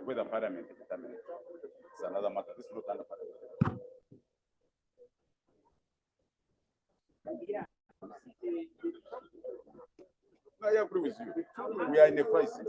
whether Parliament determines. It's another matter. This is not under Parliament. I agree with you. We are in a crisis.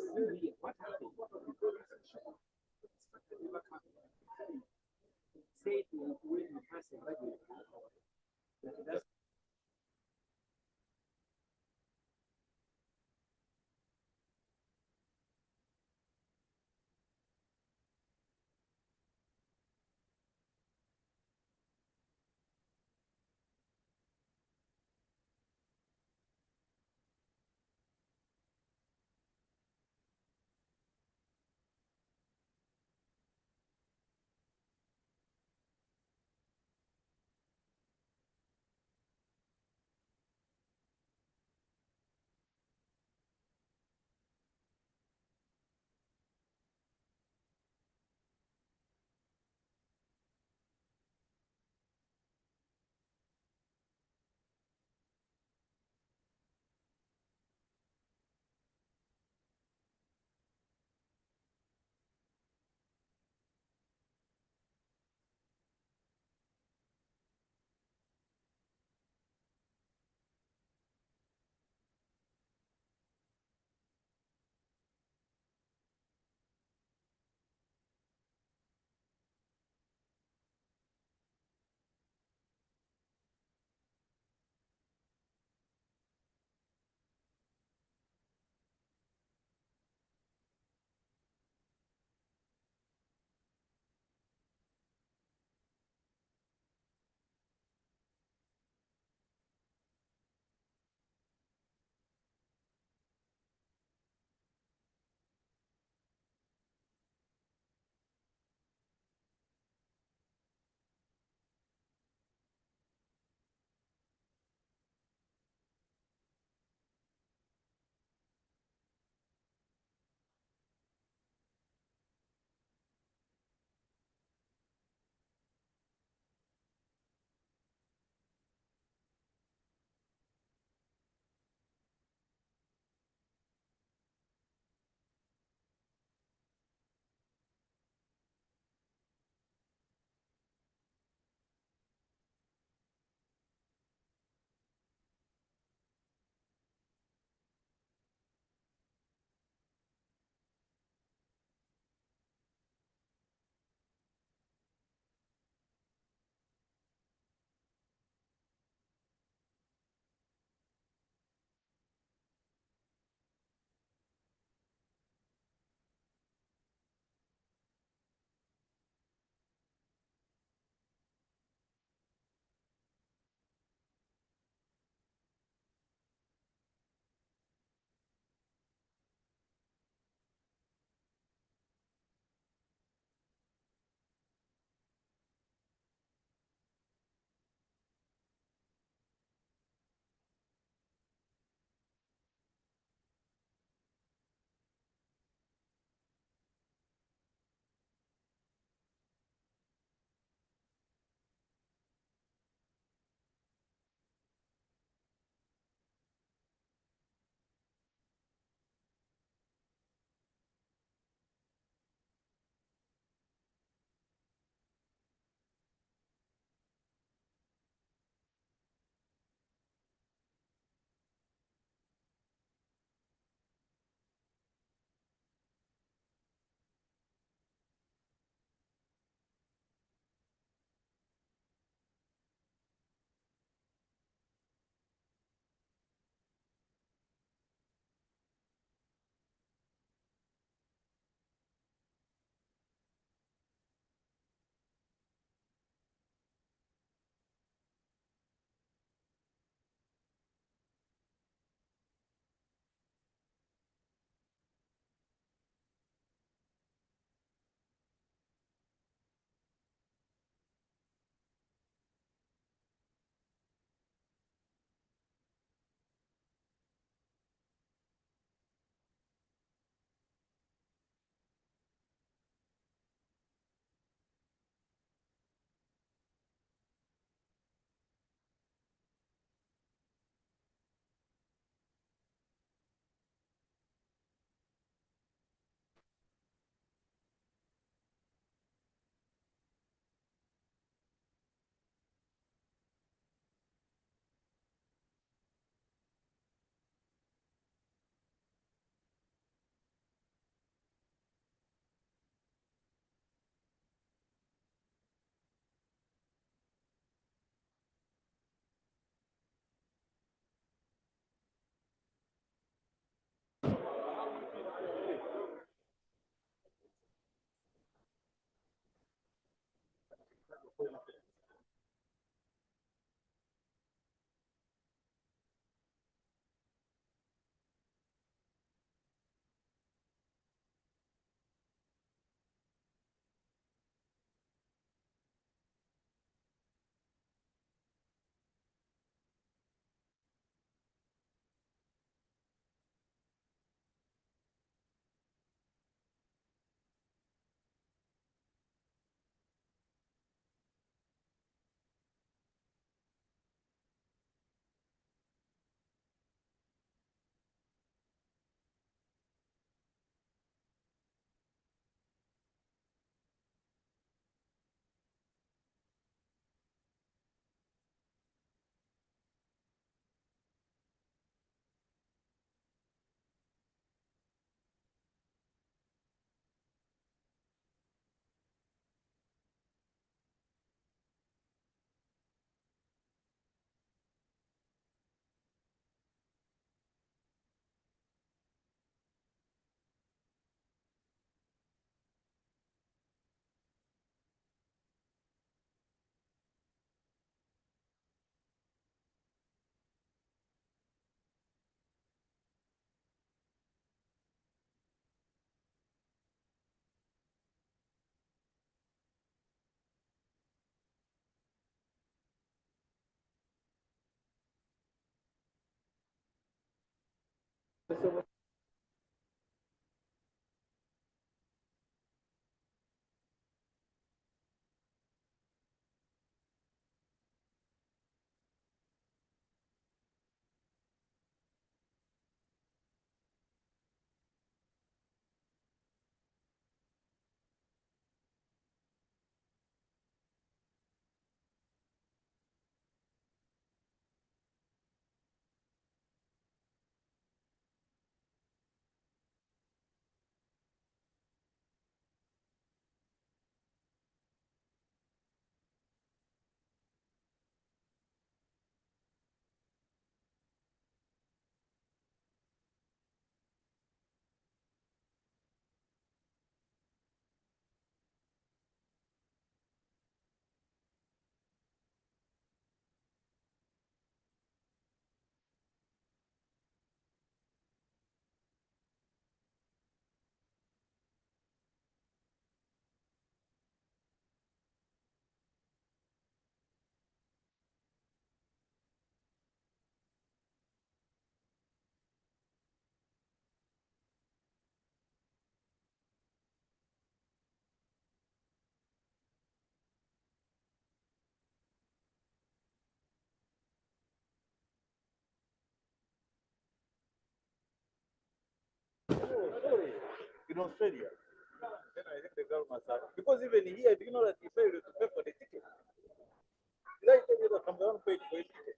In Australia. Then I think the girl must have, because even here, do you know that he failed to pay for the ticket? Did I tell you that I'm the one paid for the ticket?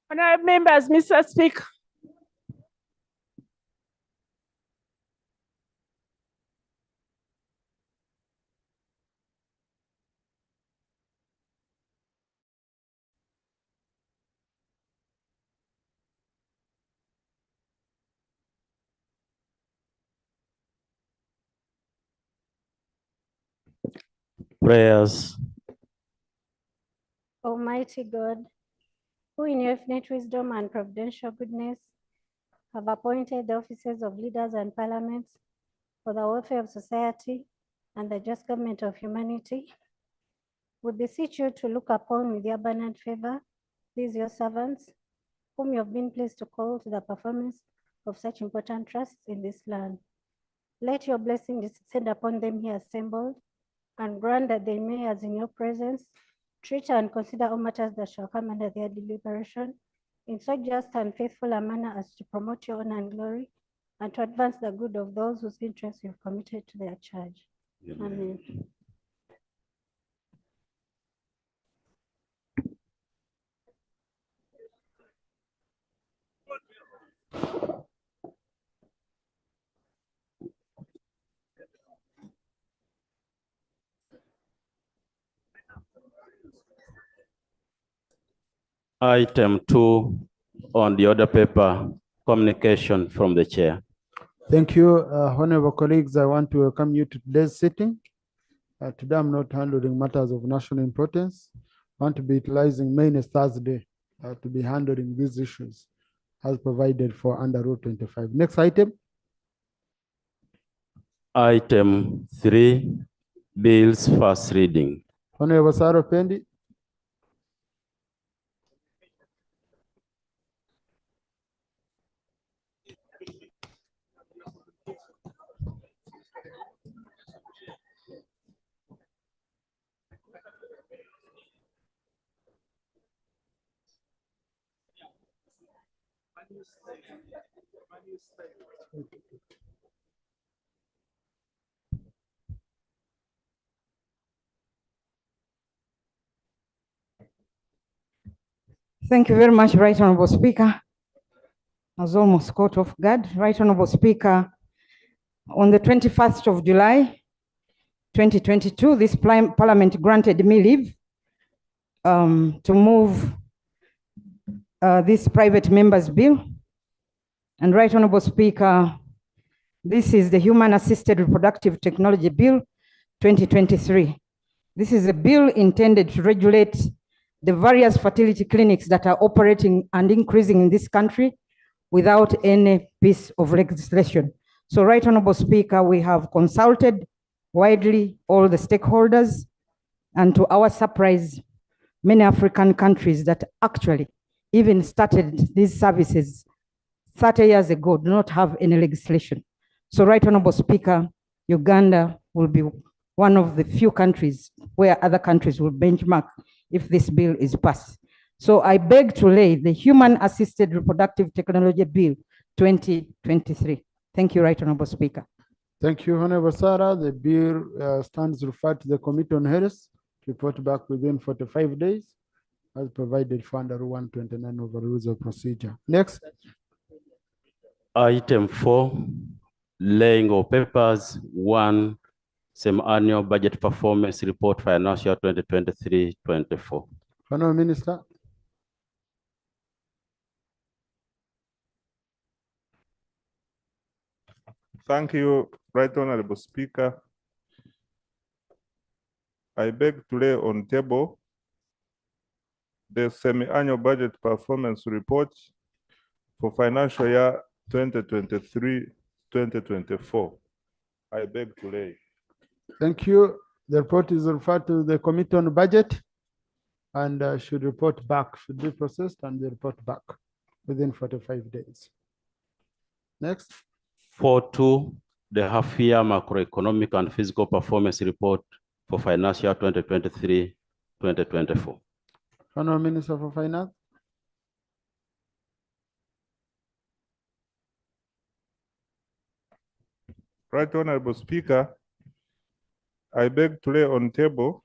Honourable members, Mr. Speaker. Prayers. Almighty God, who in your infinite wisdom and providential goodness have appointed the offices of leaders and parliaments for the welfare of society and the just government of humanity, we beseech you to look upon with your abundant favor these your servants, whom you have been pleased to call to the performance of such important trusts in this land. Let your blessing descend upon them here assembled, and grant that they may, as in your presence, treat and consider all matters that shall come under their deliberation in so just and faithful a manner as to promote your honor and glory, and to advance the good of those whose interests you have committed to their charge. Amen. Item 2 on the order paper, communication from the chair. Thank you, honorable colleagues. I want to welcome you to today's sitting. Today I'm not handling matters of national importance. I want to be utilizing Main Thursday to be handling these issues as provided for under Rule 25. Next item. Item 3, bills first reading. Honorable Sarah Pendi. Thank you very much, Right Honorable Speaker. I was almost caught off guard. Right Honorable Speaker, on the 21st of July, 2022, this Parliament granted me leave to move this private members bill. And Right Honorable Speaker, this is the Human Assisted Reproductive Technology Bill 2023. This is a bill intended to regulate the various fertility clinics that are operating and increasing in this country without any piece of legislation. So, Right Honorable Speaker, we have consulted widely all the stakeholders, and to our surprise, many African countries that actually even started these services 30 years ago do not have any legislation. So, Right Honorable Speaker, Uganda will be one of the few countries where other countries will benchmark if this bill is passed. So I beg to lay the Human Assisted Reproductive Technology Bill 2023. Thank you, Right Honorable Speaker. Thank you, Honorable Sarah. The bill stands referred to the Committee on Health to report back within 45 days as provided for under 129 of the Rules of Procedure. Next. Item 4, laying of papers. 1, semi-annual budget performance report financial 2023-24. Honorable Minister. Thank you, Right Honorable Speaker. I beg to lay on table the semi-annual budget performance report for financial year 2023-2024. I beg to lay. Thank you. The report is referred to the Committee on Budget and should report back, should be processed and be report back within 45 days. Next. 4.2, the half-year macroeconomic and physical performance report for financial 2023-2024. Honorable Minister for Finance. Right Honorable Speaker, I beg to lay on table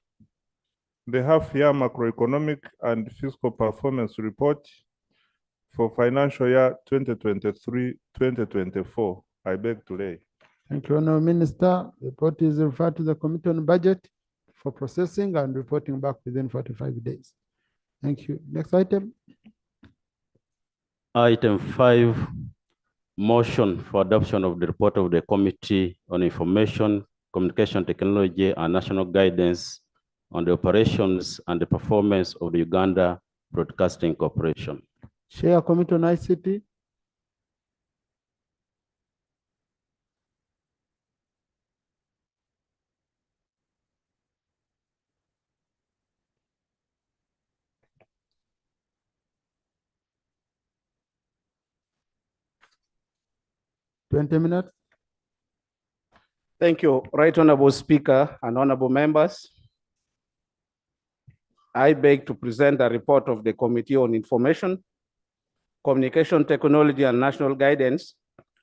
the half-year macroeconomic and fiscal performance report for financial year 2023-2024. I beg to lay. Thank you, Honourable Minister. The report is referred to the Committee on Budget for processing and reporting back within 45 days. Thank you. Next item. Item 5, motion for adoption of the report of the Committee on Information, Communication Technology and National Guidance on the operations and the performance of the Uganda Broadcasting Corporation. Chair, Committee on ICT. $20. Thank you, Right Honorable Speaker and honorable members. I beg to present a report of the Committee on Information, Communication Technology and National Guidance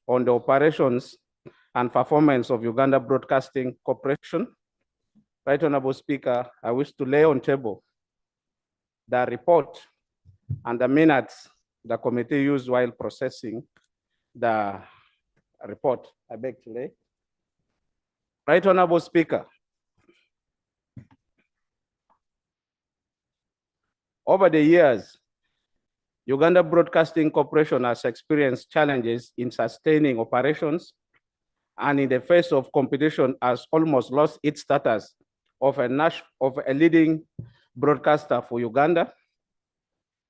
on the operations and performance of Uganda Broadcasting Corporation. Right Honorable Speaker, I wish to lay on table the report and the minutes the committee used while processing the report. I beg to lay. Right Honorable Speaker, over the years, Uganda Broadcasting Corporation has experienced challenges in sustaining operations, and in the face of competition has almost lost its status of a leading broadcaster for Uganda,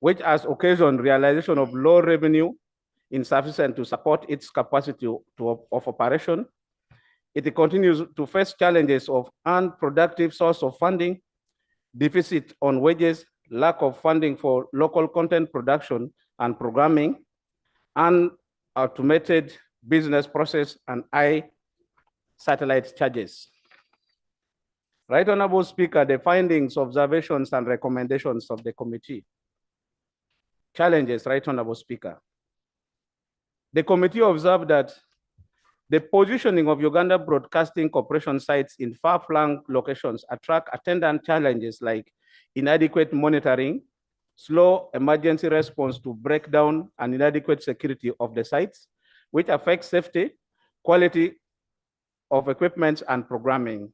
which has occasioned realization of low revenue insufficient to support its capacity of operation. It continues to face challenges of unproductive source of funding, deficit on wages, lack of funding for local content production and programming, and automated business process and high satellite charges. Right Honorable Speaker, the findings, observations, and recommendations of the committee. Challenges, Right Honorable Speaker. The committee observed that the positioning of Uganda Broadcasting Corporation sites in far-flung locations attract attendant challenges like inadequate monitoring, slow emergency response to breakdown, and inadequate security of the sites, which affects safety, quality of equipment, and programming.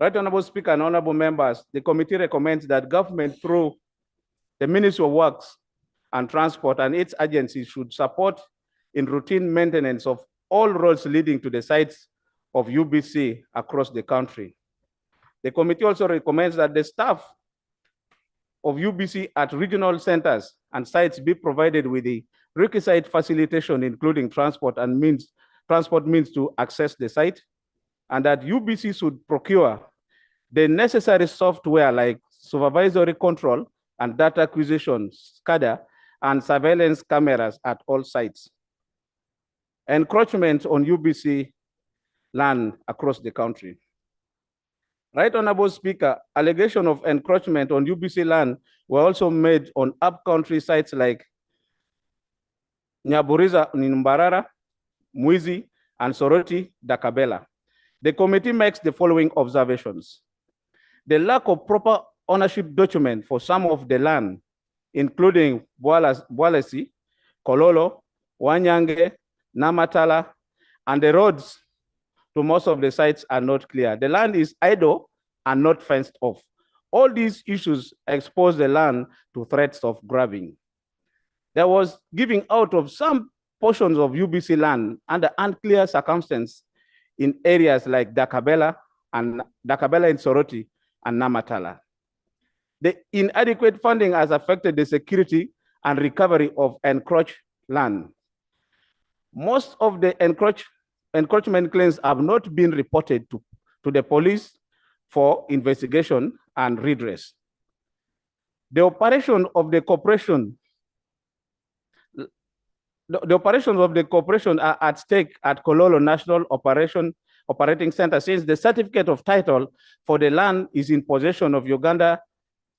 Right Honorable Speaker and honorable members, the committee recommends that government through the Ministry of Works and Transport and its agencies should support in routine maintenance of all roads leading to the sites of UBC across the country. The committee also recommends that the staff of UBC at regional centers and sites be provided with the requisite facilitation, including transport means to access the site, and that UBC should procure the necessary software like supervisory control and data acquisition, SCADA, and surveillance cameras at all sites. Encroachment on UBC land across the country. Right Honorable Speaker, allegation of encroachment on UBC land were also made on upcountry sites like Nyaburiza in Mbarara, Mwizi, and Soroti, Dakabela. The committee makes the following observations. The lack of proper ownership document for some of the land, including Bwalesi, Kololo, Wanyange, Namatala, and the roads to most of the sites are not clear. The land is idle and not fenced off. All these issues expose the land to threats of grabbing. There was giving out of some portions of UBC land under unclear circumstances in areas like Dakabela in Soroti and Namatala. The inadequate funding has affected the security and recovery of encroached land. Most of the encroachment claims have not been reported to the police for investigation and redress. The operation of the corporation, the operations of the corporation are at stake at Kololo National Operating Center, since the certificate of title for the land is in possession of Uganda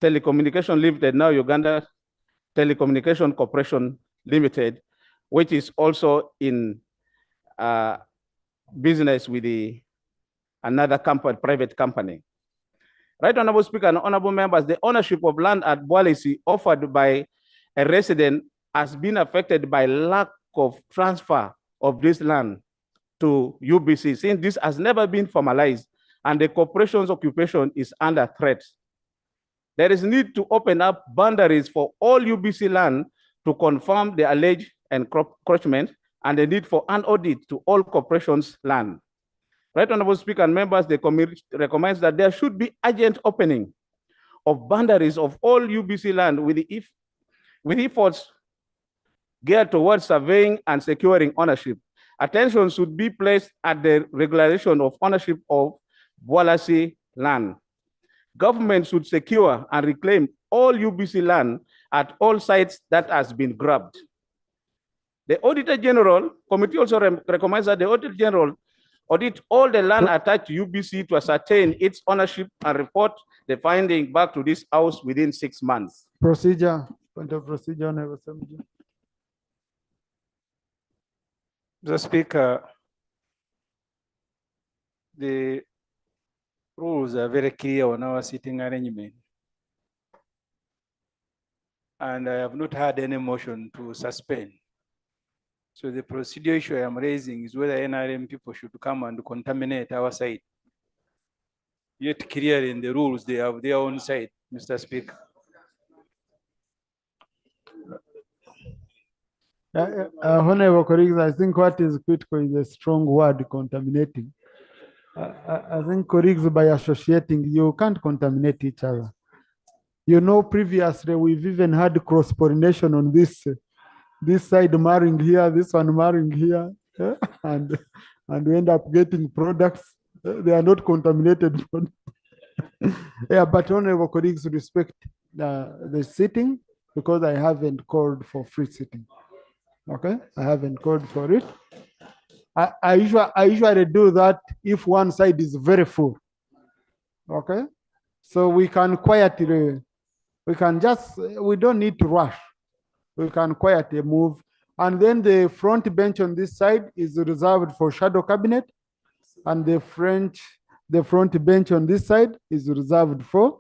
Telecommunication Limited, now Uganda Telecommunication Corporation Limited, which is also in business with another company, private company. Right Honorable Speaker and honorable members, the ownership of land at Bwalesi offered by a resident has been affected by lack of transfer of this land to UBC, since this has never been formalized and the corporation's occupation is under threat. There is need to open up boundaries for all UBC land to confirm the alleged encroachment and the need for an audit to all corporations' land. Right Honorable Speaker and members, the committee recommends that there should be urgent opening of boundaries of all UBC land with efforts geared towards surveying and securing ownership. Attention should be placed at the regulation of ownership of Bwalasi land. Government should secure and reclaim all UBC land at all sites that has been grabbed. The Auditor General Committee also recommends that the Auditor General audit all the land attached to UBC to ascertain its ownership and report the finding back to this House within 6 months. Procedure, point of procedure, Honorable Assembly. Mr. Speaker, the rules are very clear on our sitting arrangement. And I have not had any motion to suspend. So the procedure issue I am raising is whether NRM people should come and contaminate our site. Yet clearly in the rules, they have their own site, Mr. Speaker. Honorable colleagues, I think what is critical is a strong word, contaminating. I think colleagues, by associating, you can't contaminate each other. You know, previously we've even had cross-pollination on this side marrying here, this one marrying here, and we end up getting products. They are not contaminated. Yeah, but honorable colleagues, respect the sitting because I haven't called for free sitting. Okay, I haven't called for it. I usually do that if one side is very full. Okay, so we can quietly, we don't need to rush. We can quietly move. And then the front bench on this side is reserved for shadow cabinet. And the front bench on this side is reserved for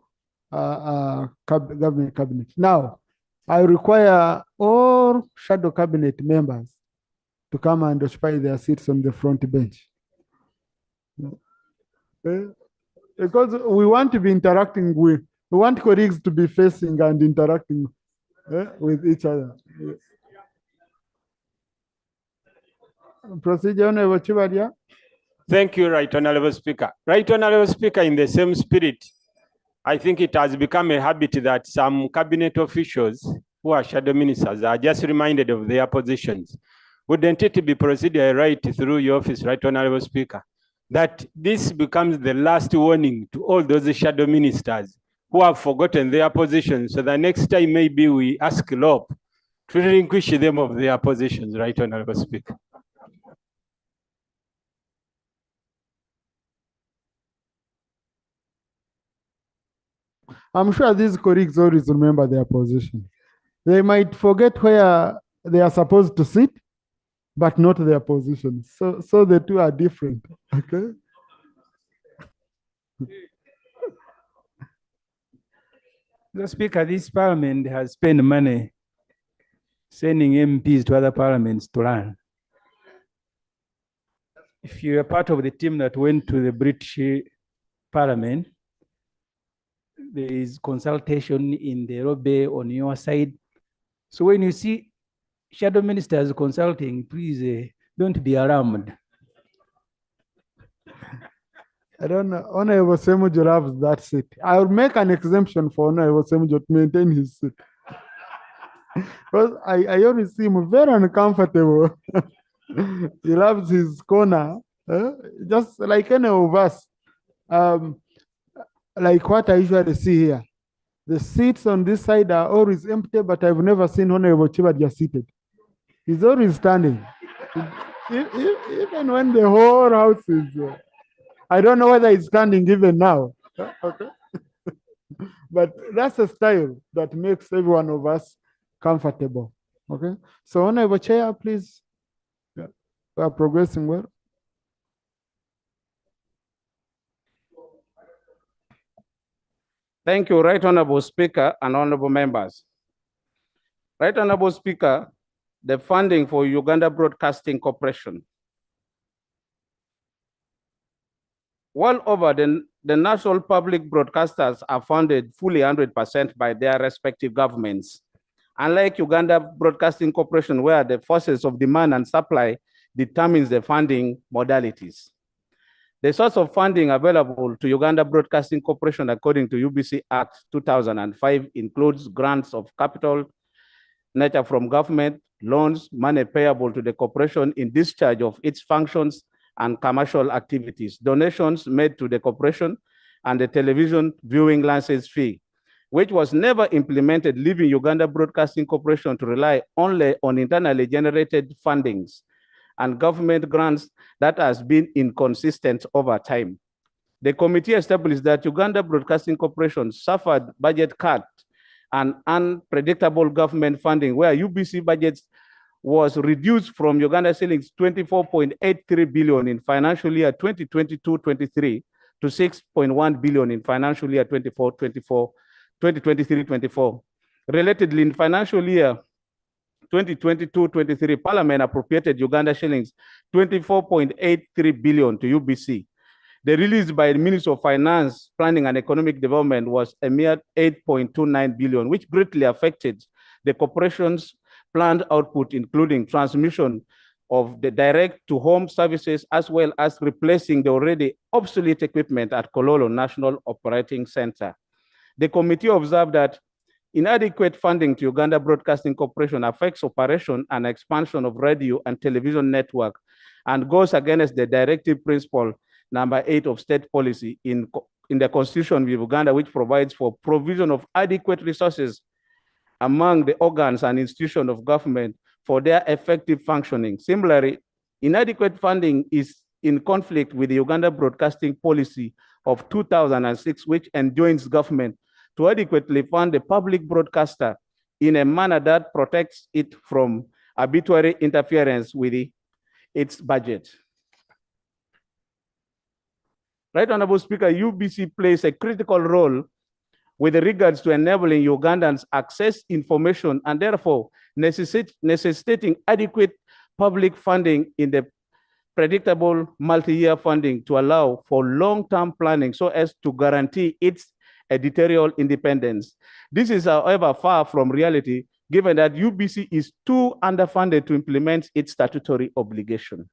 government cabinet. Now, I require all shadow cabinet members to come and occupy their seats on the front bench. Because we want to be interacting we want colleagues to be facing and interacting with each other. Procedure, Honorable Chibadia. Thank you, Right Honorable Speaker. Right Honorable Speaker, in the same spirit, I think it has become a habit that some cabinet officials who are shadow ministers are just reminded of their positions. Wouldn't it be procedure right through your office, Right Honorable Speaker, that this becomes the last warning to all those shadow ministers who have forgotten their positions, so the next time maybe we ask LOP to relinquish them of their positions, Right Honorable Speaker. I'm sure these colleagues always remember their position. They might forget where they are supposed to sit, but not their position. So the two are different, okay? Mr. Speaker, this parliament has spent money sending MPs to other parliaments to learn. If you are part of the team that went to the British Parliament, there is consultation in the lobby on your side. So when you see shadow ministers consulting, please don't be alarmed. I don't know. Honorable Semujo loves that seat. I will make an exemption for Honorable Semujo to maintain his seat. Because I always see him very uncomfortable. He loves his corner, just like any of us. Like what I usually see here. The seats on this side are always empty, but I've never seen Honorable Chibadia seated. He's always standing. Even when the whole house is I don't know whether he's standing even now. Okay. But that's a style that makes every one of us comfortable. Okay. So Honorable Chair, please. Yeah. We are progressing well. Thank you, Right Honorable Speaker and honorable members. Right Honorable Speaker, the funding for Uganda Broadcasting Corporation. Well over, the national public broadcasters are funded fully 100% by their respective governments. Unlike Uganda Broadcasting Corporation, where the forces of demand and supply determines the funding modalities. The source of funding available to Uganda Broadcasting Corporation according to UBC Act 2005 includes grants of capital nature from government, loans, money payable to the corporation in discharge of its functions and commercial activities, donations made to the corporation, and the television viewing license fee, which was implemented, leaving Uganda Broadcasting Corporation to rely only on internally generated fundings and government grants that has been inconsistent over time. The committee established that Uganda Broadcasting Corporation suffered budget cuts and unpredictable government funding, where UBC budgets was reduced from Uganda shillings 24.83 billion in financial year 2022-23 to 6.1 billion in financial year 2023-24. Relatedly, in financial year 2022-23, Parliament appropriated Uganda shillings 24.83 billion to UBC. The release by the Ministry of Finance, Planning and Economic Development was a mere 8.29 billion, which greatly affected the corporation's planned output, including transmission of the direct-to-home services, as well as replacing the already obsolete equipment at Kololo National Operating Center. The committee observed that inadequate funding to Uganda Broadcasting Corporation affects operation and expansion of radio and television network and goes against the directive principle number 8 of state policy in the Constitution of Uganda, which provides for provision of adequate resources among the organs and institutions of government for their effective functioning. Similarly, inadequate funding is in conflict with the Uganda Broadcasting Policy of 2006, which enjoins government to adequately fund the public broadcaster in a manner that protects it from arbitrary interference with its budget. Right Honorable Speaker, UBC plays a critical role with regards to enabling Ugandans access information and therefore necessitating adequate public funding in the predictable multi-year funding to allow for long-term planning so as to guarantee its editorial independence. This is, however, far from reality, given that UBC is too underfunded to implement its statutory obligation.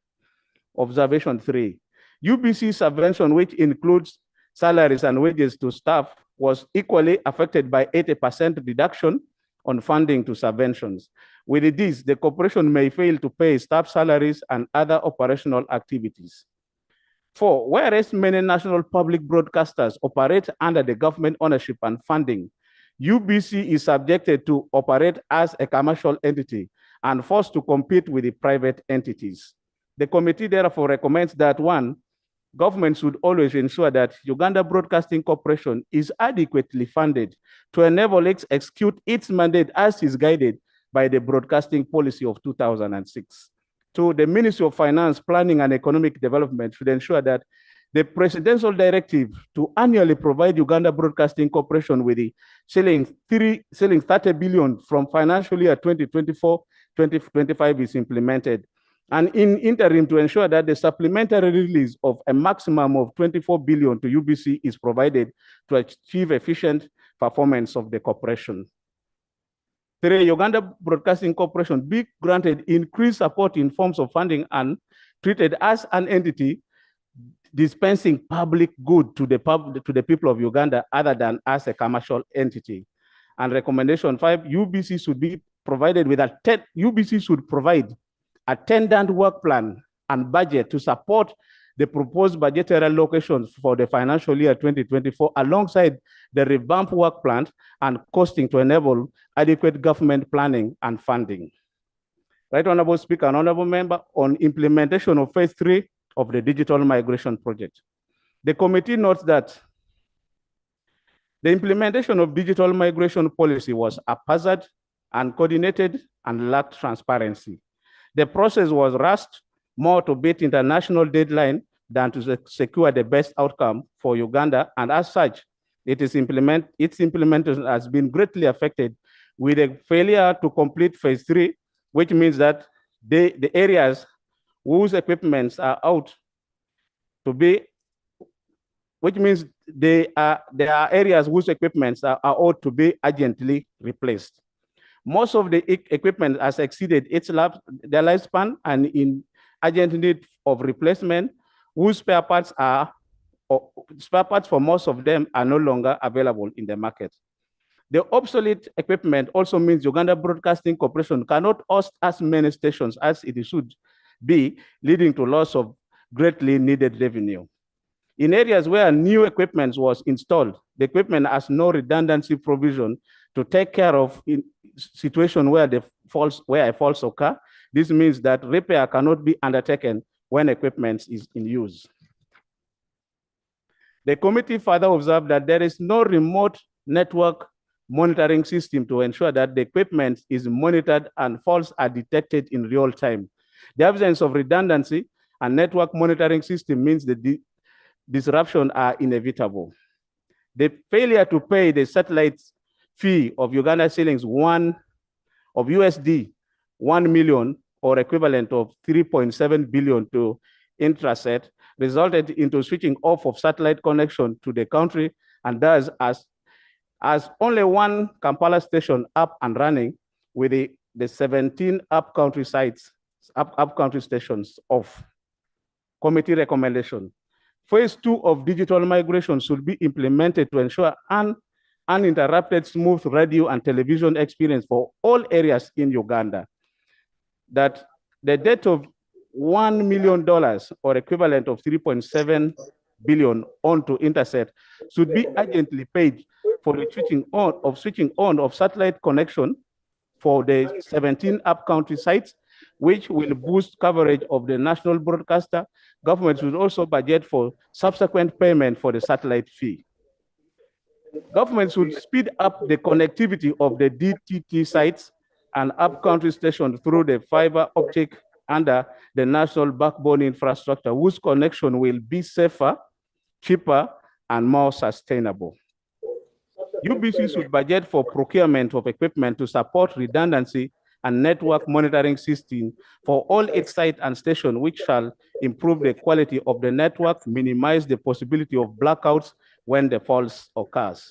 Observation 3. UBC subvention, which includes salaries and wages to staff, was equally affected by 80% reduction on funding to subventions. With this, the corporation may fail to pay staff salaries and other operational activities. 4, whereas many national public broadcasters operate under the government ownership and funding, UBC is subjected to operate as a commercial entity and forced to compete with the private entities. The committee therefore recommends that 1, government should always ensure that Uganda Broadcasting Corporation is adequately funded to enable it execute its mandate as is guided by the Broadcasting Policy of 2006. 2, the Ministry of Finance, Planning and Economic Development should ensure that the presidential directive to annually provide Uganda Broadcasting Corporation with the shilling 30 billion from financial year 2024-2025 is implemented. And in interim, to ensure that the supplementary release of a maximum of 24 billion to UBC is provided to achieve efficient performance of the corporation. 3, Uganda Broadcasting Corporation be granted increased support in forms of funding and treated as an entity dispensing public good to the people of Uganda other than as a commercial entity. And recommendation 5, UBC should be provided with UBC should provide attendant work plan and budget to support the proposed budgetary allocations for the financial year 2024 alongside the revamp work plan and costing to enable adequate government planning and funding. Right Honorable Speaker and Honorable Member, on implementation of phase 3 of the digital migration project. The committee notes that the implementation of digital migration policy was haphazard, uncoordinated, and lacked transparency. The process was rushed more to beat international deadline than to secure the best outcome for Uganda, and as such, its implementation has been greatly affected with a failure to complete phase 3, which means that the areas whose equipments are out to be, which means there are areas whose equipments are ought to be urgently replaced. Most of the equipment has exceeded their lifespan and in urgent need of replacement, whose spare parts for most of them are no longer available in the market. The obsolete equipment also means Uganda Broadcasting Corporation cannot host as many stations as it should be, leading to loss of greatly needed revenue. In areas where new equipment was installed, the equipment has no redundancy provision to take care of in situation where a fault occur. This means that repair cannot be undertaken when equipment is in use. The committee further observed that there is no remote network monitoring system to ensure that the equipment is monitored and faults are detected in real time. The absence of redundancy and network monitoring system means the disruption are inevitable. The failure to pay the satellite fee of Uganda shillings USD 1 million or equivalent of 3.7 billion to Intraset resulted into switching off of satellite connection to the country, and thus as only one Kampala station up and running with the 17 up-country sites, up-country stations off. Committee recommendation. Phase 2 of digital migration should be implemented to ensure an uninterrupted smooth radio and television experience for all areas in Uganda. That the debt of $1 million or equivalent of 3.7 billion onto Interset should be urgently paid for the switching on of satellite connection for the 17 up-country sites, which will boost coverage of the national broadcaster. Government should also budget for subsequent payment for the satellite fee. Government should speed up the connectivity of the DTT sites and up-country stations through the fiber optic under the national backbone infrastructure, whose connection will be safer, cheaper, and more sustainable. UBC should budget for procurement of equipment to support redundancy and network monitoring system for all its sites and stations, which shall improve the quality of the network, minimize the possibility of blackouts when the faults occurs.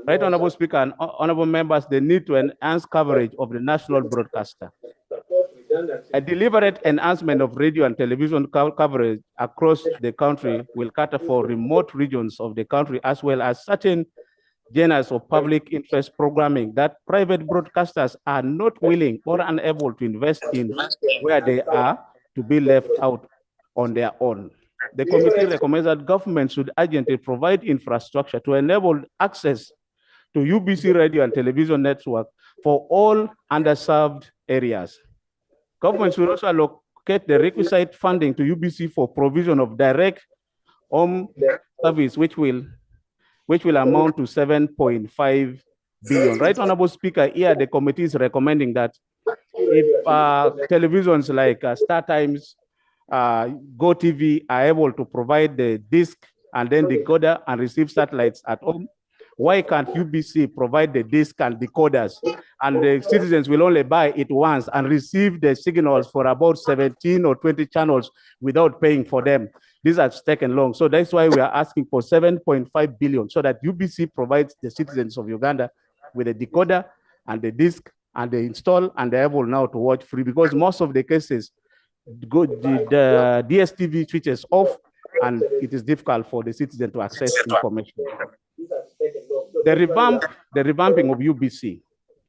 Right, Honorable Speaker and Honorable Members, the need to enhance coverage of the national broadcaster. A deliberate enhancement of radio and television coverage across the country will cater for remote regions of the country, as well as certain genres of public interest programming that private broadcasters are not willing or unable to invest in, where they are to be left out on their own. The committee recommends that government should urgently provide infrastructure to enable access to UBC radio and television network for all underserved areas. Government should also allocate the requisite funding to UBC for provision of direct home service, which will amount to 7.5 billion. Right, Honorable Speaker, here the committee is recommending that if televisions like Star Times, Go TV are able to provide the disc and then decoder and receive satellites at home, why can't UBC provide the disc and decoders, and the citizens will only buy it once and receive the signals for about 17 or 20 channels without paying for them? This has taken long. So that's why we are asking for 7.5 billion so that UBC provides the citizens of Uganda with a decoder and the disc and they install and they're able now to watch free, because most of the cases the DSTV switches off and it is difficult for the citizen to access information. The revamping of UBC.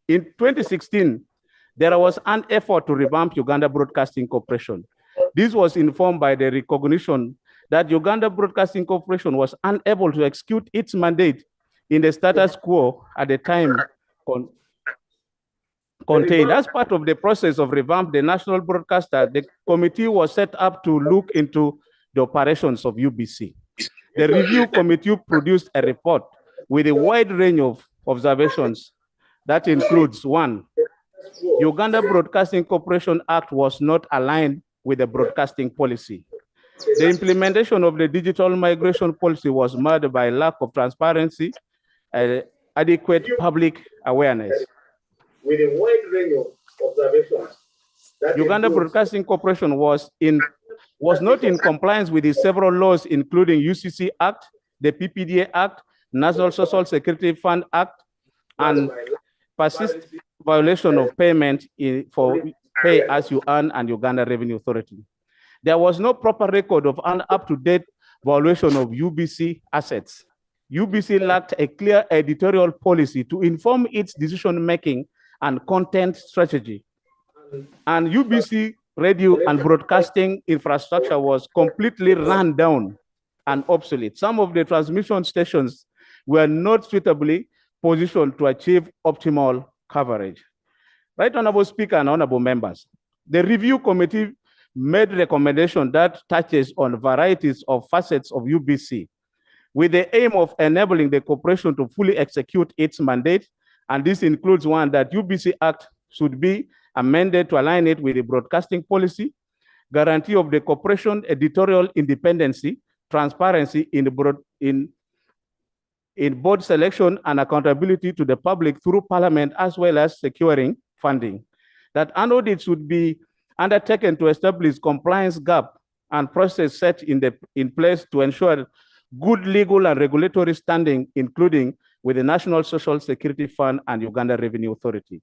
In 2016, there was an effort to revamp Uganda Broadcasting Corporation. This was informed by the recognition that Uganda Broadcasting Corporation was unable to execute its mandate in the status quo at the time contained. As part of the process of revamp the national broadcaster, the committee was set up to look into the operations of UBC. The review committee produced a report with a wide range of observations that includes: 1, Uganda Broadcasting Corporation Act was not aligned with the broadcasting policy. The implementation of the digital migration policy was marred by lack of transparency, adequate public awareness. With a wide range of observations. Uganda Broadcasting Corporation was not in compliance with the several laws, including UCC Act, the PPDA Act, National Social Security Fund Act, and persist violation of payment for pay as you earn and Uganda Revenue Authority. There was no proper record of an up-to-date valuation of UBC assets. UBC lacked a clear editorial policy to inform its decision-making and content strategy. And UBC radio and broadcasting infrastructure was completely run down and obsolete. Some of the transmission stations were not suitably positioned to achieve optimal coverage. Right, Honorable Speaker and Honorable Members, the review committee made recommendation that touches on varieties of facets of UBC with the aim of enabling the corporation to fully execute its mandate. And this includes one, that UBC Act should be amended to align it with the broadcasting policy, guarantee of the corporation editorial independency, transparency in board selection and accountability to the public through parliament, as well as securing funding. That an audit should be undertaken to establish compliance gap and process set in place to ensure good legal and regulatory standing, including with the National Social Security Fund and Uganda Revenue Authority.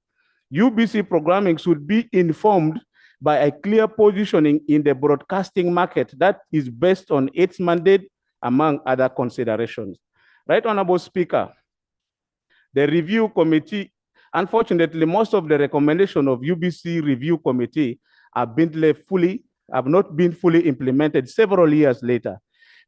UBC programming should be informed by a clear positioning in the broadcasting market that is based on its mandate, among other considerations. Right, Honorable Speaker, the review committee, unfortunately, most of the recommendation of UBC review committee have not been fully implemented several years later.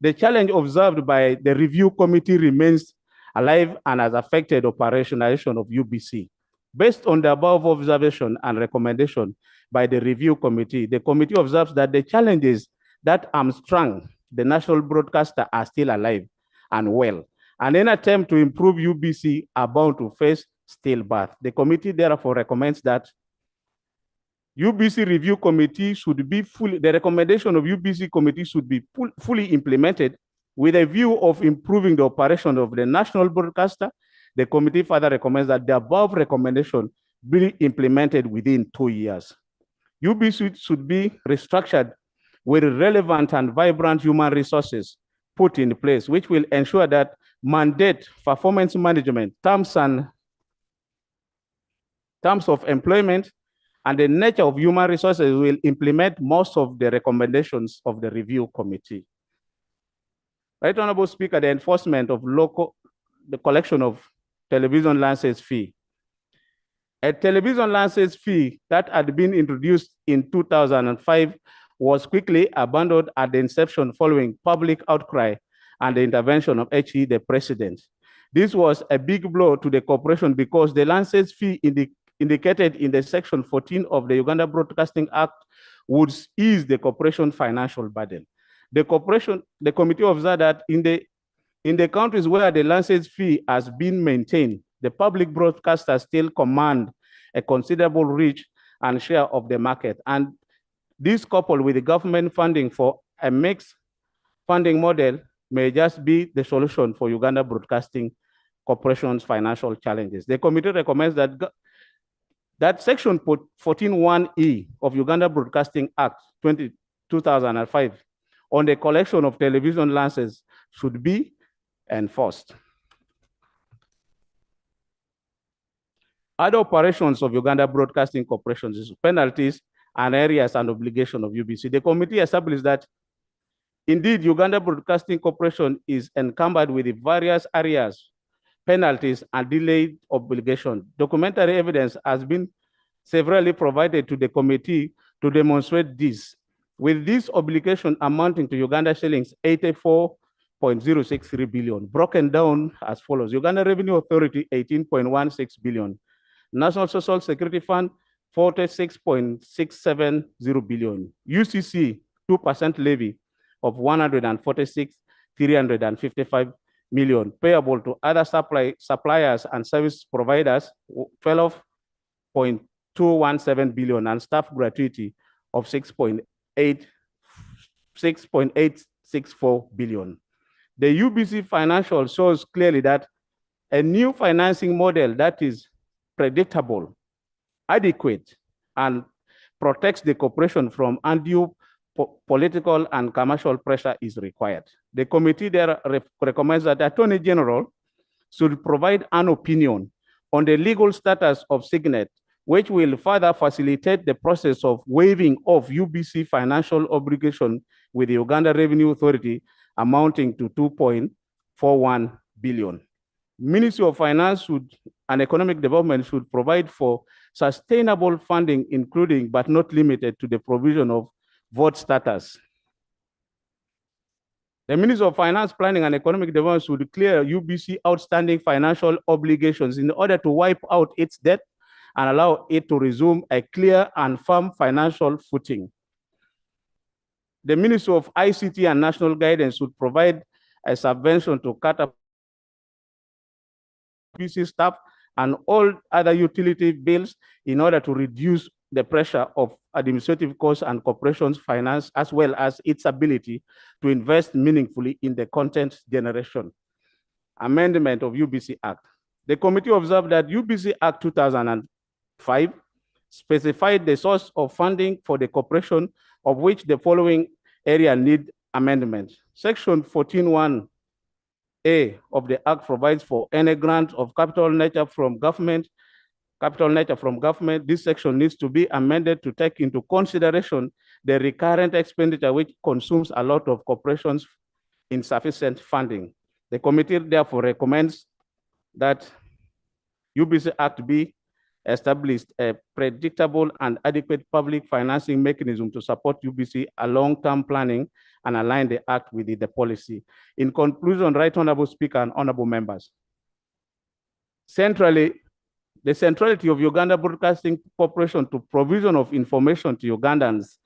The challenge observed by the review committee remains alive and has affected operationalization of UBC. Based on the above observation and recommendation by the review committee, the committee observes that the challenges that hamstrung the national broadcaster are still alive and well, and in an attempt to improve UBC are bound to face stillbirth. The committee therefore recommends that UBC review committee should be the recommendation of UBC committee should be fully implemented with a view of improving the operation of the national broadcaster. The committee further recommends that the above recommendation be implemented within 2 years. UBC should be restructured with relevant and vibrant human resources put in place, which will ensure that mandate, performance management, terms of employment, and the nature of human resources will implement most of the recommendations of the review committee. Right, Honorable Speaker, the enforcement of the collection of television license fee. A television license fee that had been introduced in 2005 was quickly abandoned at the inception following public outcry and the intervention of HE, the president. This was a big blow to the corporation because the license fee indicated in the section 14 of the Uganda Broadcasting Act would ease the corporation financial burden. The committee observed that in the countries where the license fee has been maintained, the public broadcasters still command a considerable reach and share of the market. And this, coupled with the government funding for a mixed funding model, may just be the solution for Uganda Broadcasting Corporation's financial challenges. The committee recommends that section 14(1)(e) of Uganda Broadcasting Act 2005 on the collection of television licenses should be enforced. Other operations of Uganda Broadcasting Corporation is penalties and areas and obligation of UBC. The committee established that indeed Uganda Broadcasting Corporation is encumbered with the various areas, penalties, and delayed obligation. Documentary evidence has been severally provided to the committee to demonstrate this, with this obligation amounting to Uganda shillings 84.063 billion, broken down as follows: Uganda Revenue Authority 18.16 billion, National Social Security Fund 46.670 billion, UCC 2% levy of 146,355 million, payable to other suppliers and service providers, 12.217 billion, and staff gratuity of 6.864 billion. The UBC financial shows clearly that a new financing model that is predictable, adequate, and protects the corporation from undue political and commercial pressure is required. The committee there recommends that the Attorney General should provide an opinion on the legal status of Signet, which will further facilitate the process of waiving of UBC financial obligation with the Uganda Revenue Authority amounting to 2.41 billion. Ministry of Finance and Economic Development should provide for sustainable funding, including but not limited to the provision of vote status. The Ministry of Finance, Planning and Economic Development should clear UBC outstanding financial obligations in order to wipe out its debt and allow it to resume a clear and firm financial footing. The Ministry of ICT and National Guidance should provide a subvention to cut up UBC staff and all other utility bills in order to reduce the pressure of administrative costs and corporations' finance, as well as its ability to invest meaningfully in the content generation. Amendment of UBC Act. The committee observed that UBC Act 2005 specified the source of funding for the corporation, of which the following area need amendment. Section 14(1)(a) of the Act provides for any grant of capital nature from government. This section needs to be amended to take into consideration the recurrent expenditure which consumes a lot of corporations' insufficient funding. The committee therefore recommends that UBC Act be established a predictable and adequate public financing mechanism to support UBC a long-term planning and align the Act with the policy. In conclusion, Right Honorable Speaker and Honorable Members, the centrality of Uganda Broadcasting Corporation to provision of information to Ugandans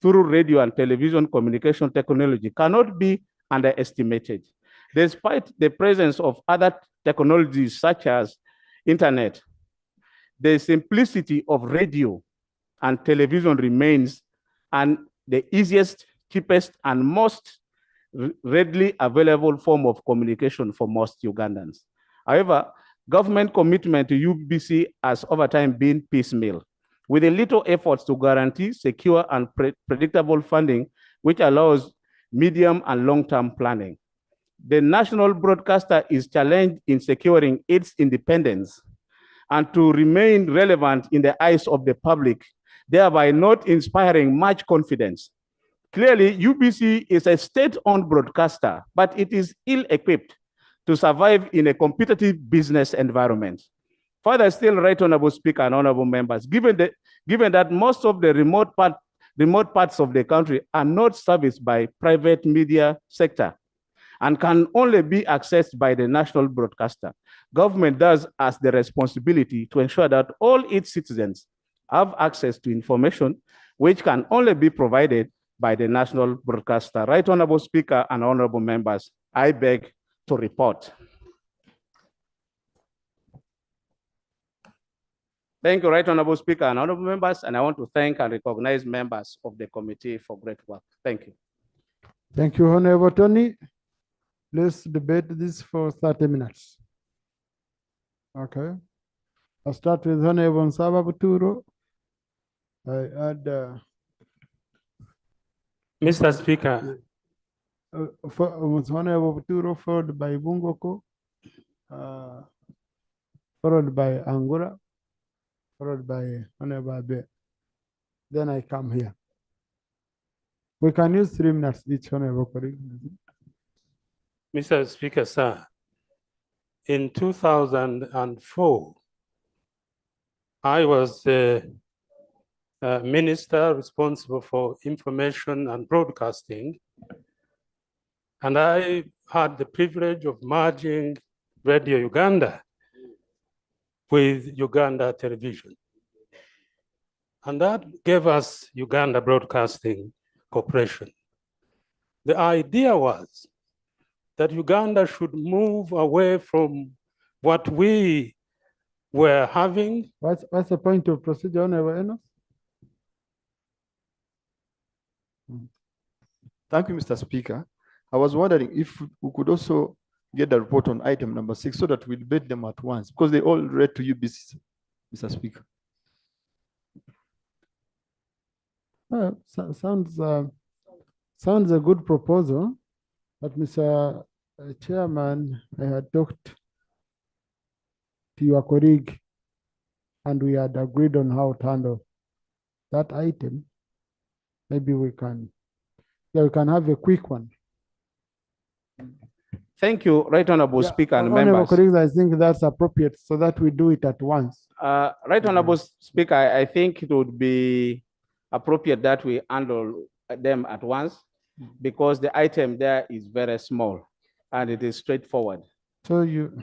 through radio and television communication technology cannot be underestimated. Despite the presence of other technologies such as internet, the simplicity of radio and television remains the easiest, cheapest, and most readily available form of communication for most Ugandans. However, government commitment to UBC has over time been piecemeal, with a little efforts to guarantee secure and predictable funding, which allows medium and long-term planning. The national broadcaster is challenged in securing its independence and to remain relevant in the eyes of the public, thereby not inspiring much confidence. Clearly, UBC is a state-owned broadcaster, but it is ill-equipped to survive in a competitive business environment. Further still, Right Honorable Speaker and Honorable Members, given that most of the remote parts of the country are not serviced by private media sector and can only be accessed by the national broadcaster, government thus has the responsibility to ensure that all its citizens have access to information which can only be provided by the national broadcaster. Right Honorable Speaker and Honorable Members, I beg to report. Thank you, Right Honorable Speaker and Honorable Members, and I want to thank and recognize members of the committee for great work. Thank you. Thank you, Honorable Tony. Let's debate this for 30 minutes. Okay. I'll start with Honorable Nsaba Buturo. I add Mr. Speaker. Honorable Buturo, followed by Bungoko, followed by Angura, followed by Honorable Abe. Then I come here. We can use 3 minutes each, Honorable colleague. Mr. Speaker, sir, in 2004, I was the minister responsible for information and broadcasting, and I had the privilege of merging Radio Uganda with Uganda Television. And that gave us Uganda Broadcasting Corporation. The idea was that Uganda should move away from what we were having. What's the point of procedure, Honorable Enos? Thank you, Mr. Speaker. I was wondering if we could also get the report on item number 6 so that we debate them at once because they all read to you, Mr. Speaker. Sounds a good proposal, but Mr. Chairman, I had talked to your colleague and we had agreed on how to handle that item. Maybe we can have a quick one. Thank you, Right Honorable Speaker and Honorable members. colleagues, I think that's appropriate so that we do it at once. Right Honorable Speaker, I think it would be appropriate that we handle them at once because the item there is very small and it is straightforward. So you,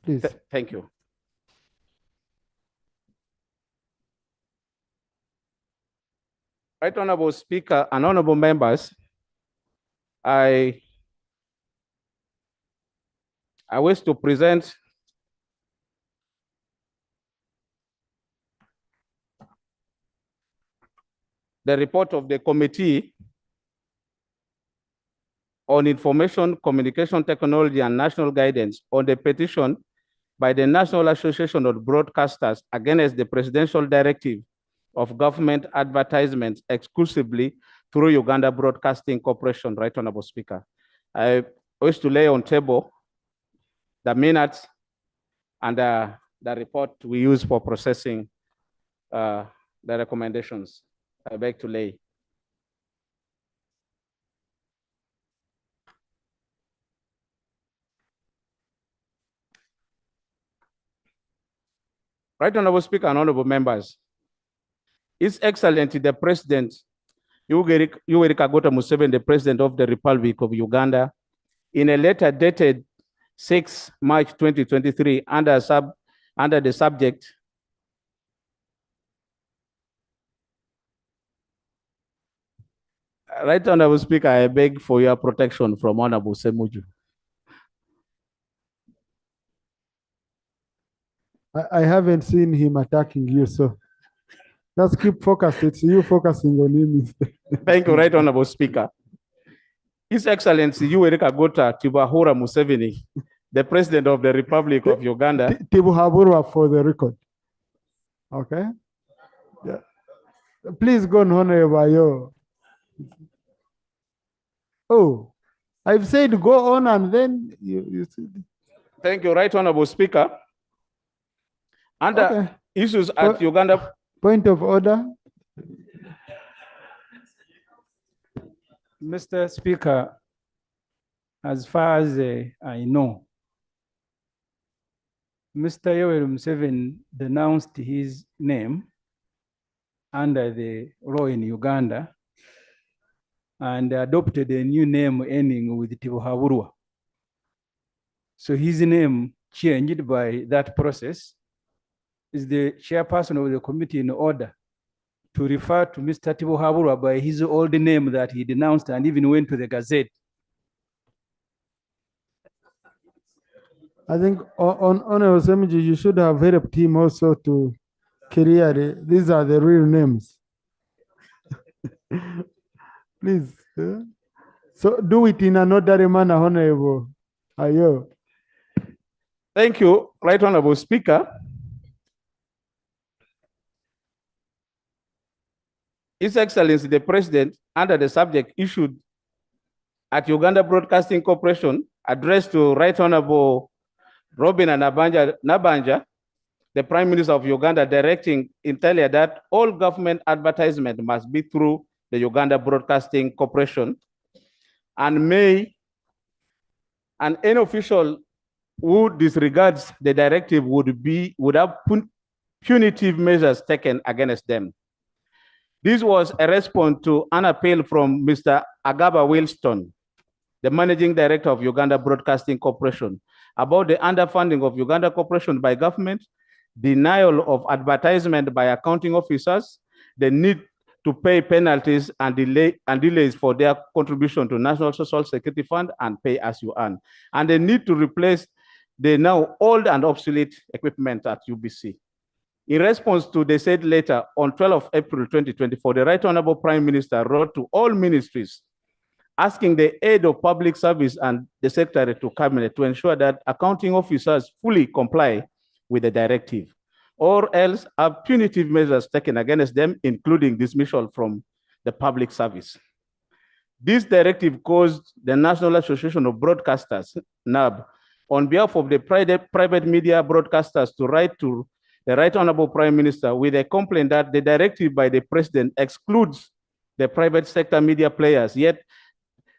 please. Thank you. Right Honorable Speaker and honorable members, I wish to present the report of the Committee on Information, Communication Technology and National Guidance on the petition by the National Association of Broadcasters against the Presidential Directive of Government Advertisements exclusively through Uganda Broadcasting Corporation. Right Honorable Speaker, I wish to lay on table the minutes and the report we use for processing the recommendations. I beg to lay. Right Honorable Speaker and honorable members, His Excellency the President, Yoweri Kaguta Museveni, the President of the Republic of Uganda, in a letter dated 6 March 2023 under the subject Right Honorable Speaker, I beg for your protection from Honorable Semuju. I haven't seen him attacking you, so just keep focused. It's you focusing on him. Thank you, Right Honorable Speaker. His Excellency Yoweri Kaguta Museveni, the President of the Republic of Uganda. Tibuhaburwa for the record. Okay? Yeah. Please go on, Honorable Ayo. Oh, I've said go on and then you Thank you, Right Honorable Speaker. Under issues at Uganda. Point of order. Mr. Speaker, as far as I know, Mr. Yoweri Museveni denounced his name under the law in Uganda and adopted a new name ending with Tibuhaburwa. So his name changed by that process. Is the chairperson of the committee in order to refer to Mr. Tibuhaburwa by his old name that he denounced and even went to the Gazette? I think on Osemiji, you should have helped him also to clear these are the real names. Please. So do it in an orderly manner, Honorable Ayo. Thank you, Right Honorable Speaker. His Excellency the President, under the subject issued at Uganda Broadcasting Corporation, addressed to Right Honorable Robin Nabanja, the Prime Minister of Uganda, directing entirely that all government advertisement must be through the Uganda Broadcasting Corporation, and any official who disregards the directive would have punitive measures taken against them. This was a response to an appeal from Mr. Agaba Wilston, the Managing Director of Uganda Broadcasting Corporation, about the underfunding of Uganda Corporation by government, denial of advertisement by accounting officers, the need to pay penalties and delays for their contribution to National Social Security Fund and pay as you earn, and the need to replace the now old and obsolete equipment at UBC. In response to the said letter, on 12 of April 2024, the Right Honorable Prime Minister wrote to all ministries asking the aid of public service and the secretary to cabinet to ensure that accounting officers fully comply with the directive, or else have punitive measures taken against them, including dismissal from the public service. This directive caused the National Association of Broadcasters, NAB, on behalf of the private media broadcasters to write to the Right Honorable Prime Minister with a complaint that the directive by the President excludes the private sector media players, yet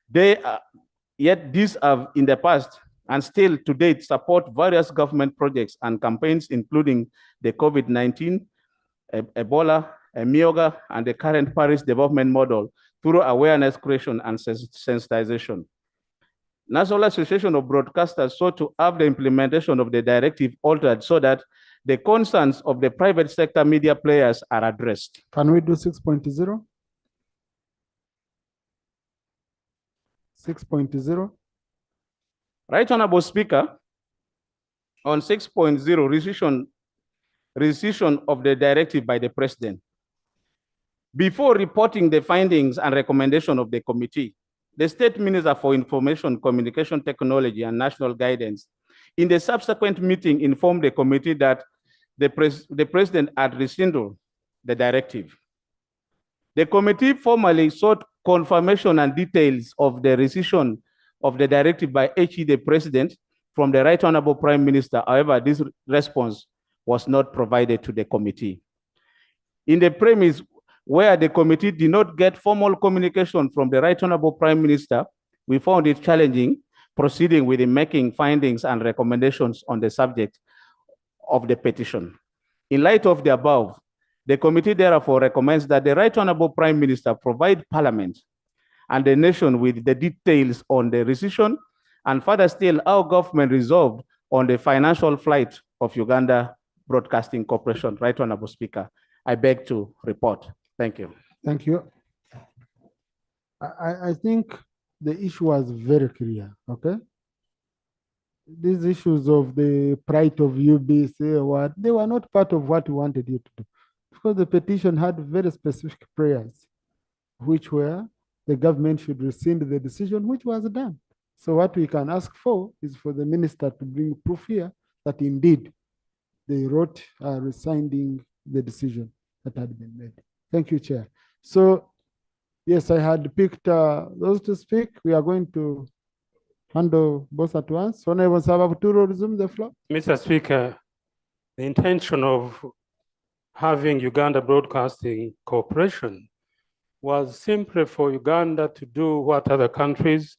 these have in the past and still to date support various government projects and campaigns, including the COVID-19, Ebola, Myoga, and the current Paris development model through awareness creation and sensitization. National Association of Broadcasters sought to have the implementation of the directive altered so that the concerns of the private sector media players are addressed. Can we do 6.0? 6.0. Right Honorable Speaker, on 6.0, rescission of the directive by the President. Before reporting the findings and recommendation of the committee, the State Minister for Information, Communication Technology and National Guidance, in the subsequent meeting, informed the committee that the President had rescinded the directive. The committee formally sought confirmation and details of the rescission of the directive by HE the President from the Right Honorable Prime Minister. However, this response was not provided to the committee. In the premise where the committee did not get formal communication from the Right Honorable Prime Minister, we found it challenging proceeding with the making findings and recommendations on the subject of the petition. In light of the above, the committee therefore recommends that the Right Honorable Prime Minister provide Parliament and the nation with the details on the rescission, and further still, our government resolved on the financial plight of Uganda Broadcasting Corporation. Right Honorable Speaker, I beg to report. Thank you. Thank you. I think the issue was very clear, okay? These issues of the plight of UBC, they were not part of what we wanted you to do, because the petition had very specific prayers, which were the government should rescind the decision, which was done. So what we can ask for is for the minister to bring proof here that indeed they wrote rescinding the decision that had been made. Thank you, Chair. So, yes, I had picked those to speak. We are going to handle both at once. Honorable Sababaturo, resume the floor. Mr. Speaker, the intention of having Uganda Broadcasting Corporation was simply for Uganda to do what other countries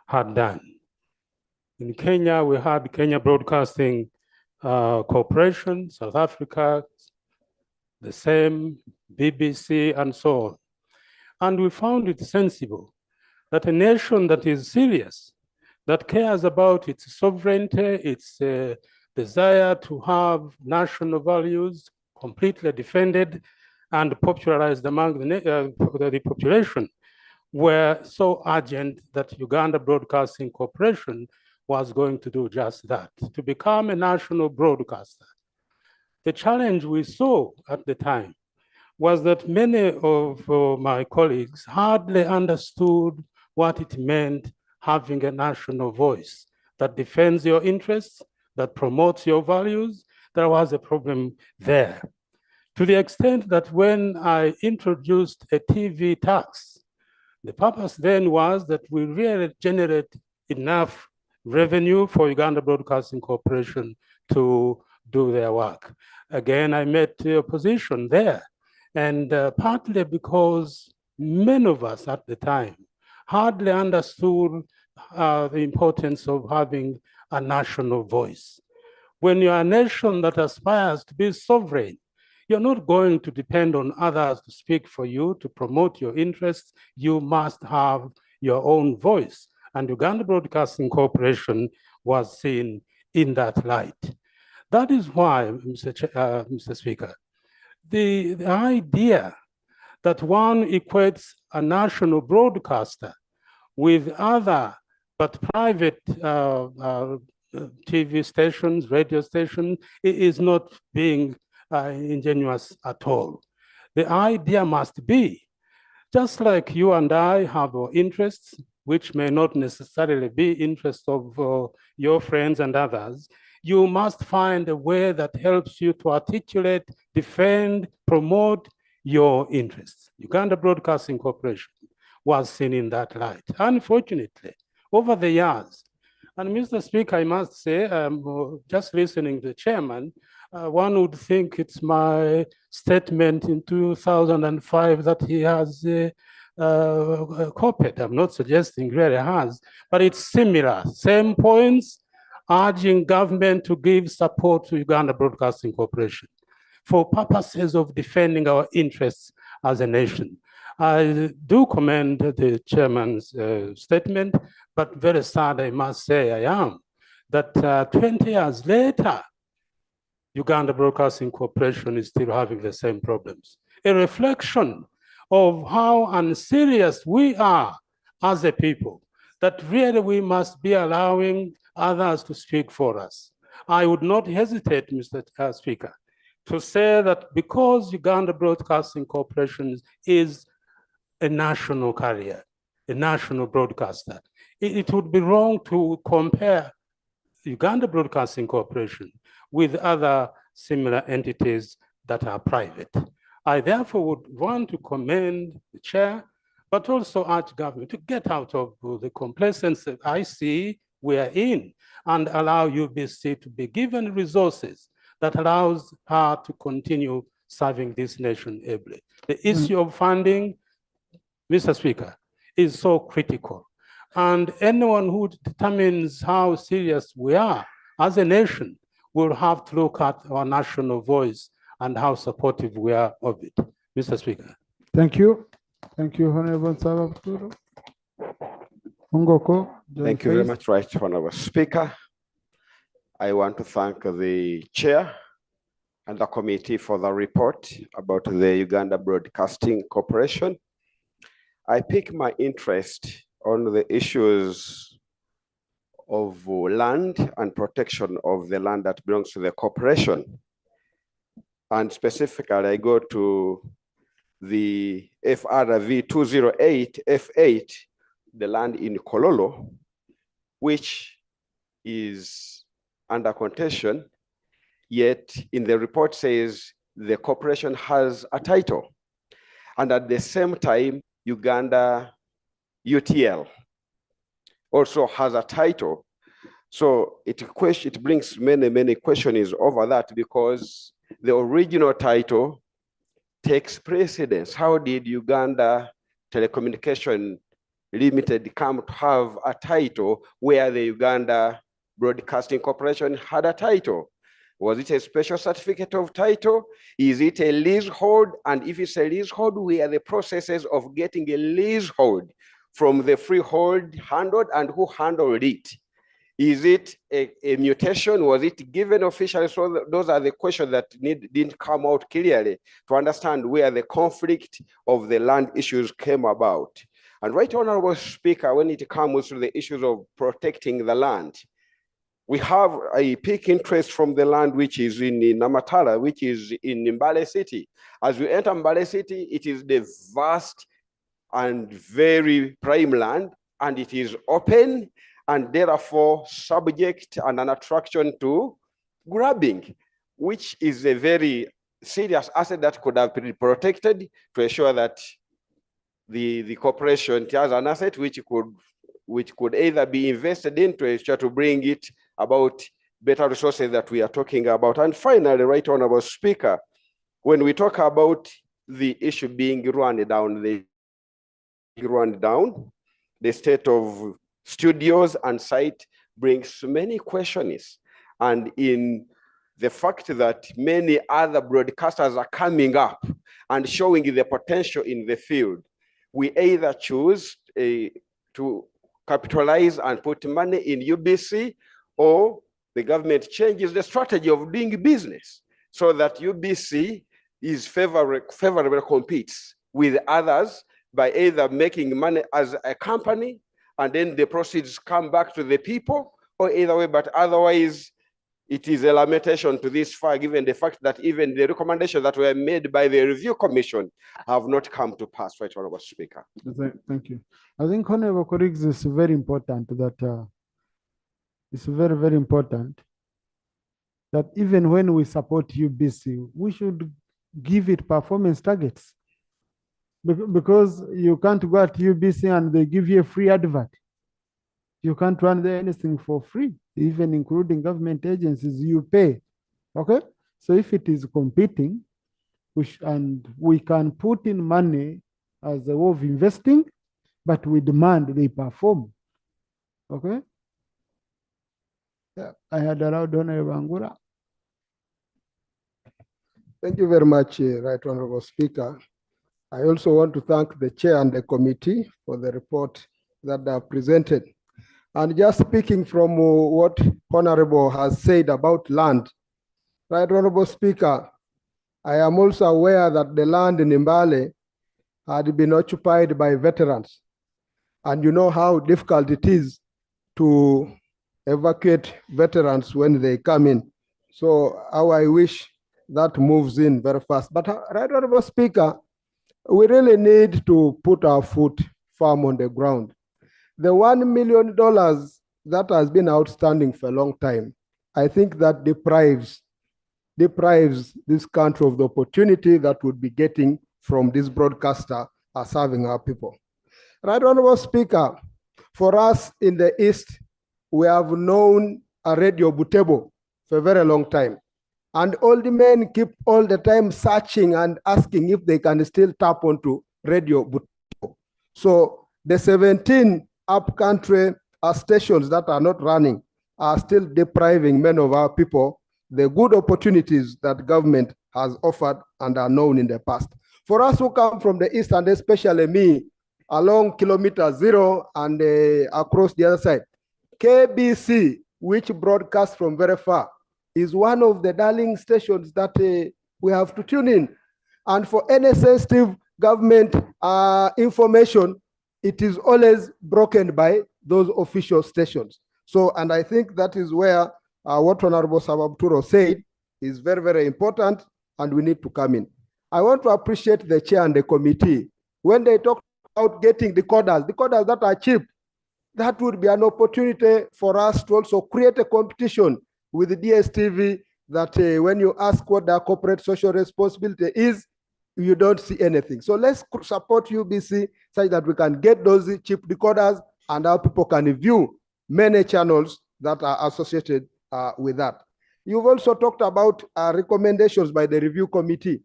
had done. In Kenya, we had Kenya Broadcasting Corporation, South Africa, the same, BBC, and so on. And we found it sensible that a nation that is serious, that cares about its sovereignty, its desire to have national values completely defended and popularized among the population, were so urgent that Uganda Broadcasting Corporation was going to do just that, to become a national broadcaster. The challenge we saw at the time was that many of my colleagues hardly understood what it meant having a national voice that defends your interests, that promotes your values. There was a problem there. To the extent that when I introduced a TV tax, the purpose then was that we really generate enough revenue for Uganda Broadcasting Corporation to do their work. Again, I met the opposition there, and partly because many of us at the time hardly understood the importance of having a national voice. When you're a nation that aspires to be sovereign, you're not going to depend on others to speak for you, to promote your interests. You must have your own voice. And Uganda Broadcasting Corporation was seen in that light. That is why, Mr. Speaker, the idea that one equates a national broadcaster with other but private TV stations, radio stations, is not being ingenuous at all. The idea must be Just like you and I have our interests, which may not necessarily be interests of your friends and others, you must find a way that helps you to articulate, defend, promote your interests. Uganda Broadcasting Corporation was seen in that light. Unfortunately, over the years, and Mr. Speaker, I must say, just listening to the chairman, one would think it's my statement in 2005 that he has copied. I'm not suggesting really has, but it's similar, same points, urging government to give support to Uganda Broadcasting Corporation for purposes of defending our interests as a nation. I do commend the chairman's statement, but very sad, I must say I am, that 20 years later, Uganda Broadcasting Corporation is still having the same problems. A reflection of how unserious we are as a people, that really we must be allowing others to speak for us. I would not hesitate, Mr. Speaker, to say that because Uganda Broadcasting Corporation is a national carrier, a national broadcaster, it would be wrong to compare Uganda Broadcasting Corporation with other similar entities that are private. I therefore would want to commend the chair, but also urge government to get out of the complacency I see we are in and allow UBC to be given resources that allows her to continue serving this nation ably. The issue of funding, Mr. Speaker, is so critical. And anyone who determines how serious we are as a nation will have to look at our national voice and how supportive we are of it. Mr. Speaker. Thank you. Thank you, Honorable Sababturo. Ungoko. Thank you very much, Right Honorable Speaker. I want to thank the chair and the committee for the report about the Uganda Broadcasting Corporation. I pick my interest on the issues of land and protection of the land that belongs to the corporation. And specifically, I go to the FRV 208 F8, the land in Kololo, which is under contention, yet in the report says the corporation has a title. And at the same time, Uganda UTL also has a title. So it brings many questions over that, because the original title takes precedence. How did Uganda Telecommunication Limited come to have a title where the Uganda Broadcasting Corporation had a title? Was it a special certificate of title? Is it a leasehold? And if it's a leasehold, we are the processes of getting a leasehold from the freehold handled, and who handled it? Is it a mutation? Was it given officially? So those are the questions that didn't come out clearly to understand where the conflict of the land issues came about. And Right Honorable Speaker, when it comes to the issues of protecting the land, we have a peak interest from the land which is in Namatala, which is in Mbale City. As we enter Mbale City, it is the vast and very prime land, and it is open, and therefore subject and an attraction to grabbing, which is a very serious asset that could have been protected to ensure that the corporation has an asset which could either be invested in to ensure to bring it about better resources that we are talking about. And finally, Right Honorable Speaker, when we talk about the issue being run down, the state of studios and site brings many questions. And in the fact that many other broadcasters are coming up and showing the potential in the field, we either choose to capitalize and put money in UBC, or the government changes the strategy of doing business so that UBC is favorable competes with others by either making money as a company and then the proceeds come back to the people, or either way, but otherwise It is a lamentation to this far, given the fact that even the recommendations that were made by the review commission have not come to pass, Right Honorable Speaker. Thank you. I think, honorable colleagues, it's very important that it's very, very important that even when we support UBC, we should give it performance targets. Because you can't go at UBC and they give you a free advert. You can't run there anything for free, even including government agencies, you pay. Okay? So if it is competing, and we can put in money as a way of investing, but we demand they perform. Okay? Yeah, I had allowed Honorable Angura. Thank you very much, Right Honorable Speaker. I also want to thank the chair and the committee for the report that they have presented. And just speaking from what Honorable has said about land, Right Honorable Speaker, I am also aware that the land in Mbale had been occupied by veterans. And you know how difficult it is to evacuate veterans when they come in. So how I wish that moves in very fast. But Right Honorable Speaker, we really need to put our foot firm on the ground. The $1 million that has been outstanding for a long time, I think that deprives this country of the opportunity that would be getting from this broadcaster serving our people. Right Honorable Speaker, for us in the East, we have known a Radio Butebo for a very long time. And all the men keep all the time searching and asking if they can still tap onto Radio Butebo. So the 17 upcountry stations that are not running are still depriving many of our people the good opportunities that government has offered and are known in the past. For us who come from the East, and especially me, along kilometer 0 and across the other side, KBC, which broadcasts from very far, is one of the darling stations that we have to tune in. And for any sensitive government information, it is always broken by those official stations. So, and I think that is where what Honorable Sababturo said is very, very important, and we need to come in. I want to appreciate the chair and the committee. When they talk about getting decoders that are cheap, that would be an opportunity for us to also create a competition with the DSTV that when you ask what their corporate social responsibility is, you don't see anything. So let's support UBC such that we can get those cheap decoders and our people can view many channels that are associated with that. You've also talked about recommendations by the review committee.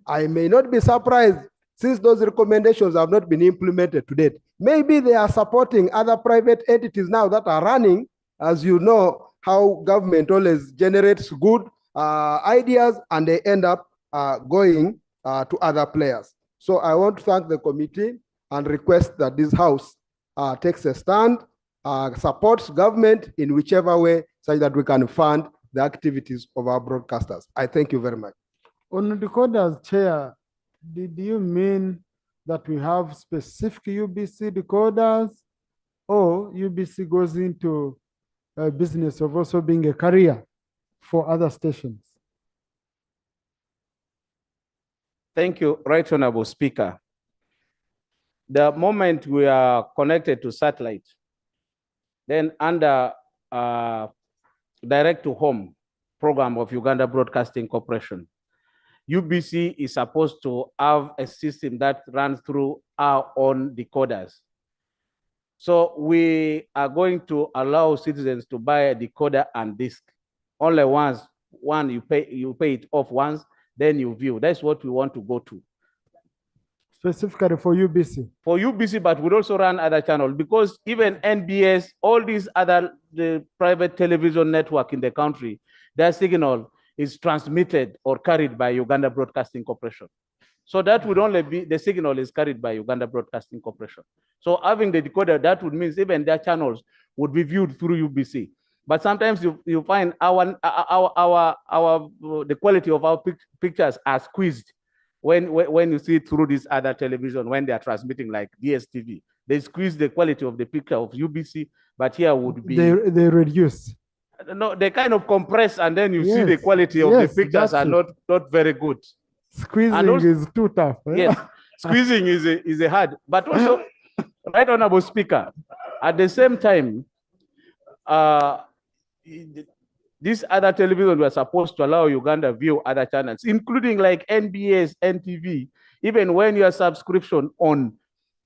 I may not be surprised since those recommendations have not been implemented to date. Maybe they are supporting other private entities now that are running. As you know, how government always generates good ideas and they end up going to other players. So I want to thank the committee and request that this House takes a stand, supports government in whichever way so that we can fund the activities of our broadcasters. I thank you very much. On the decoders, Chair, did you mean that we have specific UBC decoders, or UBC goes into a business of also being a carrier for other stations? Thank you, Right Honorable Speaker. The moment we are connected to satellite, then under direct to home program of Uganda Broadcasting Corporation, UBC is supposed to have a system that runs through our own decoders. So we are going to allow citizens to buy a decoder and disc. Only once, you pay it off once, then you view. That's what we want to go to. Specifically for UBC? For UBC, but we also run other channels because even NBS, all these the private television network in the country, their signal is transmitted or carried by Uganda Broadcasting Corporation. So that would only be, the signal is carried by Uganda Broadcasting Corporation. So having the decoder, that would mean even their channels would be viewed through UBC. But sometimes you find the quality of our pictures are squeezed when you see through this other television, when they are transmitting like DSTV. They squeeze the quality of the picture of UBC, but here would be... They reduce. no, they kind of compress and then you see the Yes, quality of the yes, pictures that's are it. not very good. Squeezing also- is too tough. Eh? Yes, squeezing is a hard, but also, Right Honorable Speaker, at the same time, these other televisions were supposed to allow Uganda view other channels, including like NBS, NTV. Even when your subscription on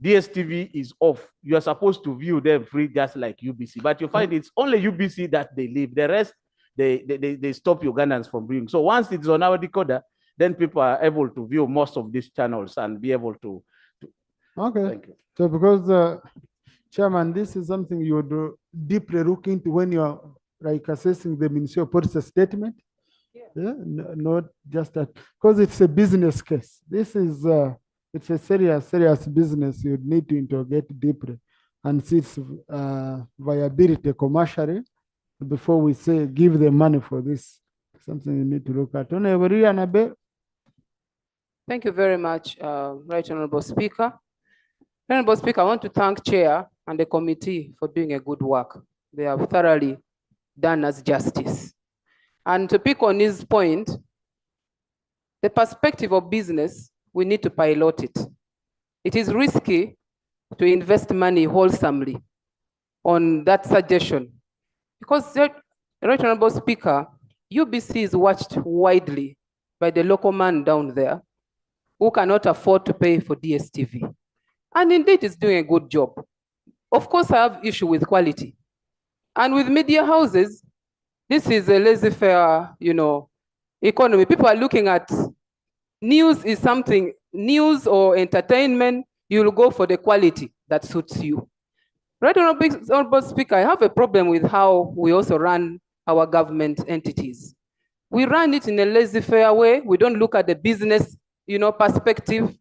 DSTV is off, you are supposed to view them free, just like UBC. But you find it's only UBC that they leave. The rest, they stop Ugandans from viewing. So once it's on our decoder, then people are able to view most of these channels and be able to. Okay. Thank you. So because, Chairman, this is something you would deeply look into when you are like assessing the Ministry of Policy statement. Yeah, not just that, because it's a business case. This is, it's a serious business. You need to interrogate deeply and see its viability commercially before we say give them money for this. Something you need to look at. Thank you very much, Right Honorable Speaker. Honorable Speaker, I want to thank Chair and the committee for doing a good work. They have thoroughly done us justice. And to pick on his point, the perspective of business, we need to pilot it. It is risky to invest money wholesomely on that suggestion. Because, Right Honorable Speaker, UBC is watched widely by the local man down there who cannot afford to pay for DSTV. And indeed, it's doing a good job. Of course, I have issue with quality. And with media houses, this is a laissez-faire, economy. People are looking at news is something, news or entertainment, you'll go for the quality that suits you. Right, Honorable Speaker, I have a problem with how we also run our government entities. We run it in a laissez-faire way. We don't look at the business, perspective.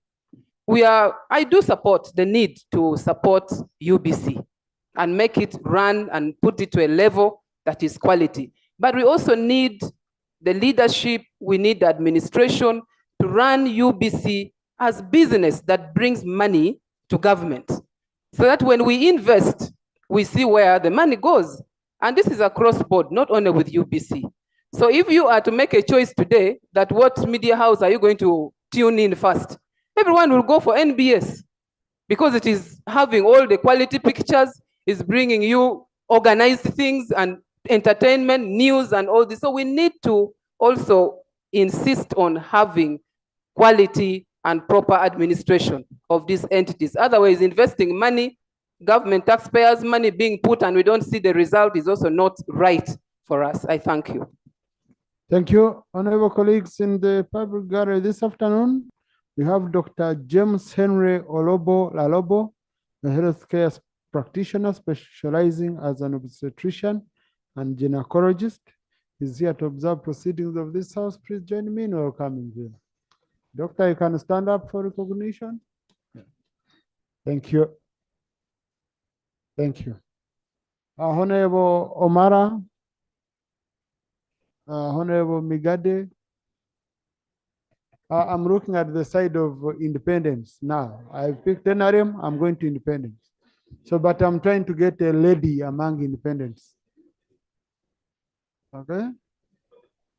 I do support the need to support UBC and make it run and put it to a level that is quality. But we also need the leadership, we need the administration to run UBC as business that brings money to government. So that when we invest, we see where the money goes. And this is across board, not only with UBC. So if you are to make a choice today, that what media house are you going to tune in first? Everyone will go for NBS because it is having all the quality pictures, is bringing you organized things and entertainment, news and all this. So we need to also insist on having quality and proper administration of these entities. Otherwise, investing money, government taxpayers' money being put and we don't see the result is also not right for us. I thank you. Thank you. Honorable colleagues in the public gallery this afternoon, we have Dr. James Henry Lalobo, a healthcare practitioner specializing as an obstetrician and gynecologist. He's here to observe proceedings of this house. Please join me in welcoming him. Doctor, you can stand up for recognition. Thank you. Thank you. Honorable Omara, Honorable Migade. I'm looking at the side of independence now. I've picked NRM, I'm going to independence. So, but I'm trying to get a lady among independents. Okay?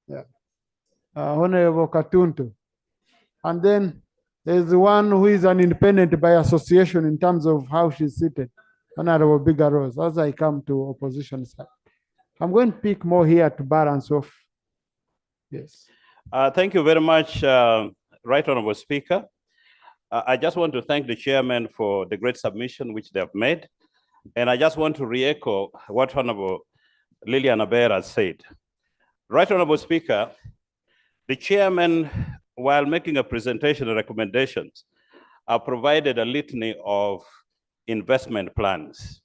Yeah. Honorable Katuntu. And then there's one who is an independent by association in terms of how she's seated. Honorable Bigger Rose, as I come to opposition side. I'm going to pick more here to balance off. Yes. Thank you very much, Right Honorable Speaker. I just want to thank the chairman for the great submission which they have made. And I just want to re-echo what Honorable Lilian Aber has said. Right Honorable Speaker, the chairman, while making a presentation of recommendations, provided a litany of investment plans.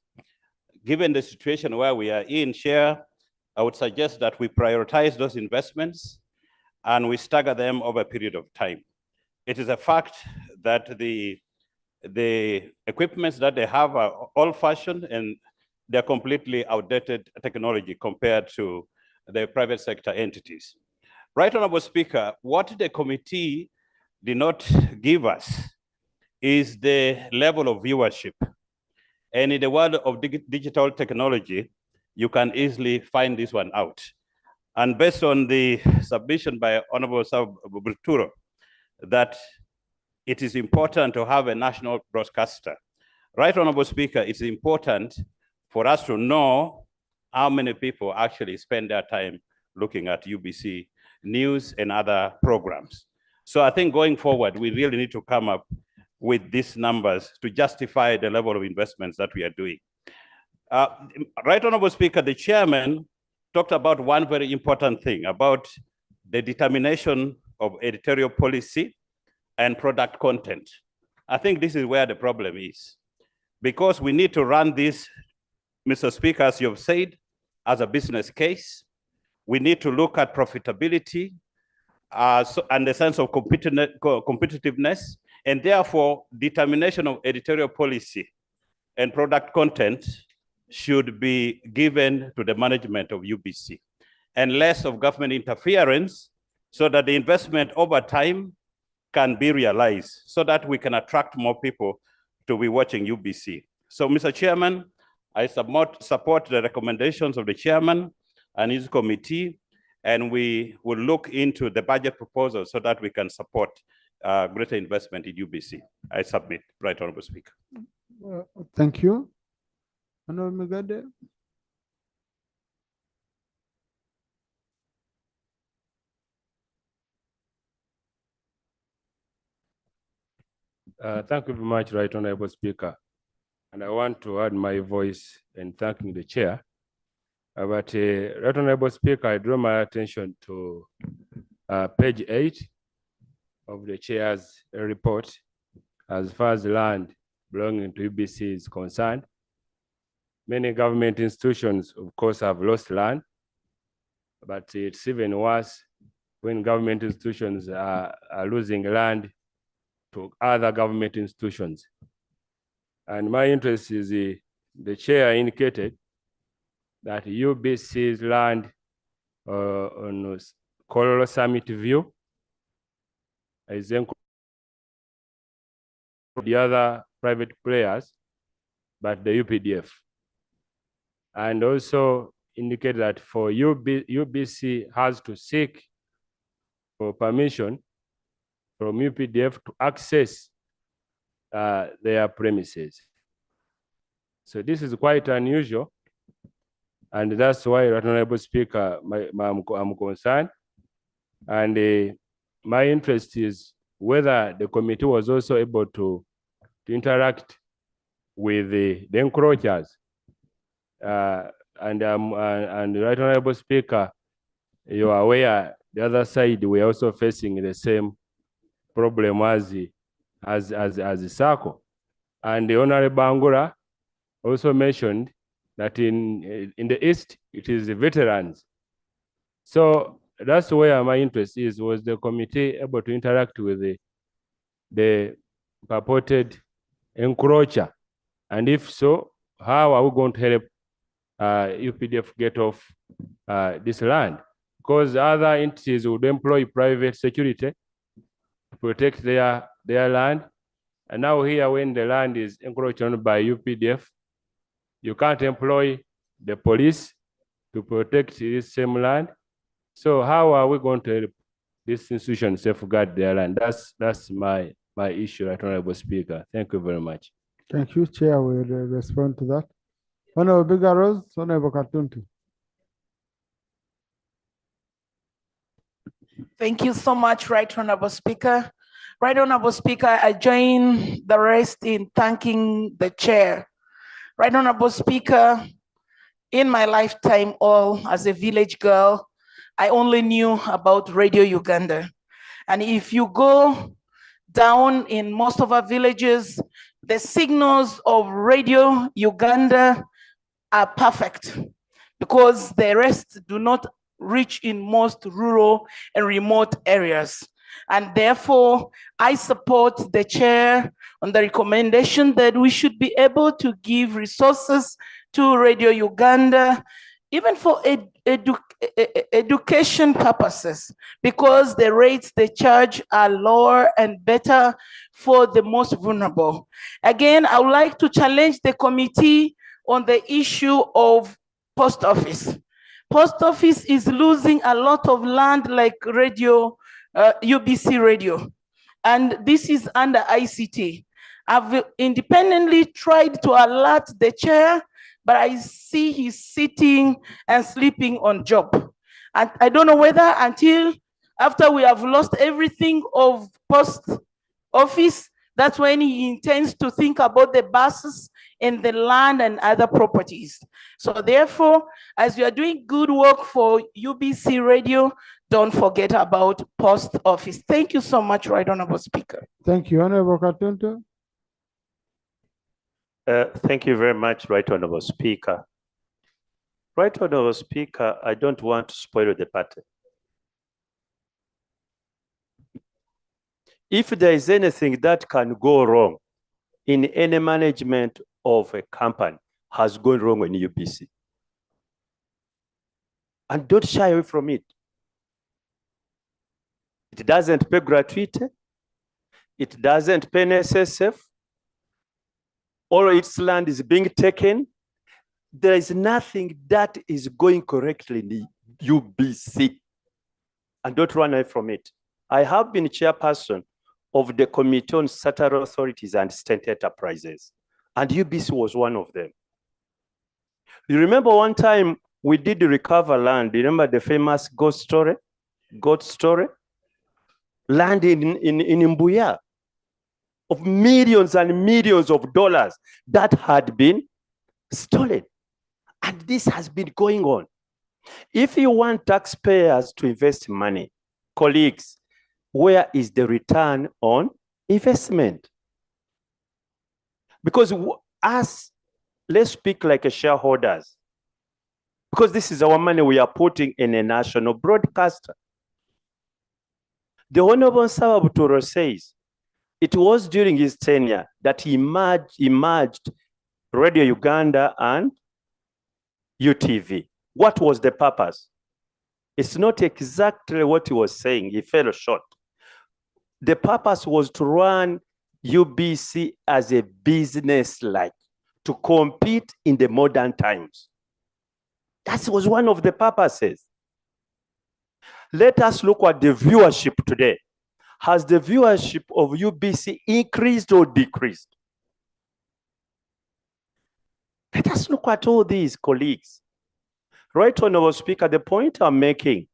Given the situation where we are in, Chair, I would suggest that we prioritize those investments and we stagger them over a period of time. It is a fact that the equipments that they have are old-fashioned and they're completely outdated technology compared to the private sector entities. Right Honorable Speaker, what the committee did not give us is the level of viewership. And in the world of digital technology, you can easily find this one out. And based on the submission by Honorable Reproductive, that it is important to have a national broadcaster. Right, Honorable Speaker, it's important for us to know how many people actually spend their time looking at UBC news and other programs. So I think going forward, we really need to come up with these numbers to justify the level of investments that we are doing. Right, Honorable Speaker, the chairman talked about one very important thing about the determination of editorial policy and product content. I think this is where the problem is, because we need to run this, Mr. Speaker, as you've said, as a business case. We need to look at profitability and the sense of competitiveness, and therefore determination of editorial policy and product content should be given to the management of UBC, and less of government interference, so that the investment over time can be realized, so that we can attract more people to be watching UBC. So, Mr. Chairman, I support the recommendations of the chairman and his committee, and we will look into the budget proposal so that we can support greater investment in UBC. I submit, Right Honorable Speaker. Thank you. Honorable Megade. Thank you very much, Right Honorable Speaker. And I want to add my voice in thanking the chair. Right Honorable Speaker, I draw my attention to page 8 of the chair's report as far as land belonging to UBC is concerned. Many government institutions, of course, have lost land, but it's even worse when government institutions are losing land to other government institutions. And my interest is the chair indicated that UBC's land on Coral Summit View is the other private players, but the UPDF. And also indicate that for UBC has to seek for permission from UPDF to access their premises. So this is quite unusual, and that's why, Honorable Speaker, I'm concerned. And my interest is whether the committee was also able to interact with the encroachers. And Right Honorable Speaker, you are aware the other side we are also facing the same problem as the circle. And the Honorable Bangura also mentioned that in the East, it is the veterans. So that's where my interest is. Was the committee able to interact with the purported encroacher? And if so, how are we going to help UPDF get off this land? Because other entities would employ private security to protect their land. And now here, when the land is encroached on by UPDF, you can't employ the police to protect this same land. So how are we going to help this institution safeguard their land? That's my issue, Right Honorable Speaker. Thank you very much. Thank you, Chair. Will respond to that. Honorable Bigaros, Honorable Katuntu. Thank you so much, Right Honorable Speaker. Right Honorable Speaker, I join the rest in thanking the chair. Right Honorable Speaker, in my lifetime, as a village girl, I only knew about Radio Uganda. And if you go down in most of our villages, the signals of Radio Uganda are perfect, because the rest do not reach in most rural and remote areas. And therefore, I support the chair on the recommendation that we should be able to give resources to Radio Uganda, even for education purposes, because the rates they charge are lower and better for the most vulnerable. Again, I would like to challenge the committee on the issue of post office. Post office is losing a lot of land like radio, UBC radio. And this is under ICT. I've independently tried to alert the chair, but I see he's sitting and sleeping on job. And I don't know whether until after we have lost everything of post office, that's when he intends to think about the buses and the land and other properties. So therefore, as you are doing good work for UBC Radio, don't forget about post office. Thank you so much, Right Honorable Speaker. Thank you, Honorable Katonto. Thank you very much, Right Honorable Speaker. Right Honorable Speaker, I don't want to spoil the party. If there is anything that can go wrong in any management of a company, has gone wrong in UBC. And don't shy away from it. It doesn't pay gratuity. It doesn't pay NSSF. All its land is being taken. There is nothing that is going correctly in the UBC. And don't run away from it. I have been chairperson of the Committee on Statutory Authorities and State Enterprises, and UBC was one of them. You remember one time we did recover land. You remember the famous goat story? Land in Mbuya of millions and millions of dollars that had been stolen. And this has been going on. If you want taxpayers to invest money, colleagues, where is the return on investment? Because let's speak like a shareholders, because this is our money we are putting in a national broadcaster. The Honorable Sababuturo says it was during his tenure that he merged Radio Uganda and UTV. What was the purpose? It's not exactly what he was saying. He fell short. The purpose was to run UBC as a business-like, to compete in the modern times. That was one of the purposes. Let us look at the viewership today. Has the viewership of UBC increased or decreased? Let us look at all these, colleagues. Right, Honorable Speaker, the point I'm making,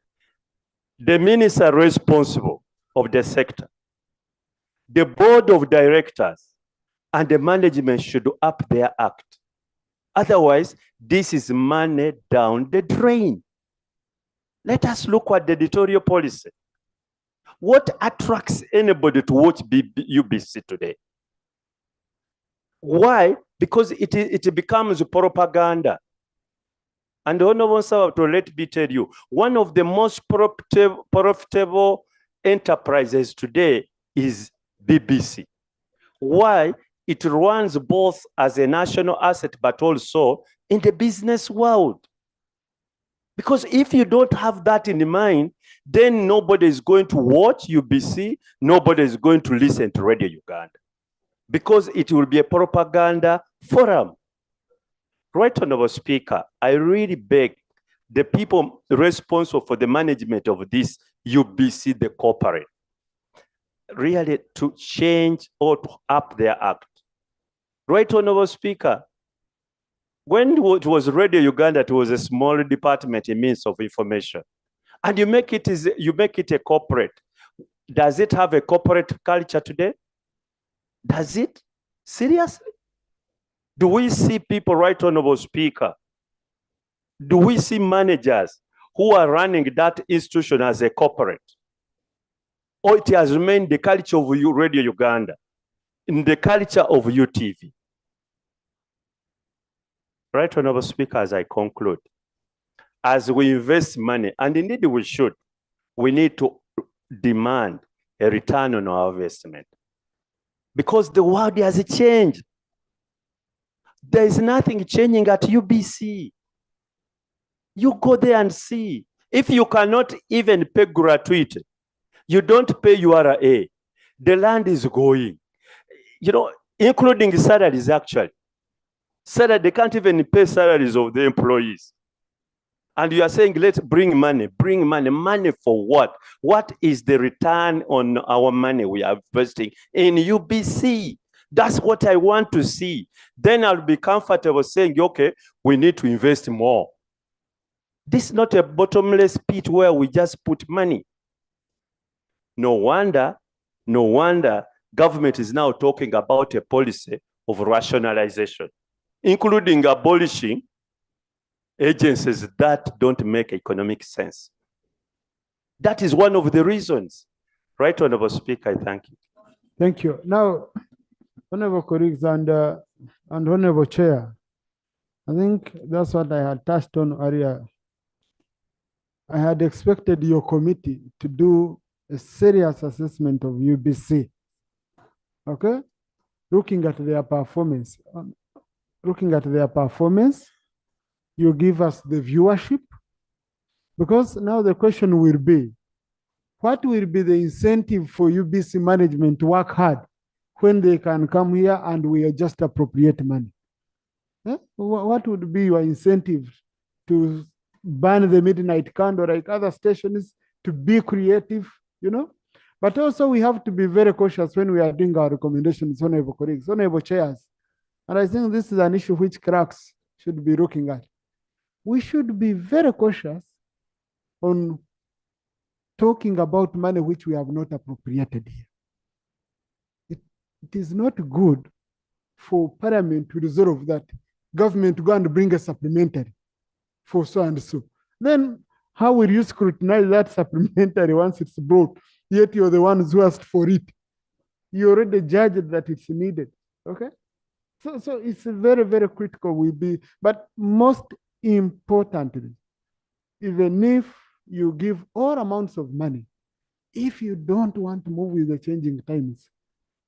the minister responsible of the sector, the board of directors, and the management should up their act. Otherwise, this is money down the drain. Let us look at the editorial policy. What attracts anybody to watch UBC today? Why? Because it becomes propaganda. And Honorable Sabato, let me tell you, one of the most profitable enterprises today is BBC. Why? It runs both as a national asset, but also in the business world. Because if you don't have that in mind, then nobody is going to watch UBC, nobody is going to listen to Radio Uganda, because it will be a propaganda forum. Right, Honorable Speaker, I really beg the people responsible for the management of this UBC, the corporate, really to change or to up their act. Right, Honorable Speaker, when it was Radio Uganda, it was a small department in means of information. And you make it a corporate. Does it have a corporate culture today? Does it? Seriously? Do we see people, Right Honorable Speaker? Do we see managers who are running that institution as a corporate? Or it has remained the culture of Radio Uganda, in the culture of UTV? Right Honorable Speaker, as I conclude, as we invest money, and indeed we should, we need to demand a return on our investment. Because the world has changed. There is nothing changing at UBC. You go there and see. If you cannot even pay gratuity, you don't pay URA, the land is going. You know, including salaries actually. They can't even pay salaries of the employees. And you are saying, let's bring money, money for what? What is the return on our money we are investing in UBC? That's what I want to see. Then I'll be comfortable saying, okay, we need to invest more. This is not a bottomless pit where we just put money. No wonder government is now talking about a policy of rationalization, including abolishing agencies that don't make economic sense. That is one of the reasons. Right, Honorable Speaker, I thank you. Thank you. Now, Honorable colleagues and Honorable Chair, I think that's what I had touched on earlier. I had expected your committee to do a serious assessment of UBC, okay? Looking at their performance. You give us the viewership, because now the question will be, what will be the incentive for UBC management to work hard when they can come here and we just appropriate money? Eh? What would be your incentive to burn the midnight candle like other stations, to be creative, you know? But also we have to be very cautious when we are doing our recommendations, honorable colleagues, honorable chairs. And I think this is an issue which cracks should be looking at. We should be very cautious on talking about money which we have not appropriated here. It is not good for Parliament to resolve that government to go and bring a supplementary for so and so. Then how will you scrutinize that supplementary once it's brought, yet you're the ones who asked for it? You already judged that it's needed, okay? So it's very, very critical will be, but most importantly, even if you give all amounts of money, if you don't want to move with the changing times,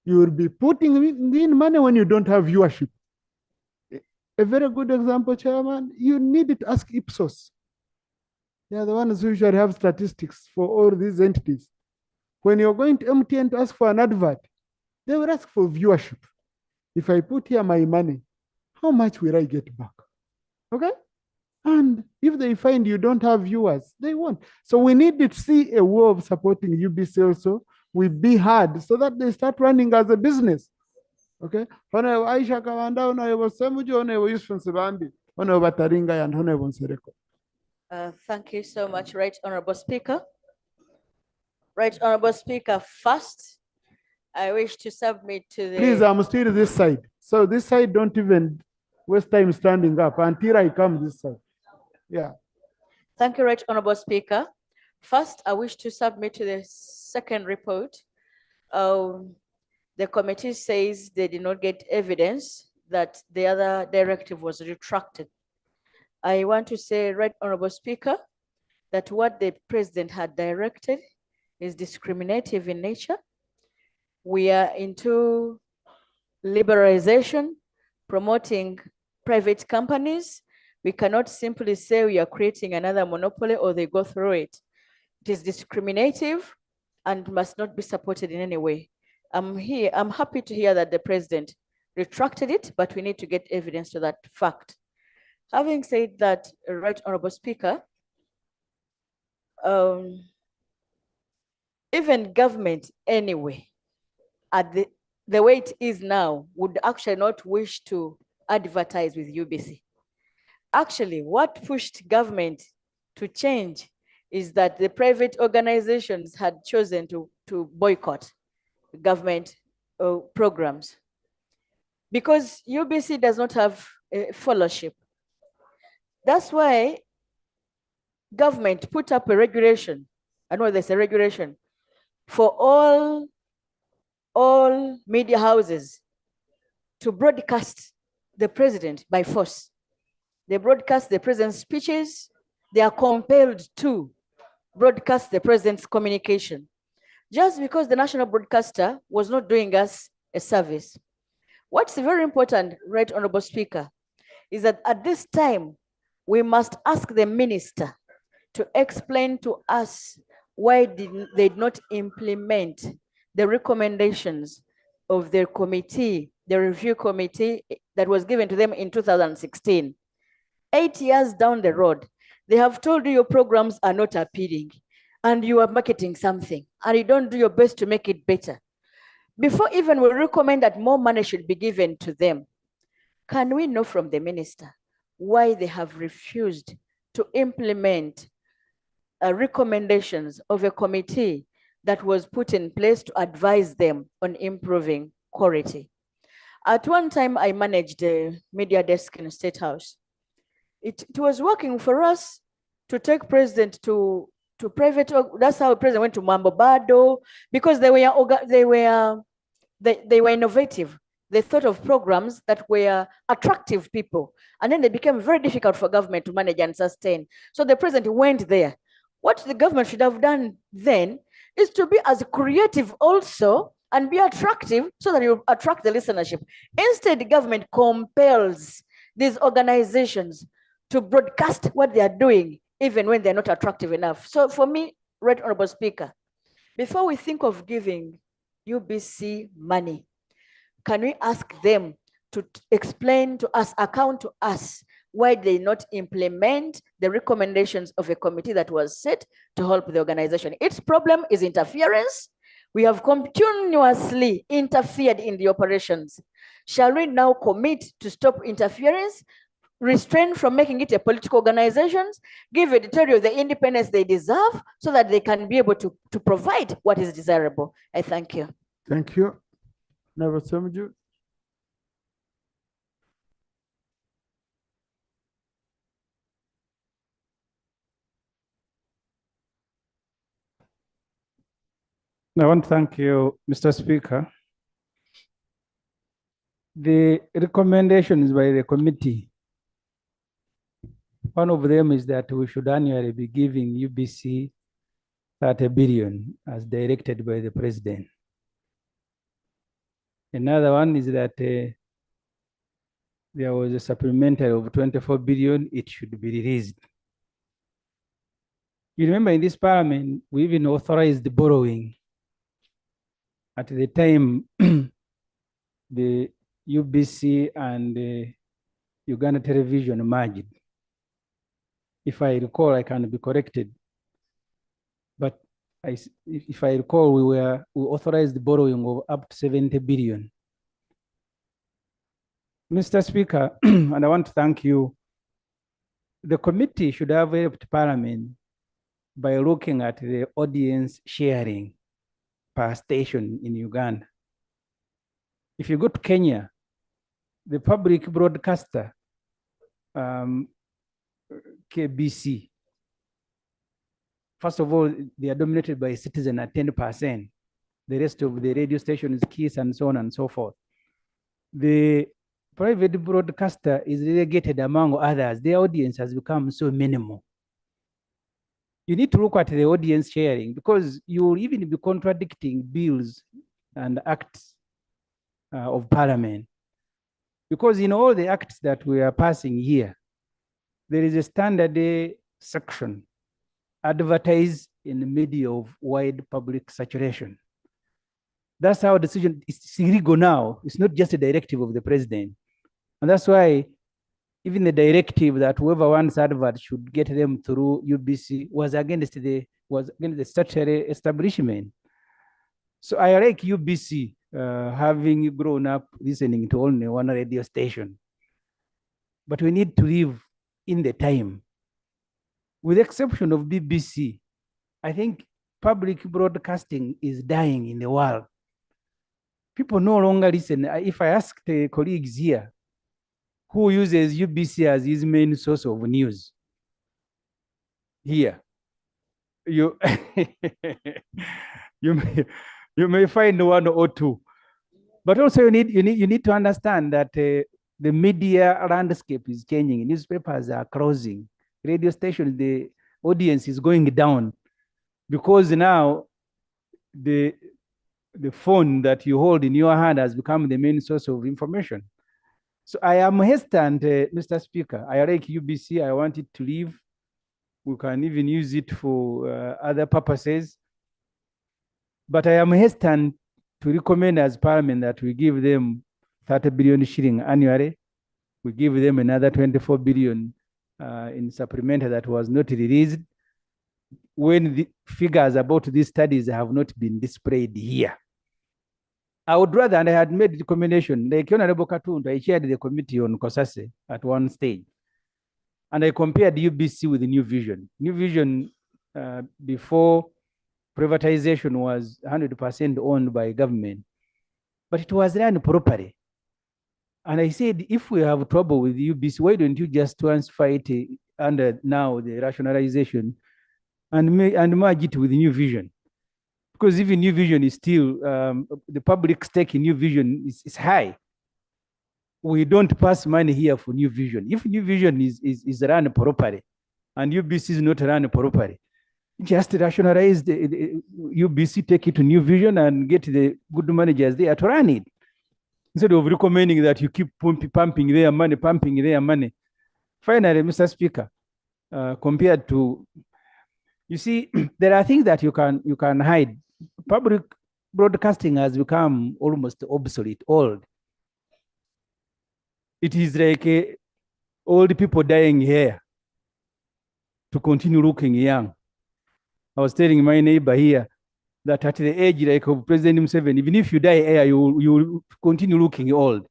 you will be putting in money when you don't have viewership. A very good example, Chairman, you need to ask Ipsos. They are the ones who usually have statistics for all these entities. When you're going to MTN to ask for an advert, they will ask for viewership. If I put here my money, how much will I get back? Okay? And if they find you don't have viewers, they won't. So we need to see a way of supporting UBC also. We be hard so that they start running as a business. Okay? Honorable Aisha Kawanda, Honorable Semuju, Honorable Yusuf Nsibambi, Honorable Taringa, and Honorable Nsereko. Thank you so much, Right Honorable Speaker. Right Honorable Speaker, first, I wish to submit to the... Please, I'm still this side. So this side, don't even waste time standing up until I come this side. Yeah. Thank you, Right Honorable Speaker. First, I wish to submit to the second report. The committee says they did not get evidence that the other directive was retracted. I want to say, Right Honorable Speaker, that what the president had directed is discriminative in nature. We are into liberalization, promoting private companies. We cannot simply say we are creating another monopoly or they go through it. It is discriminative and must not be supported in any way. I'm happy to hear that the president retracted it, but we need to get evidence to that fact. Having said that, Right Honorable Speaker, even government anyway, at the way it is now, would actually not wish to advertise with UBC. Actually, what pushed government to change is that the private organizations had chosen to boycott government programs. Because UBC does not have a fellowship. That's why government put up a regulation, I know there's a regulation, for all media houses to broadcast the president by force. They broadcast the president's speeches. They are compelled to broadcast the president's communication, just because the national broadcaster was not doing us a service. What's very important, Right Honorable Speaker, is that at this time, we must ask the minister to explain to us why they did not implement the recommendations of their committee, the review committee that was given to them in 2016. 8 years down the road, They have told you your programs are not appealing and you are marketing something and you don't do your best to make it better. Before even we recommend that more money should be given to them, can we know from the minister why they have refused to implement recommendations of a committee that was put in place to advise them on improving quality? At one time, I managed a media desk in the State House. It was working for us to take president to private. That's how president went to Mambo Bado, because they were innovative. They thought of programs that were attractive people, and then they became very difficult for government to manage and sustain. So the president went there. What the government should have done then is to be as creative also and be attractive so that you attract the listenership. Instead, the government compels these organizations to broadcast what they are doing, even when they're not attractive enough. So for me, Right Honorable Speaker, before we think of giving UBC money, can we ask them to explain to us, account to us, why they not implement the recommendations of a committee that was set to help the organization? Its problem is interference. We have continuously interfered in the operations. Shall we now commit to stop interference, restrain from making it a political organization, give editorial the independence they deserve so that they can be able to provide what is desirable? I thank you. Thank you. Never Semju. I want to thank you, Mr. Speaker. The recommendations by the committee, one of them is that we should annually be giving UBC 30 billion as directed by the president. Another one is that there was a supplementary of 24 billion, it should be released. You remember in this parliament, we even authorized the borrowing. At the time, the UBC and the Uganda Television merged. If I recall, I can be corrected. But if I recall, we authorized the borrowing of up to 70 billion. Mr. Speaker, and I want to thank you, the committee should have helped Parliament by looking at the audience sharing per station in Uganda. If you go to Kenya, the public broadcaster, KBC, first of all, they are dominated by Citizen at 10%. The rest of the radio stations, Kiss and so on and so forth. The private broadcaster is relegated among others. Their audience has become so minimal. You need to look at the audience sharing because you will even be contradicting bills and acts of Parliament. Because in all the acts that we are passing here, there is a standard section, advertise in the media of wide public saturation. That's how decision is illegal now. It's not just a directive of the president. And that's why even the directive that whoever wants advert should get them through UBC was against the statutory establishment. So I like UBC having grown up listening to only one radio station. But we need to live in the time. With the exception of BBC, I think public broadcasting is dying in the world. People no longer listen. If I ask the colleagues here, who uses UBC as his main source of news? Here, you may find one or two, but also you need to understand that the media landscape is changing. Newspapers are closing. Radio stations, the audience is going down because now the phone that you hold in your hand has become the main source of information. So I am hesitant, Mr. Speaker. I like UBC. I want it to leave. We can even use it for other purposes. But I am hesitant to recommend as Parliament that we give them 30 billion shilling annually. We give them another 24 billion in supplementary that was not released when the figures about these studies have not been displayed here. I would rather, and I had made the recommendation, like Honorable Katundu, I chaired the committee on COSASE at one stage, and I compared UBC with the New Vision. New Vision, before privatization, was 100% owned by government, but it was run properly. And I said, if we have trouble with UBC, why don't you just transfer it under now the rationalization and merge it with New Vision? Because even New Vision is still, the public stake in New Vision is high. We don't pass money here for New Vision. If New Vision is run properly and UBC is not run properly, just rationalize the UBC, take it to New Vision and get the good managers there to run it. Instead of recommending that you keep pumping their money. Finally, Mr. Speaker, compared to, you see, there are things that you can hide. Public broadcasting has become almost obsolete, old. It is like old people dying here to continue looking young. I was telling my neighbor here that at the age like of President Museveni, even if you die here, you will continue looking old.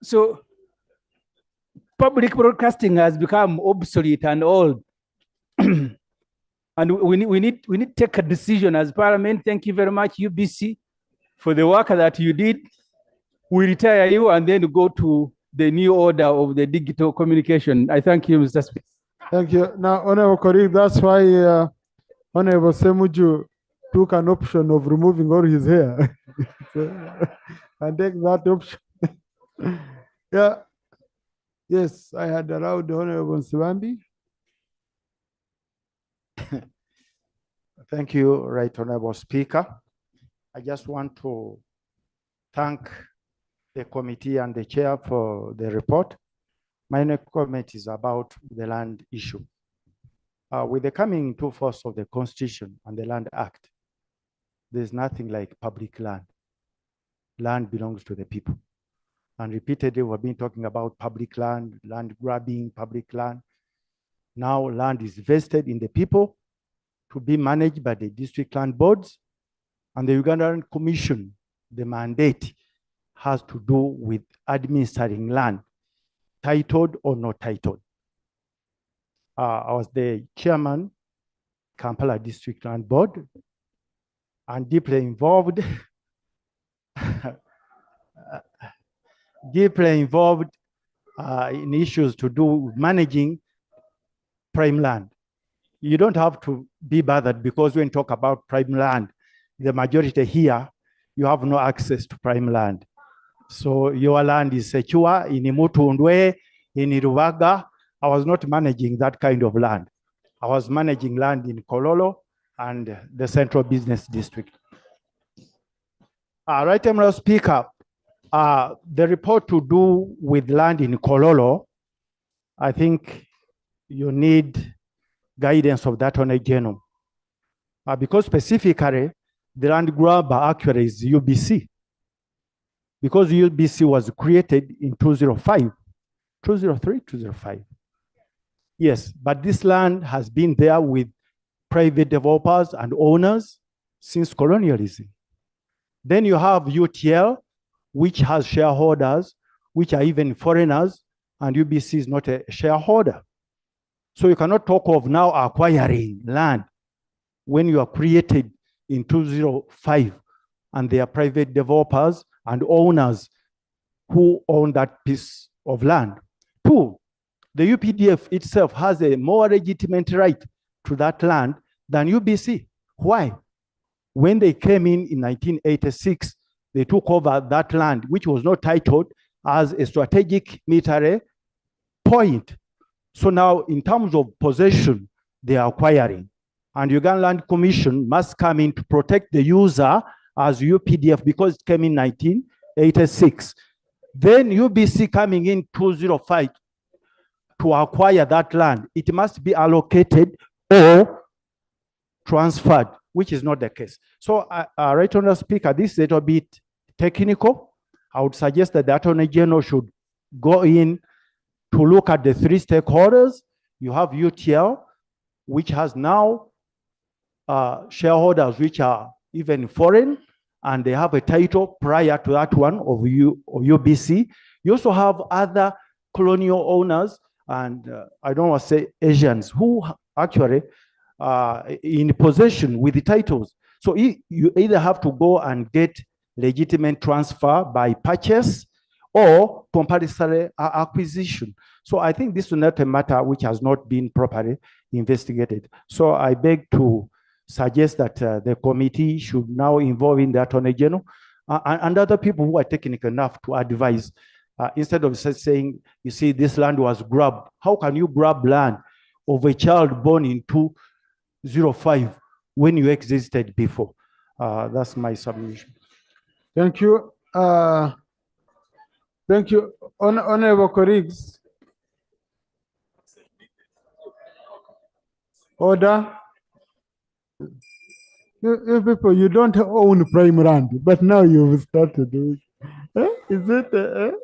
So public broadcasting has become obsolete and old. And we need to take a decision as Parliament. Thank you very much, UBC, for the work that you did. We retire you and then go to the new order of the digital communication. I thank you, Mr. Speaker. Thank you. Now, Honorable colleague, that's why Honorable Semuju took an option of removing all his hair. And take that option. Yeah. Yes, I had allowed Honorable Siwambi. Thank you, Right Honorable Speaker. I just want to thank the committee and the chair for the report. My next comment is about the land issue. With the coming into force of the Constitution and the Land Act, there's nothing like public land. Land belongs to the people. And repeatedly, we've been talking about public land grabbing, public land. Now land is vested in the people to be managed by the district land boards, and the Ugandan Commission, the mandate has to do with administering land, titled or not titled. I was the chairman, Kampala District Land Board, and deeply involved in issues to do with managing prime land. You don't have to be bothered because when you talk about prime land, the majority here, you have no access to prime land. So your land is secure in Mutundwe, in Rubaga. I was not managing that kind of land. I was managing land in Kololo and the Central Business District. Right, Honorable Speaker, the report to do with land in Kololo, I think you need guidance of that on a genome. Because specifically, the land grabber actually is UBC. Because UBC was created in 2005, 203, 205. Yes, but this land has been there with private developers and owners since colonialism. Then you have UTL, which has shareholders, which are even foreigners, and UBC is not a shareholder. So you cannot talk of now acquiring land when you are created in 2005 and they are private developers and owners who own that piece of land. Two, the UPDF itself has a more legitimate right to that land than UBC. Why? When they came in 1986, they took over that land, which was not titled as a strategic military point. So now in terms of possession, they are acquiring. And Uganda Land Commission must come in to protect the user as UPDF because it came in 1986. Then UBC coming in 2005 to acquire that land, it must be allocated or transferred, which is not the case. So, Right Honourable Speaker, this is a little bit technical. I would suggest that the Attorney General should go in to look at the three stakeholders. You have UTL, which has now shareholders which are even foreign, and they have a title prior to that one of UBC. You also have other colonial owners, and I don't want to say Asians, who actually in possession with the titles. So you either have to go and get legitimate transfer by purchase or compulsory acquisition. So I think this is not a matter which has not been properly investigated. So I beg to suggest that the committee should now involve in the Attorney General and other people who are technical enough to advise, instead of saying, you see, this land was grabbed. How can you grab land of a child born in 2005 when you existed before? That's my submission. Thank you. Thank you, honorable colleagues. Order. You people, you don't own prime land, but now you've started. Is it?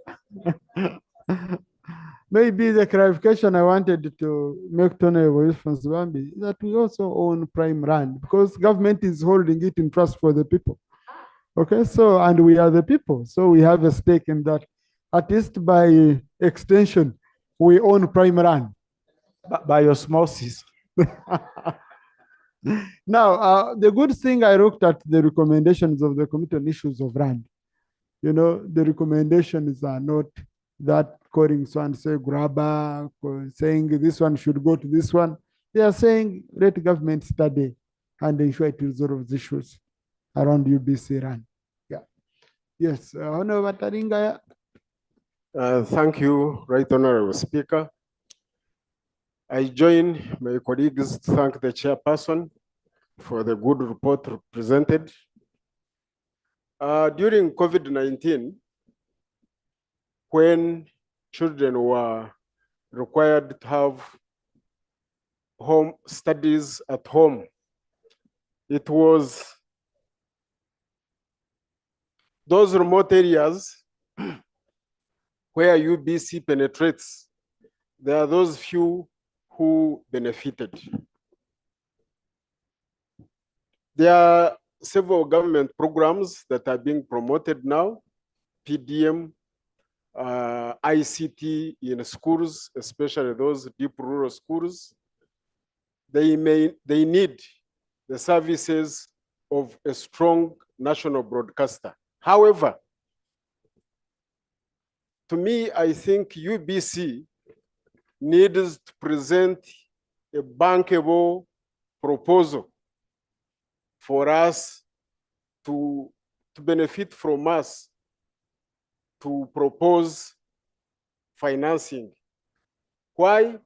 Maybe the clarification I wanted to make to Honorable Bambi is that we also own prime land because government is holding it in trust for the people. Okay, so, and we are the people, so we have a stake in that. At least by extension, we own prime land. By osmosis. Now, the good thing, I looked at the recommendations of the Committee on Issues of Land. You know, the recommendations are not that calling so and say grabber, saying this one should go to this one. They are saying let government study and ensure it resolves issues around UBC land. Yeah. Yes, Honorable Taringaya. Thank you, Right Honorable Speaker. I join my colleagues to thank the chairperson for the good report presented. During COVID-19, when children were required to have home studies at home, it was those remote areas where UBC penetrates, there are those few who benefited. There are several government programs that are being promoted now, PDM, ICT in schools, especially those deep rural schools. They need the services of a strong national broadcaster. However, to me, I think UBC needs to present a bankable proposal for us to benefit from us to propose financing. Why?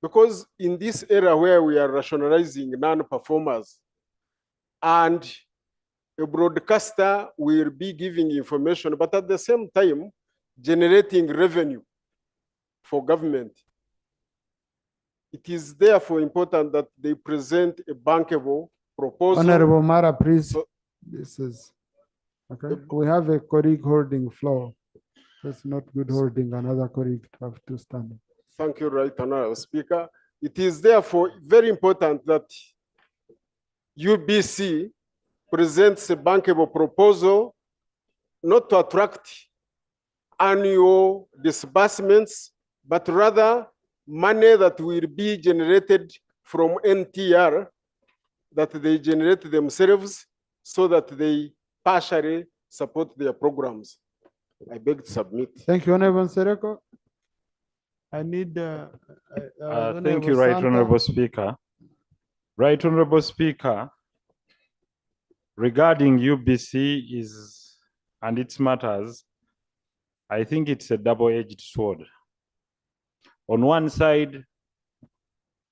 Because in this era where we are rationalizing non-performers and a broadcaster will be giving information, but at the same time, generating revenue for government. It is therefore important that they present a bankable proposal. Honorable Mara, please. This is, okay. We have a colleague holding floor. It's not good holding another colleague to have to stand. Thank you, Right Honorable Speaker. It is therefore very important that UBC presents a bankable proposal not to attract annual disbursements, but rather money that will be generated from NTR that they generate themselves so that they partially support their programs. I beg to submit. Thank you, Honorable Sereko. I need thank you, Right Honorable Speaker. Right Honorable Speaker, regarding UBC and its matters, I think it's a double-edged sword. On one side,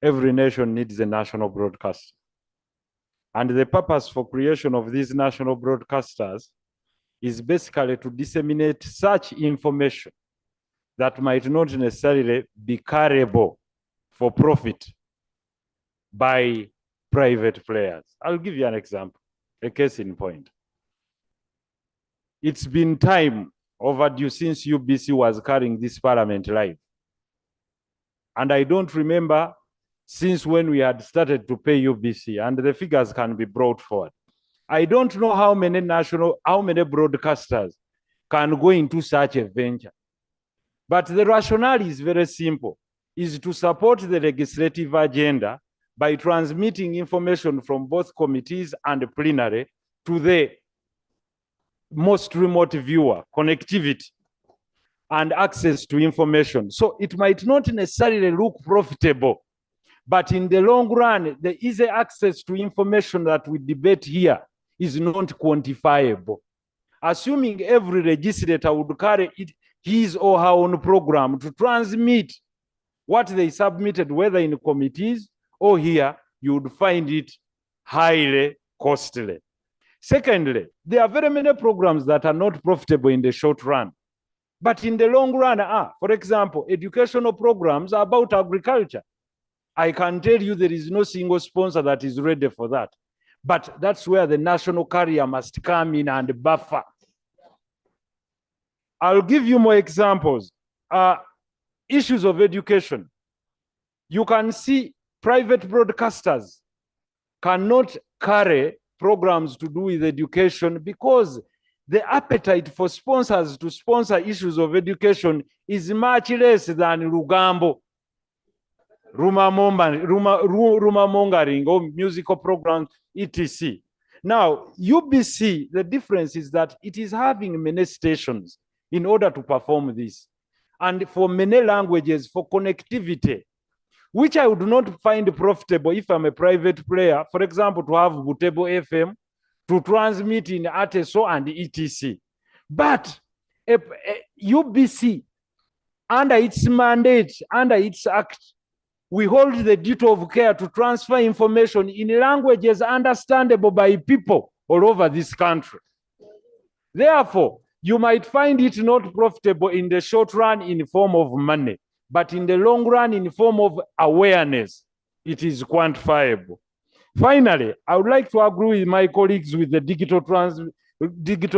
every nation needs a national broadcaster. And the purpose for creation of these national broadcasters is basically to disseminate such information that might not necessarily be carryable for profit by private players. I'll give you an example, a case in point. It's been time overdue since UBC was carrying this parliament live And I don't remember since when we had started to pay UBC, and the figures can be brought forward. I don't know how many broadcasters can go into such a venture. But the rationale is very simple, is to support the legislative agenda by transmitting information from both committees and plenary to the most remote viewer, connectivity and access to information. So it might not necessarily look profitable, but in the long run, the easy access to information that we debate here is not quantifiable. Assuming every legislator would carry his or her own program to transmit what they submitted, whether in committees or here, you would find it highly costly. Secondly, there are very many programs that are not profitable in the short run. But in the long run, for example, educational programs are about agriculture. I can tell you there is no single sponsor that is ready for that. But that's where the national carrier must come in and buffer. I'll give you more examples. Issues of education. You can see private broadcasters cannot carry programs to do with education because the appetite for sponsors to sponsor issues of education is much less than Rugambo, rumamongering, or musical programs, etc. Now, UBC, the difference is that it is having many stations in order to perform this. And for many languages, for connectivity, which I would not find profitable if I'm a private player, for example, to have Butebo FM, to transmit in ATESO and ETC. But UBC, under its mandate, under its act, we hold the duty of care to transfer information in languages understandable by people all over this country. Therefore, you might find it not profitable in the short run in the form of money, but in the long run in the form of awareness, it is quantifiable. Finally, I would like to agree with my colleagues with the digital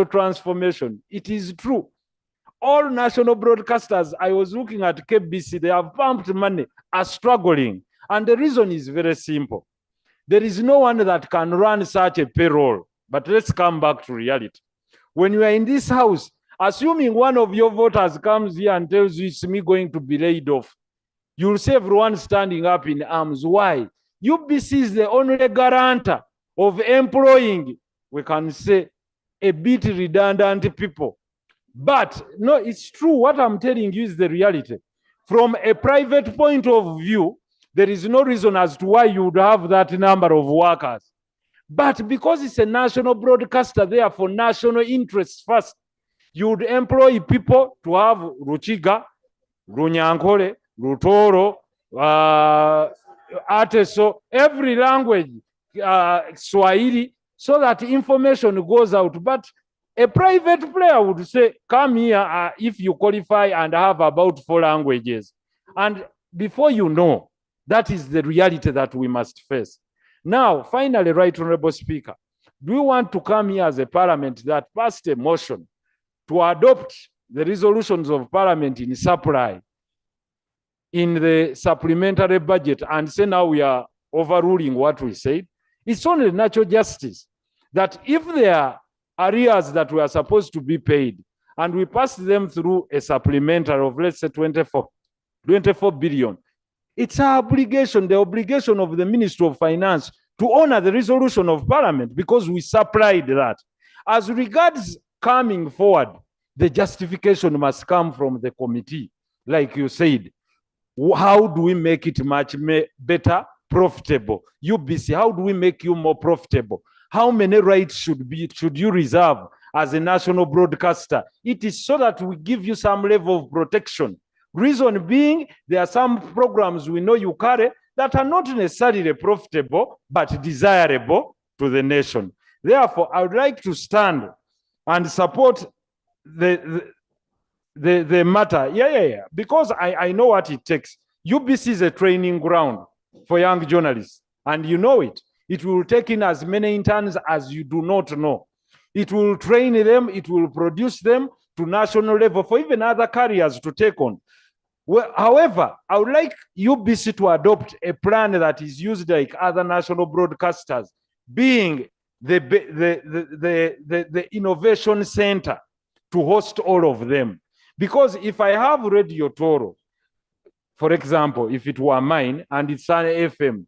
transformation. It is true. All national broadcasters, I was looking at KBC, they have pumped money, are struggling. And the reason is very simple. There is no one that can run such a payroll. But let's come back to reality. When you are in this house, assuming one of your voters comes here and tells you it's me going to be laid off, you'll see everyone standing up in arms. Why? UBC is the only guarantor of employing, we can say, a bit redundant people. But no, it's true. What I'm telling you is the reality. From a private point of view, there is no reason as to why you would have that number of workers. But because it's a national broadcaster, therefore national interests first, you would employ people to have Ruchiga, Runyankole, Rutoro, ATESO, every language, Swahili, so that information goes out. But a private player would say, come here if you qualify and have about 4 languages. And before you know, that is the reality that we must face. Now, finally, Right Honorable Speaker, do we want to come here as a parliament that passed a motion to adopt the resolutions of parliament in supply in the supplementary budget and say now we are overruling what we said? It's only natural justice that if there are areas that were supposed to be paid and we pass them through a supplementary of, let's say, 24 billion, it's our obligation, the obligation of the Ministry of Finance to honor the resolution of Parliament because we supplied that. As regards coming forward, the justification must come from the committee. Like you said, how do we make it much better, profitable? UBC, how do we make you more profitable? How many rights should you reserve as a national broadcaster? It is so that we give you some level of protection. Reason being, there are some programs we know you carry that are not necessarily profitable, but desirable to the nation. Therefore, I would like to stand and support the matter. Because I know what it takes. UBC is a training ground for young journalists, and you know it. It will take in as many interns as you do not know. It will train them, it will produce them to national level for even other carriers to take on. Well, however, I would like UBC to adopt a plan that is used like other national broadcasters, being the innovation center to host all of them. Because if I have Radio Toro, for example, if it were mine and it's an FM,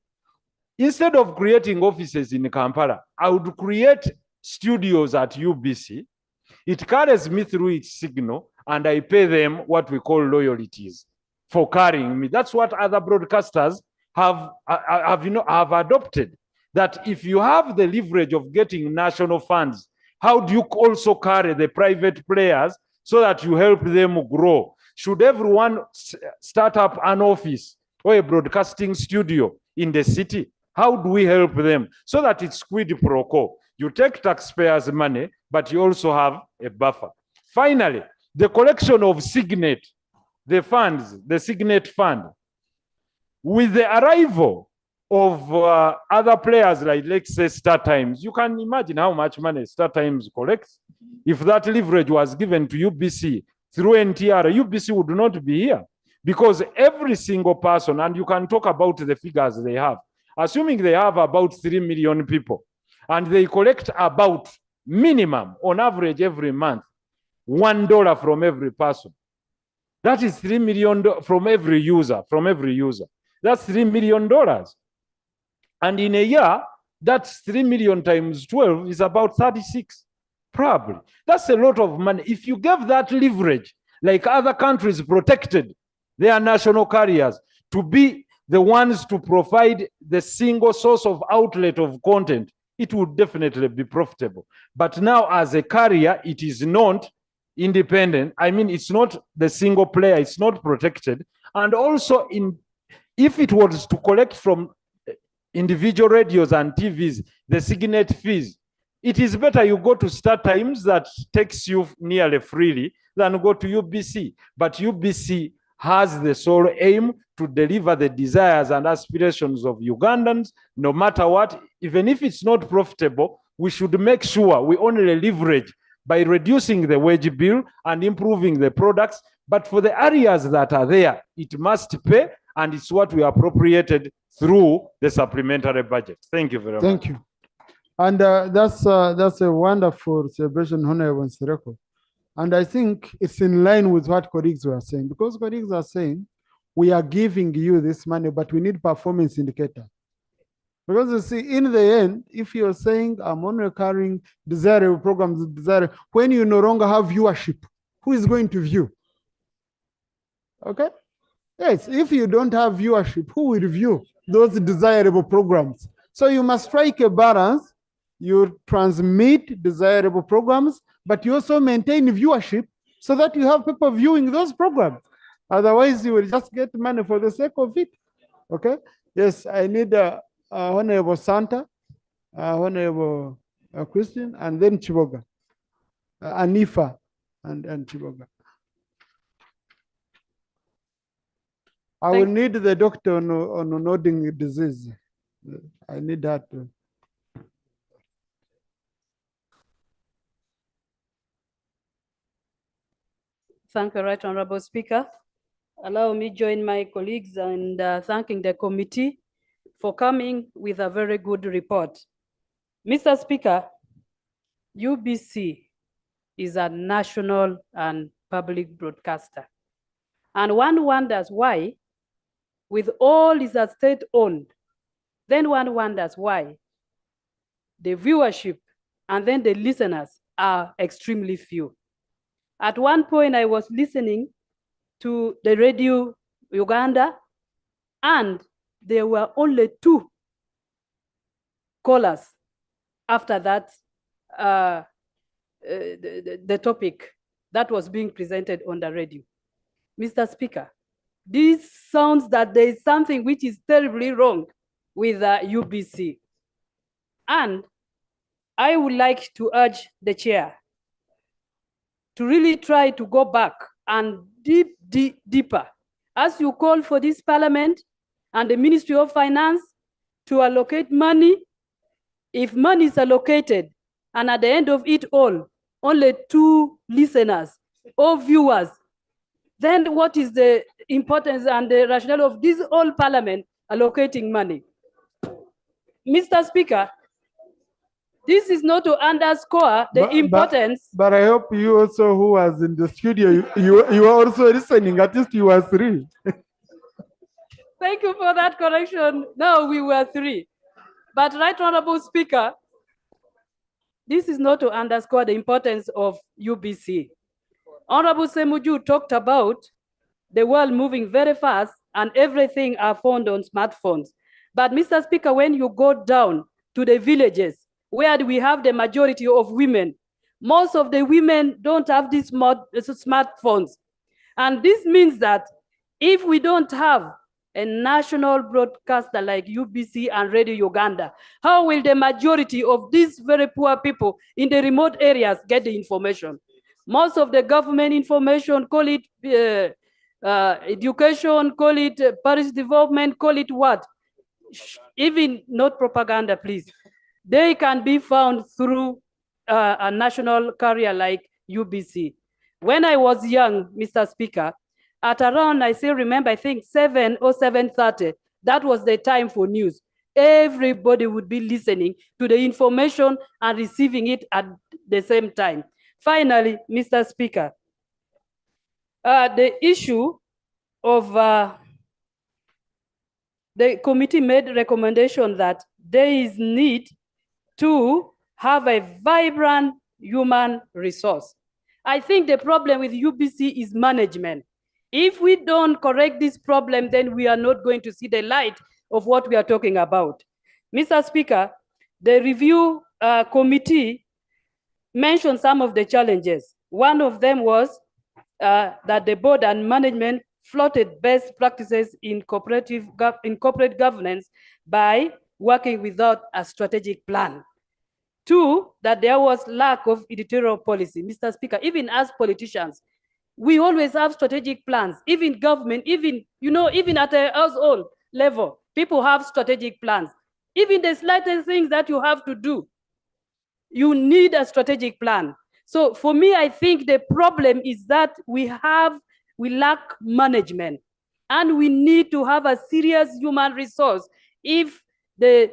instead of creating offices in Kampala, I would create studios at UBC. It carries me through its signal, and I pay them what we call royalties for carrying me. That's what other broadcasters have adopted. That if you have the leverage of getting national funds, how do you also carry the private players so that you help them grow? Should everyone start up an office or a broadcasting studio in the city? How do we help them so that it's quid pro quo? You take taxpayers' money, but you also have a buffer. Finally, the collection of Signet, the funds, the Signet fund. With the arrival of other players like, let's say, Star Times, you can imagine how much money Star Times collects. If that leverage was given to UBC through NTR, UBC would not be here, because every single person, and you can talk about the figures they have, assuming they have about 3 million people, and they collect about minimum, on average every month, $1 from every person. That is $3 million from every user, That's $3 million. And in a year, that's 3 million times 12 is about 36, probably. That's a lot of money. If you give that leverage, like other countries protected their national carriers to be the ones to provide the single source of outlet of content, it would definitely be profitable. But now as a carrier, it is not independent. I mean, it's not the single player, it's not protected. And also, if it was to collect from individual radios and TVs, the Signet fees, it is better you go to Star Times that takes you nearly freely than go to UBC. But UBC has the sole aim to deliver the desires and aspirations of Ugandans, no matter what. Even if it's not profitable, we should make sure we only leverage by reducing the wage bill and improving the products. But for the areas that are there, it must pay, and it's what we appropriated through the supplementary budget. Thank you very much. Thank you. And that's a wonderful celebration, Honorable Nsereko. And I think it's in line with what colleagues were saying, because colleagues are saying, we are giving you this money, but we need performance indicator. Because you see, in the end, if you're saying I'm only carrying desirable programs, when you no longer have viewership, who is going to view? Okay? Yes, if you don't have viewership, who will view those desirable programs? So you must strike a balance. You transmit desirable programs, but you also maintain viewership so that you have people viewing those programs. Otherwise, you will just get money for the sake of it. Okay? Yes, I need Honorable Santa, Honorable Christian, and then Chiboga, Anifa, and Chiboga. I will need the doctor on nodding disease. I need that. Thank you, Right Honorable Speaker. Allow me join my colleagues in thanking the committee for coming with a very good report. Mr. Speaker, UBC is a national and public broadcaster. And one wonders why, with all is a state-owned, then one wonders why the viewership and then the listeners are extremely few. At one point, I was listening to the Radio Uganda, and there were only 2 callers after that, the topic that was being presented on the radio. Mr. Speaker, this sounds that there is something which is terribly wrong with UBC. And I would like to urge the chair to really try to go back and deeper, as you call for this parliament and the Ministry of Finance to allocate money. If money is allocated and at the end of it all, only 2 listeners or viewers, then what is the importance and the rationale of this whole parliament allocating money. Mr. Speaker, this is not to underscore the importance. But I hope you also, who was in the studio, you were also listening. At least you were 3. Thank you for that correction. No, we were 3. But Right Honorable Speaker, this is not to underscore the importance of UBC. Honorable Semuju talked about the world moving very fast and everything are found on smartphones. But Mr. Speaker, when you go down to the villages where we have the majority of women, most of the women don't have these smartphones. And this means that if we don't have a national broadcaster like UBC and Radio Uganda, how will the majority of these very poor people in the remote areas get the information? Most of the government information, call it education, call it Paris development, call it what? Even not propaganda, please. They can be found through a national carrier like UBC. When I was young, Mr. Speaker, at around, I still remember, I think 7 or 7:30, that was the time for news. Everybody would be listening to the information and receiving it at the same time. Finally, Mr. Speaker, the issue of the committee made recommendation that there is need to have a vibrant human resource. I think the problem with UBC is management. If we don't correct this problem, then we are not going to see the light of what we are talking about. Mr. Speaker, the review committee mentioned some of the challenges. One of them was that the board and management floated best practices in corporate governance by working without a strategic plan. 2, that there was lack of editorial policy. Mr. Speaker, even as politicians, we always have strategic plans. Even government, even at a household level, people have strategic plans. Even the slightest things that you have to do, you need a strategic plan. So for me, I think the problem is that we lack management, and we need to have a serious human resource if the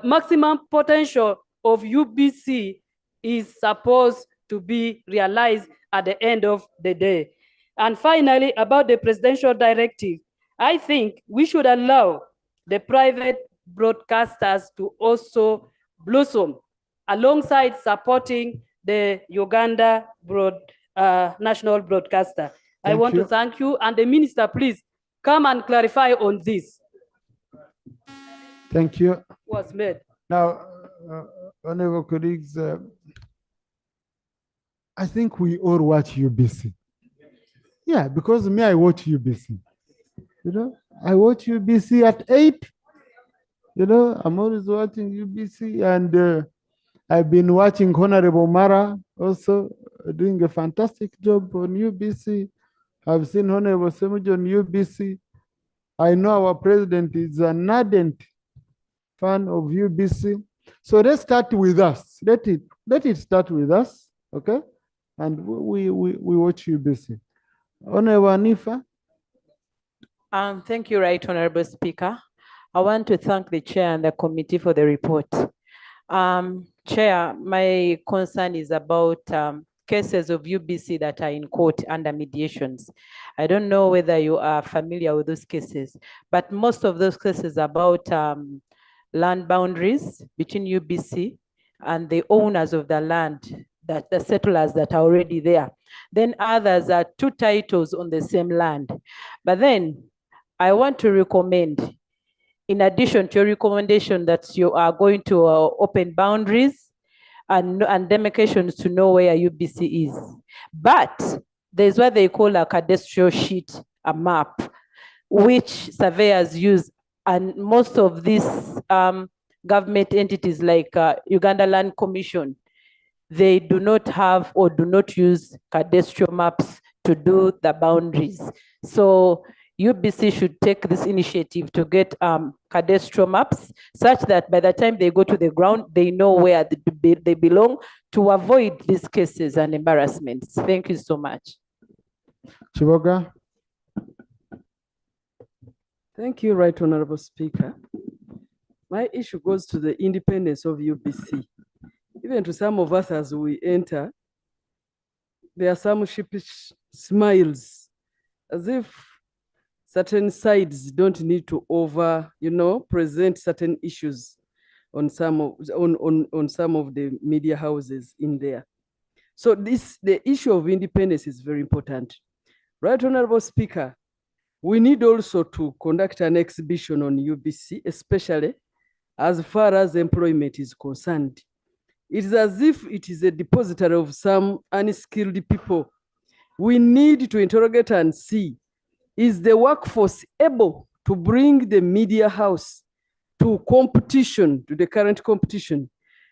maximum potential of UBC is supposed to be realized at the end of the day. And finally, about the presidential directive, I think we should allow the private broadcasters to also blossom alongside supporting the Uganda national broadcaster. I want to thank you, and the minister, please come and clarify on this. Thank you. Was made. Now, honorable colleagues, I think we all watch UBC. Yeah, because me, I watch UBC. I watch UBC at 8. I'm always watching UBC, and I've been watching Honorable Mara also doing a fantastic job on UBC. I've seen Honorable Semujo on UBC. I know our president is an ardent fan of UBC. So let's start with us. Let it start with us, okay? And we watch UBC. Honorable Anifa. Thank you, Right Honorable Speaker. I want to thank the chair and the committee for the report. Chair, my concern is about cases of UBC that are in court under mediations. I don't know whether you are familiar with those cases, but most of those cases are about land boundaries between UBC and the owners of the land, that the settlers that are already there. Then others are 2 titles on the same land. But then I want to recommend, in addition to your recommendation that you are going to open boundaries and demarcations to know where UBC is. But there's what they call a cadastral sheet, a map, which surveyors use. And most of these government entities like Uganda Land Commission, they do not have or do not use cadastral maps to do the boundaries. So UBC should take this initiative to get cadastral maps such that by the time they go to the ground, they know where they belong, to avoid these cases and embarrassments. Thank you so much. Chiboga. Thank you, Right Honorable Speaker. My issue goes to the independence of UBC. Even to some of us as we enter, there are some sheepish smiles, as if certain sides don't need to present certain issues on some of the media houses in there. So the issue of independence is very important. Right Honorable Speaker, we need also to conduct an exhibition on UBC, especially as far as employment is concerned. It is as if it is a depository of some unskilled people. We need to interrogate and see, is the workforce able to bring the media house to competition, to the current competition?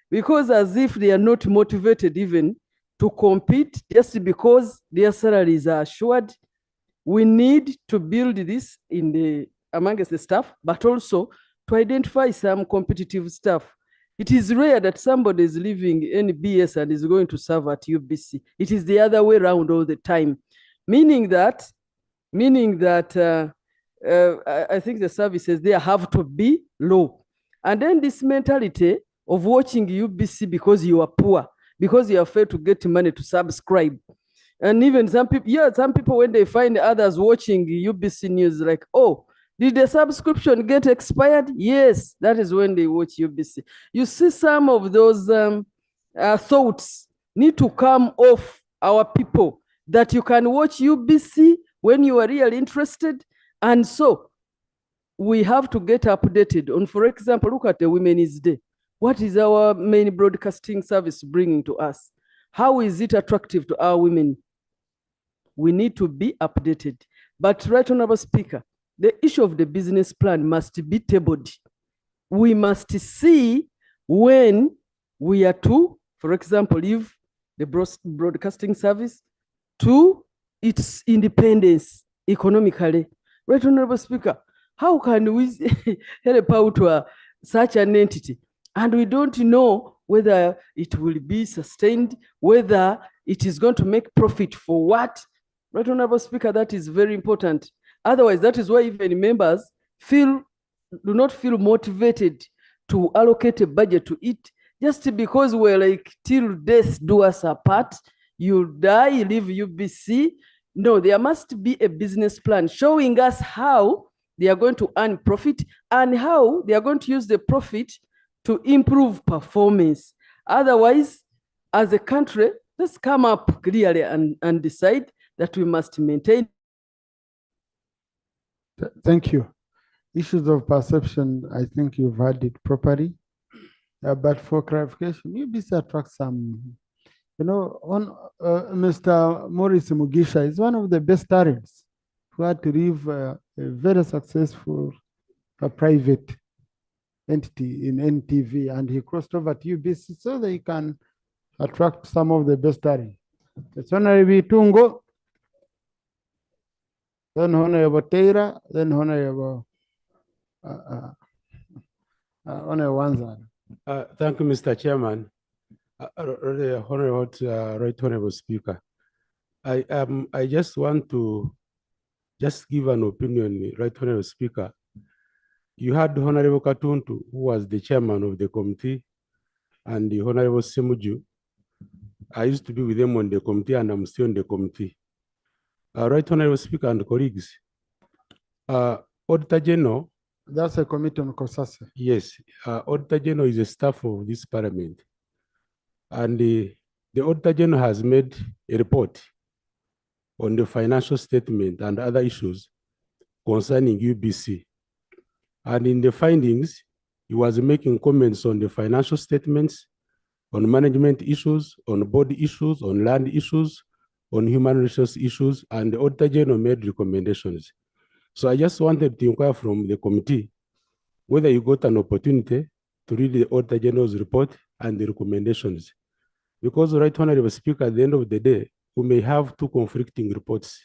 Because as if they are not motivated even to compete just because their salaries are assured. We need to build this amongst the staff, but also to identify some competitive staff. It is rare that somebody is leaving NBS and is going to serve at UBC. It is the other way around all the time, meaning that I think the services there have to be low. And then this mentality of watching UBC because you are poor, because you are afraid to get money to subscribe. And even some people, when they find others watching UBC News, like, oh, did the subscription get expired? Yes, that is when they watch UBC. You see, some of those thoughts need to come off our people, that you can watch UBC when you are really interested. And so we have to get updated on, for example, look at the Women's Day. What is our main broadcasting service bringing to us? How is it attractive to our women? We need to be updated. But Right Honorable Speaker, the issue of the business plan must be tabled. We must see when we are to, for example, leave the broadcasting service to its independence economically. Right Honorable Speaker, how can we help out such an entity? And we don't know whether it will be sustained, whether it is going to make profit for what. Right Honorable Speaker, that is very important. Otherwise, that is why even members do not feel motivated to allocate a budget to it, just because we're like, till death do us apart. You die, you leave UBC. No, there must be a business plan showing us how they are going to earn profit and how they are going to use the profit to improve performance. Otherwise, as a country, let's come up clearly and decide that we must maintain. Thank you. Issues of perception, I think you've heard it properly. But for clarification, UBC attracts some, Mr. Morris Mugisha is one of the best talents who had to leave a very successful private entity in NTV, and he crossed over to UBC so that he can attract some of the best talent. It's Honorable Tungo, then Honorable Teira, then Honorable Wanzan. Thank you, Mr. Chairman. Right Honorable Speaker. I just want to give an opinion, Right Honorable Speaker. You had Honorable Katuntu, who was the chairman of the committee, and the Honorable Semuju. I used to be with them on the committee, and I'm still on the committee. Right Honorable Speaker and colleagues, Auditor General. That's a committee on COSASE. Yes, Auditor General is a staff of this parliament. And the Auditor General has made a report on the financial statement and other issues concerning UBC. And in the findings, he was making comments on the financial statements, on management issues, on board issues, on land issues, on human resource issues, and the Auditor General made recommendations. So I just wanted to inquire from the committee whether you got an opportunity to read the Auditor General's report and the recommendations. Because, Right Honorable Speaker, at the end of the day, we may have two conflicting reports.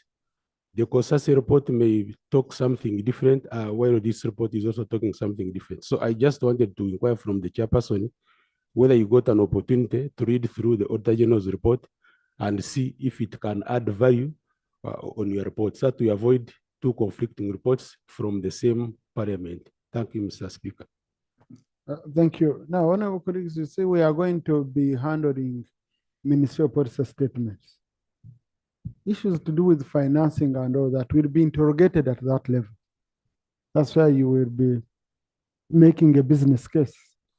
The COSASE report may talk something different, while this report is also talking something different. So I just wanted to inquire from the chairperson whether you got an opportunity to read through the Auditor General's report and see if it can add value on your report, so to avoid two conflicting reports from the same parliament. Thank you, Mr. Speaker. Thank you. Now, honorable colleagues, you say we are going to be handling ministerial policy statements. Issues to do with financing and all that will be interrogated at that level. That's why you will be making a business case.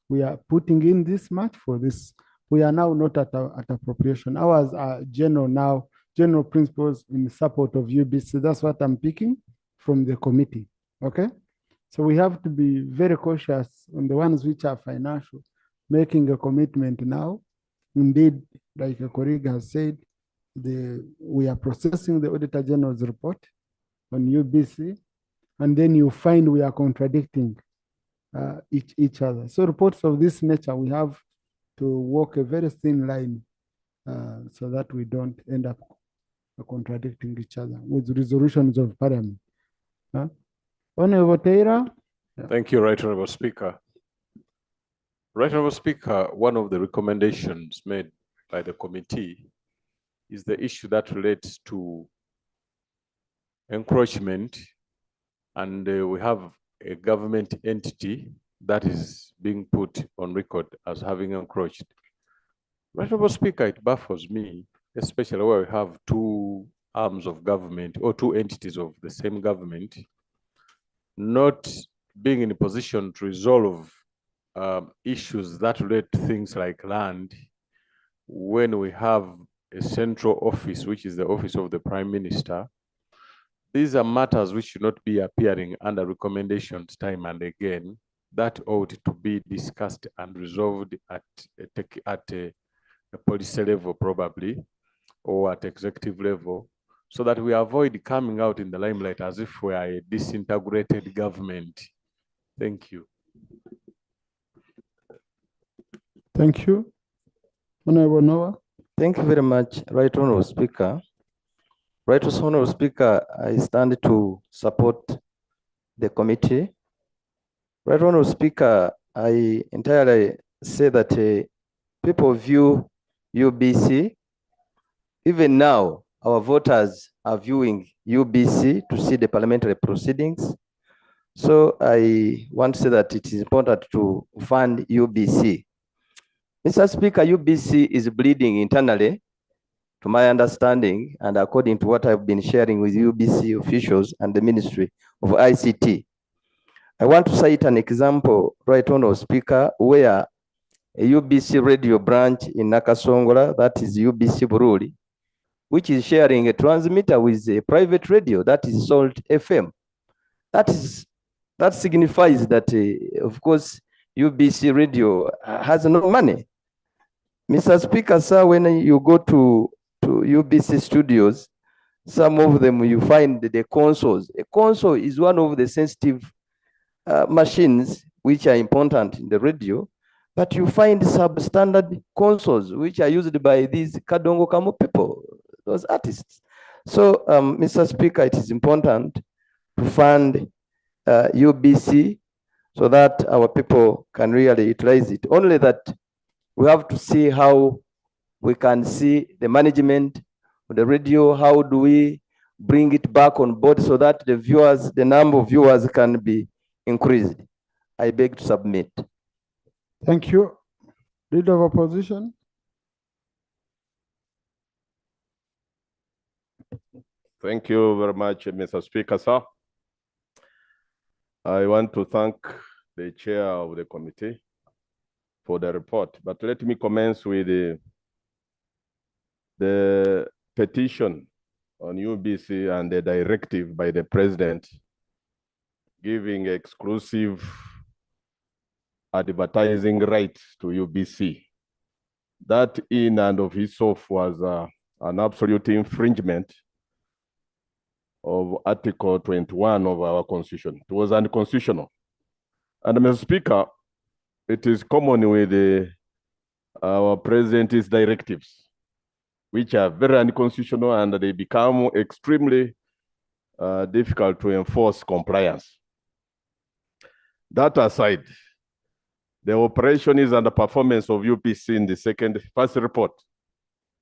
We are putting in this much for this. We are now not at appropriation. Ours are general principles in support of UBC. That's what I'm picking from the committee, okay? So we have to be very cautious on the ones which are financial, making a commitment now. Indeed, like a colleague has said, we are processing the Auditor General's report on UBC, and then you find we are contradicting each other. So reports of this nature, we have to walk a very thin line so that we don't end up contradicting each other with resolutions of parliament. Honorable Taylor. Thank you, Right Honorable Speaker. Right Honorable Speaker, one of the recommendations made by the committee is the issue that relates to encroachment, and we have a government entity that is being put on record as having encroached. Right Honorable Speaker, it baffles me, especially where we have two arms of government or two entities of the same government not being in a position to resolve issues that relate to things like land when we have a central office, which is the office of the Prime Minister. These are matters which should not be appearing under recommendations time and again. That ought to be discussed and resolved at a policy level probably, or at executive level, so that we avoid coming out in the limelight as if we are a disintegrated government. Thank you. Thank you. Honorable Noah. Thank you very much, Right Honorable Speaker. Right Honorable Speaker, I stand to support the committee. Right Honorable Speaker, I entirely say that people view UBC. Even now, our voters are viewing UBC to see the parliamentary proceedings. So I want to say that it is important to fund UBC. Mr. Speaker, UBC is bleeding internally, to my understanding, and according to what I've been sharing with UBC officials and the Ministry of ICT. I want to cite an example, Right Honorable Speaker, where a UBC radio branch in Nakasongola, that is UBC Bururi, which is sharing a transmitter with a private radio, that is Salt FM. That signifies that, of course, UBC radio has no money. Mr. Speaker, sir, when you go to UBC studios, some of them you find the consoles. A console is one of the sensitive machines which are important in the radio, but you find substandard consoles which are used by these Kadongo Kamu people, those artists. So, Mr. Speaker, it is important to fund UBC so that our people can really utilize it. Only that we have to see how we can see the management of the radio, how do we bring it back on board so that the viewers, the number of viewers can be increased. I beg to submit. Thank you. Leader of Opposition. Thank you very much, Mr. Speaker, sir. I want to thank the chair of the committee for the report, but let me commence with the petition on UBC and the directive by the president giving exclusive advertising rights to UBC. That in and of itself was an absolute infringement of Article 21 of our Constitution. It was unconstitutional. And Mr. Speaker, it is common with our president's directives, which are very unconstitutional and they become extremely difficult to enforce compliance. That aside, the operations and the performance of UBC in the first report.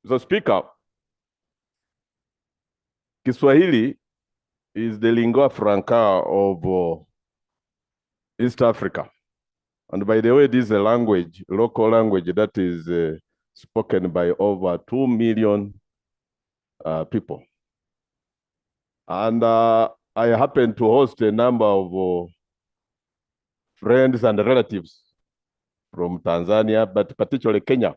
Mr. Speaker, Kiswahili is the lingua franca of East Africa. And by the way, this is a language, local language that is spoken by over 2 million people. And I happen to host a number of friends and relatives from Tanzania, but particularly Kenya.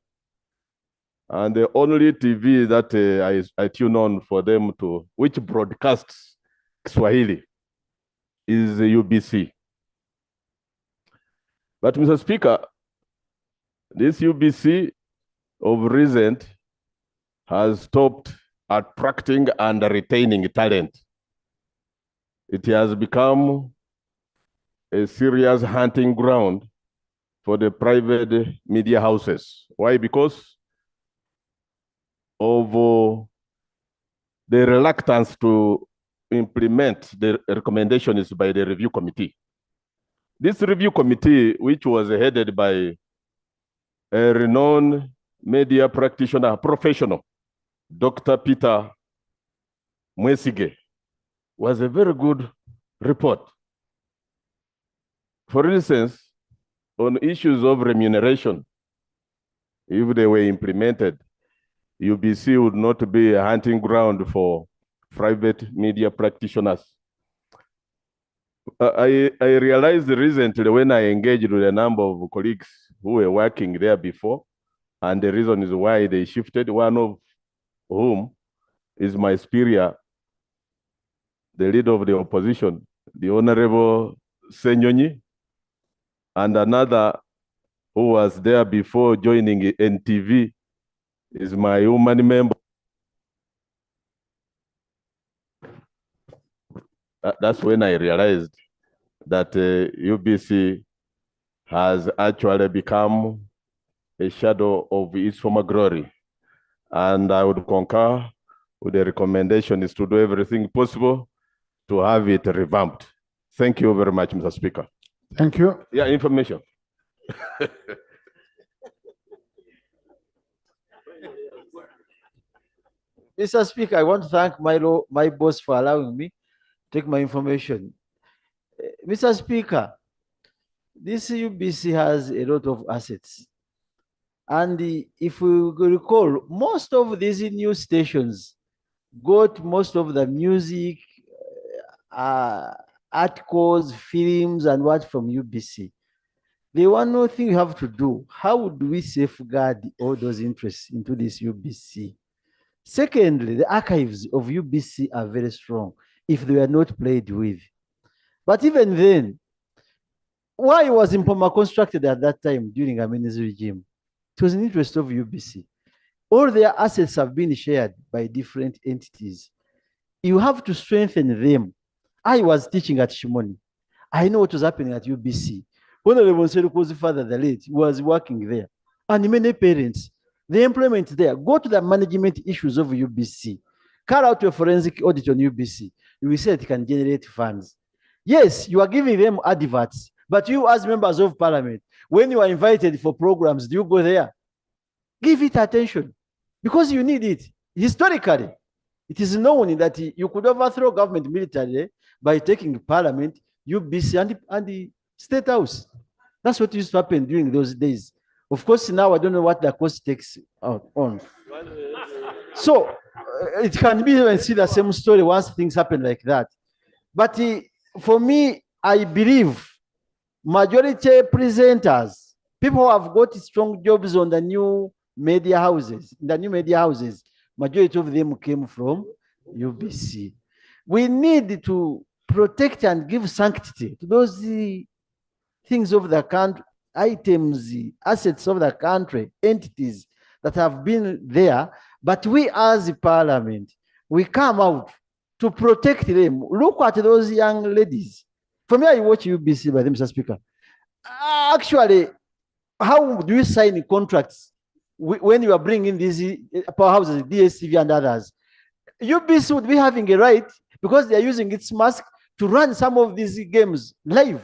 And the only TV that I tune on for them to, which broadcasts Swahili, is UBC. But Mr. Speaker, this UBC of recent has stopped attracting and retaining talent. It has become a serious hunting ground for the private media houses. Why? Because of the reluctance to implement the recommendations by the review committee. This review committee, which was headed by a renowned media practitioner, professional, Dr. Peter Mwesige, was a very good report. For instance, on issues of remuneration, if they were implemented, UBC would not be a hunting ground for private media practitioners. I realized recently when I engaged with a number of colleagues who were working there before, and the reason is why they shifted, one of whom is my superior, the leader of the opposition, the Honorable Senyonyi, and another who was there before joining NTV is my human member. That's when I realized that UBC has actually become a shadow of its former glory. And I would concur with the recommendation is to do everything possible to have it revamped. Thank you very much, Mr. Speaker. Thank you. Yeah, information. Mr. Speaker, I want to thank my boss for allowing me to take my information. Mr. Speaker, this UBC has a lot of assets. And if we recall, most of these news stations got most of the music, articles, films, and what from UBC. The one thing we have to do, how do we safeguard all those interests into this UBC? Secondly, the archives of UBC are very strong if they were not played with. But even then, why was Mpoma constructed at that time during Amene's regime? It was in the interest of UBC. All their assets have been shared by different entities. You have to strengthen them. I was teaching at Shimoni. I know what was happening at UBC. Honorable Seruko's father, the late, was working there. And many parents, the employment there, go to the management issues of UBC. Carry out a forensic audit on UBC. You will say it can generate funds. Yes, you are giving them adverts, but you as members of parliament, when you are invited for programs, do you go there? Give it attention because you need it. Historically, it is known that you could overthrow government militarily by taking parliament, UBC, and the State House. That's what used to happen during those days. Of course, now I don't know what the cost takes on. So it can be and see the same story once things happen like that. But for me, I believe majority presenters, people who have got strong jobs on the new media houses, majority of them came from UBC. We need to protect and give sanctity to those things of the country, items, assets of the country, entities that have been there. But we as a parliament, we come out to protect them. Look at those young ladies. For me, I watch UBC by them, Mr. Speaker. Actually, how do you sign contracts when you are bringing these powerhouses, DSTV and others? UBC would be having a right, because they are using its mask, to run some of these games live.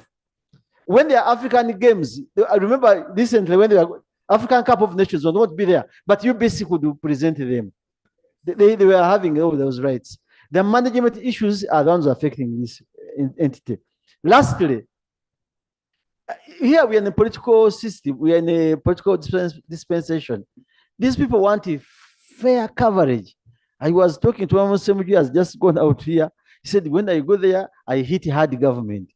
When they are African games, I remember recently when they were African Cup of Nations will not be there, but UBC could present them. They were having all those rights. The management issues are the ones affecting this entity. Lastly, here we are in a political system, we are in a political dispensation. These people want a fair coverage. I was talking to one somebody who has just gone out here. He said, when I go there, I hit hard government.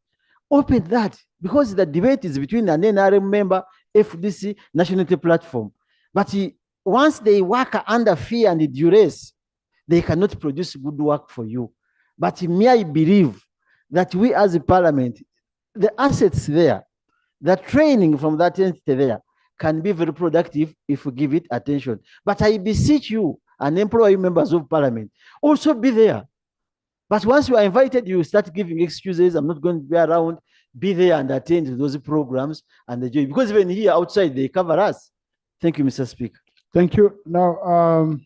Open that, because the debate is between an NRM member, FDC, nationality platform. But once they work under fear and duress, they cannot produce good work for you. But may I believe that we as a parliament, the assets there, the training from that entity there can be very productive if we give it attention. But I beseech you, and employee members of parliament, also be there. But once you are invited, you start giving excuses. I'm not going to be around. Be there and attend those programs and enjoy. Because even here outside, they cover us. Thank you, Mr. Speaker. Thank you. Now,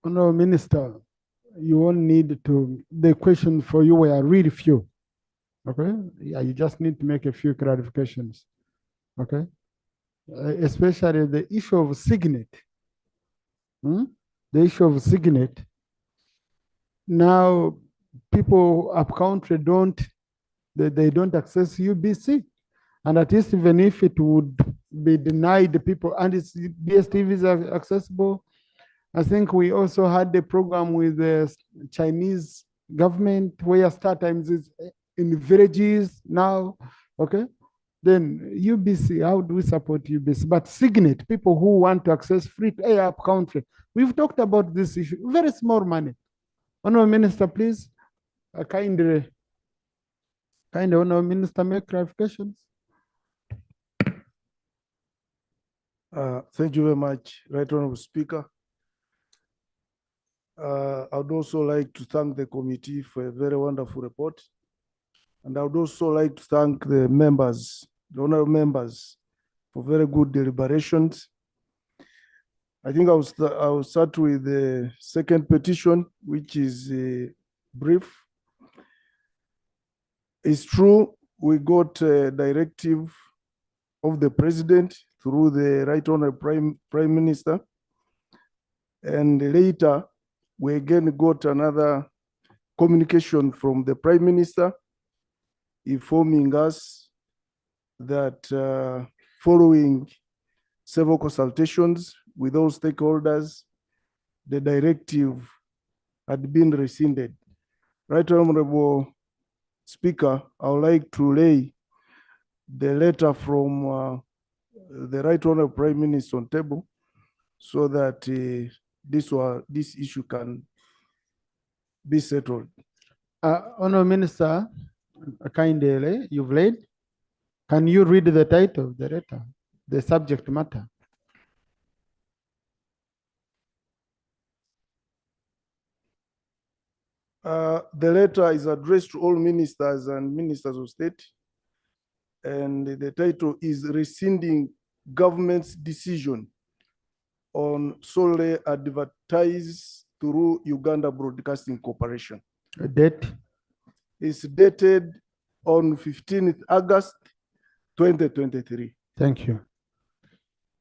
Honourable Minister, you won't need to, the questions for you were really few. Okay? Yeah, you just need to make a few clarifications. Okay? Especially the issue of signet. The issue of signet. Now, people up country they don't access UBC. And at least even if it would be denied the people, and it's DSTV is accessible. I think we also had the program with the Chinese government where Star Times is in the villages now. Okay. Then UBC, how do we support UBC? But Signet, people who want to access free air up country. We've talked about this issue, very small money. Honourable Minister, please, kindly, Honourable Minister, make clarifications. Thank you very much, Right Honourable Speaker. I would also like to thank the committee for a very wonderful report. And I would also like to thank the members, the honorable members, for very good deliberations. I think I will start with the second petition, which is brief. It's true, we got a directive of the president through the Right Honorable Prime Minister. And later, we again got another communication from the Prime Minister informing us that following several consultations with all stakeholders, the directive had been rescinded. Right Honorable Speaker, I would like to lay the letter from the Right Honorable Prime Minister on table so that this issue can be settled. Honourable Minister, kindly, you've laid. Can you read the title of the letter, the subject matter? The letter is addressed to all ministers and ministers of state. And the title is Rescinding Government's Decision on solely advertised through Uganda Broadcasting Corporation. Date? It's dated on 15th August, 2023. Thank you.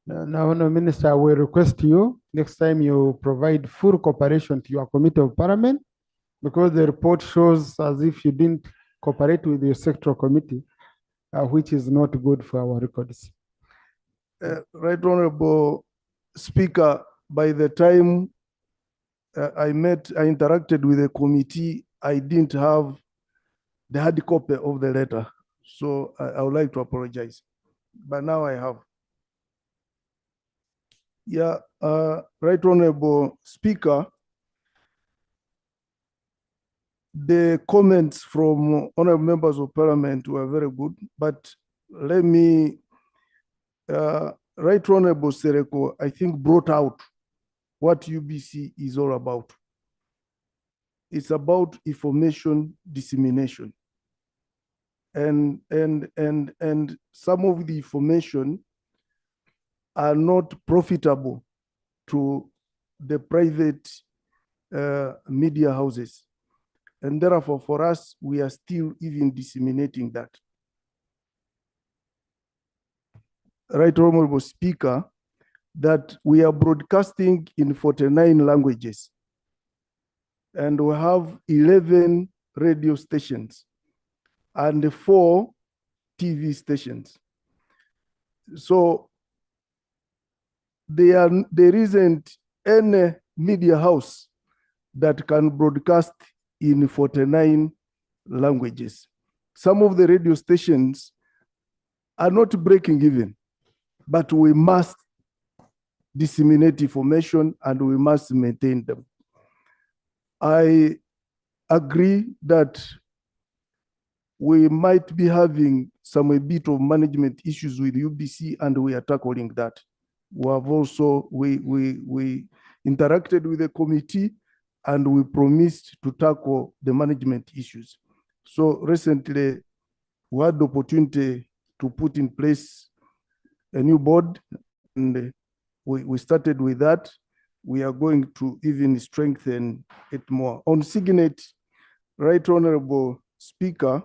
Now, Honourable Minister, I will request you, next time you provide full cooperation to your Committee of Parliament, because the report shows as if you didn't cooperate with your sectoral committee, which is not good for our records. Right Honorable Speaker, by the time I interacted with the committee, I didn't have the hard copy of the letter. So I would like to apologize. But now I have. Yeah, Right Honorable Speaker, the comments from honorable members of parliament were very good, but let me, Right Honorable Sereko, I think brought out what UBC is all about. It's about information dissemination. And some of the information are not profitable to the private media houses. And therefore, for us, we are still even disseminating that. Right Honorable Speaker, that we are broadcasting in 49 languages. and we have 11 radio stations and 4 TV stations. So there isn't any media house that can broadcast in 49 languages. Some of the radio stations are not breaking even, but we must disseminate information and we must maintain them. I agree that we might be having a bit of management issues with UBC, and we are tackling that. We have also, we interacted with the committee and we promised to tackle the management issues. So recently, we had the opportunity to put in place a new board, and we started with that. We are going to even strengthen it more. On Signet, Right Honorable Speaker,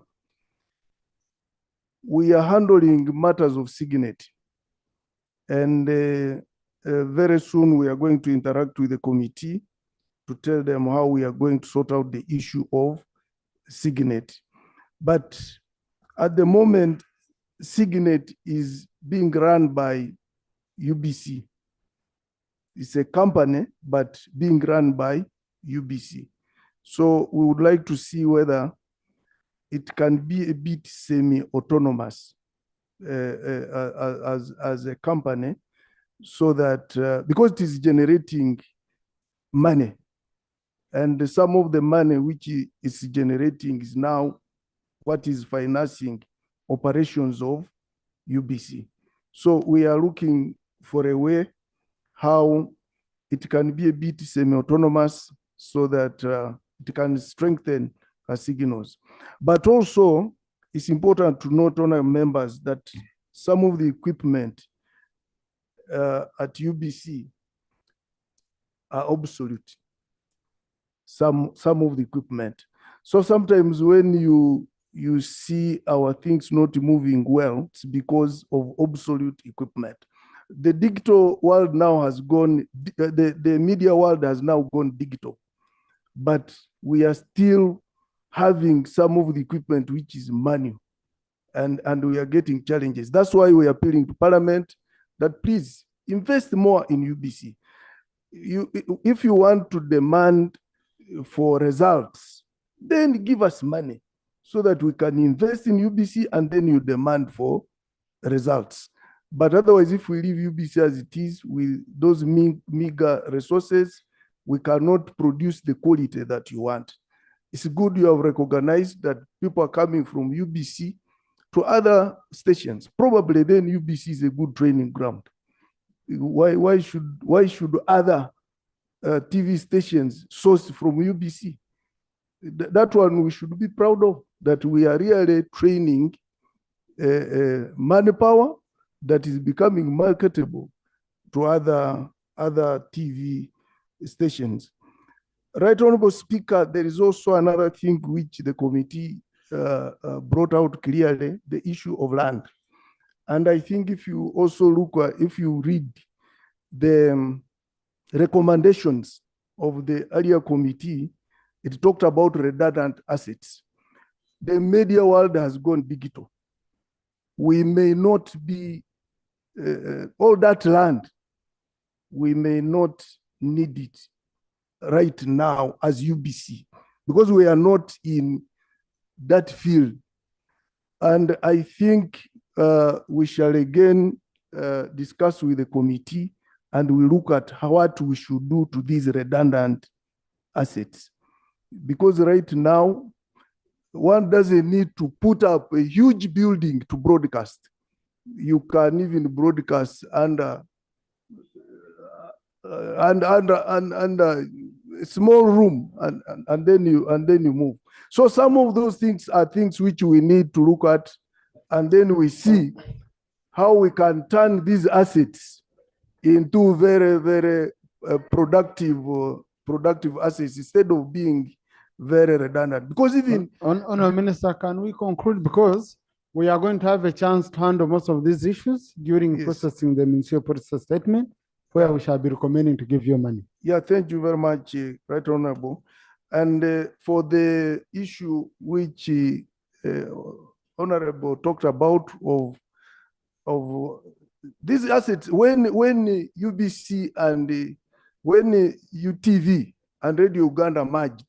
we are handling matters of Signet. And very soon we are going to interact with the committee to tell them how we are going to sort out the issue of Signet. But at the moment, Signet is being run by UBC. It's a company, but being run by UBC. So we would like to see whether it can be a bit semi-autonomous as a company, so that because it is generating money, and some of the money which is generating is now what is financing operations of UBC. So we are looking for a way how it can be a bit semi-autonomous so that it can strengthen our signals. But also, it's important to note, honorable members, that some of the equipment at UBC are obsolete. Some of the equipment. So sometimes when you see our things not moving well, it's because of obsolete equipment. The digital world now has gone, the media world has now gone digital, but we are still having some of the equipment which is manual, and we are getting challenges. That's why we are appealing to Parliament that please invest more in UBC. If you want to demand for results, then give us money so that we can invest in UBC, and then you demand for results. But otherwise, if we leave UBC as it is with those meager resources, we cannot produce the quality that you want. It's good you have recognized that people are coming from UBC to other stations. Probably then UBC is a good training ground. Why should other TV stations source from UBC? That one we should be proud of, that we are really training manpower that is becoming marketable to other TV stations. Right Honorable Speaker, there is also another thing which the committee brought out clearly, the issue of land. And I think if you also look, if you read the recommendations of the earlier committee, it talked about redundant assets. The media world has gone digital. We may not be, all that land, we may not need it right now as UBC, because we are not in that field. And I think we shall again discuss with the committee, and we look at what we should do to these redundant assets. Because right now, one doesn't need to put up a huge building to broadcast. You can even broadcast under a small room, and then you move. So some of those things are things which we need to look at, and then we see how we can turn these assets into very, very productive assets instead of being very redundant. Because even Honourable Minister, can we conclude, because we are going to have a chance to handle most of these issues during processing the Ministerial Process Statement, where we shall be recommending to give you money. Yeah, thank you very much, Right Honourable. And for the issue which Honorable talked about of these assets, when UBC and when UTV and Radio Uganda merged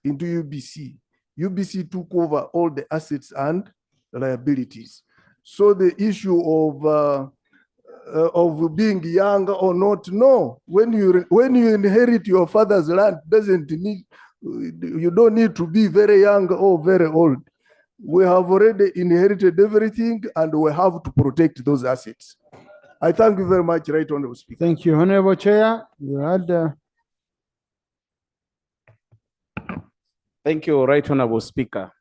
into UBC, UBC took over all the assets and liabilities. So the issue of being young or not, no. When you inherit your father's land, you don't need to be very young or very old. We have already inherited everything, and we have to protect those assets. I thank you very much, Right Honorable Speaker. Thank you, Honorable Chair. You had Thank you, Right Honorable Speaker.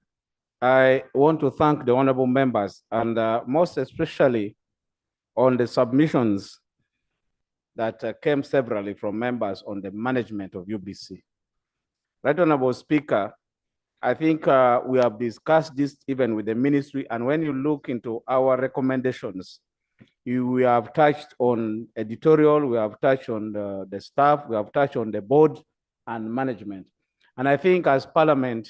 I want to thank the honorable members, and most especially on the submissions that came severally from members on the management of UBC. Right Honorable Speaker, I think we have discussed this even with the ministry, and when you look into our recommendations, we have touched on editorial, we have touched on the staff, we have touched on the board and management. And I think as Parliament,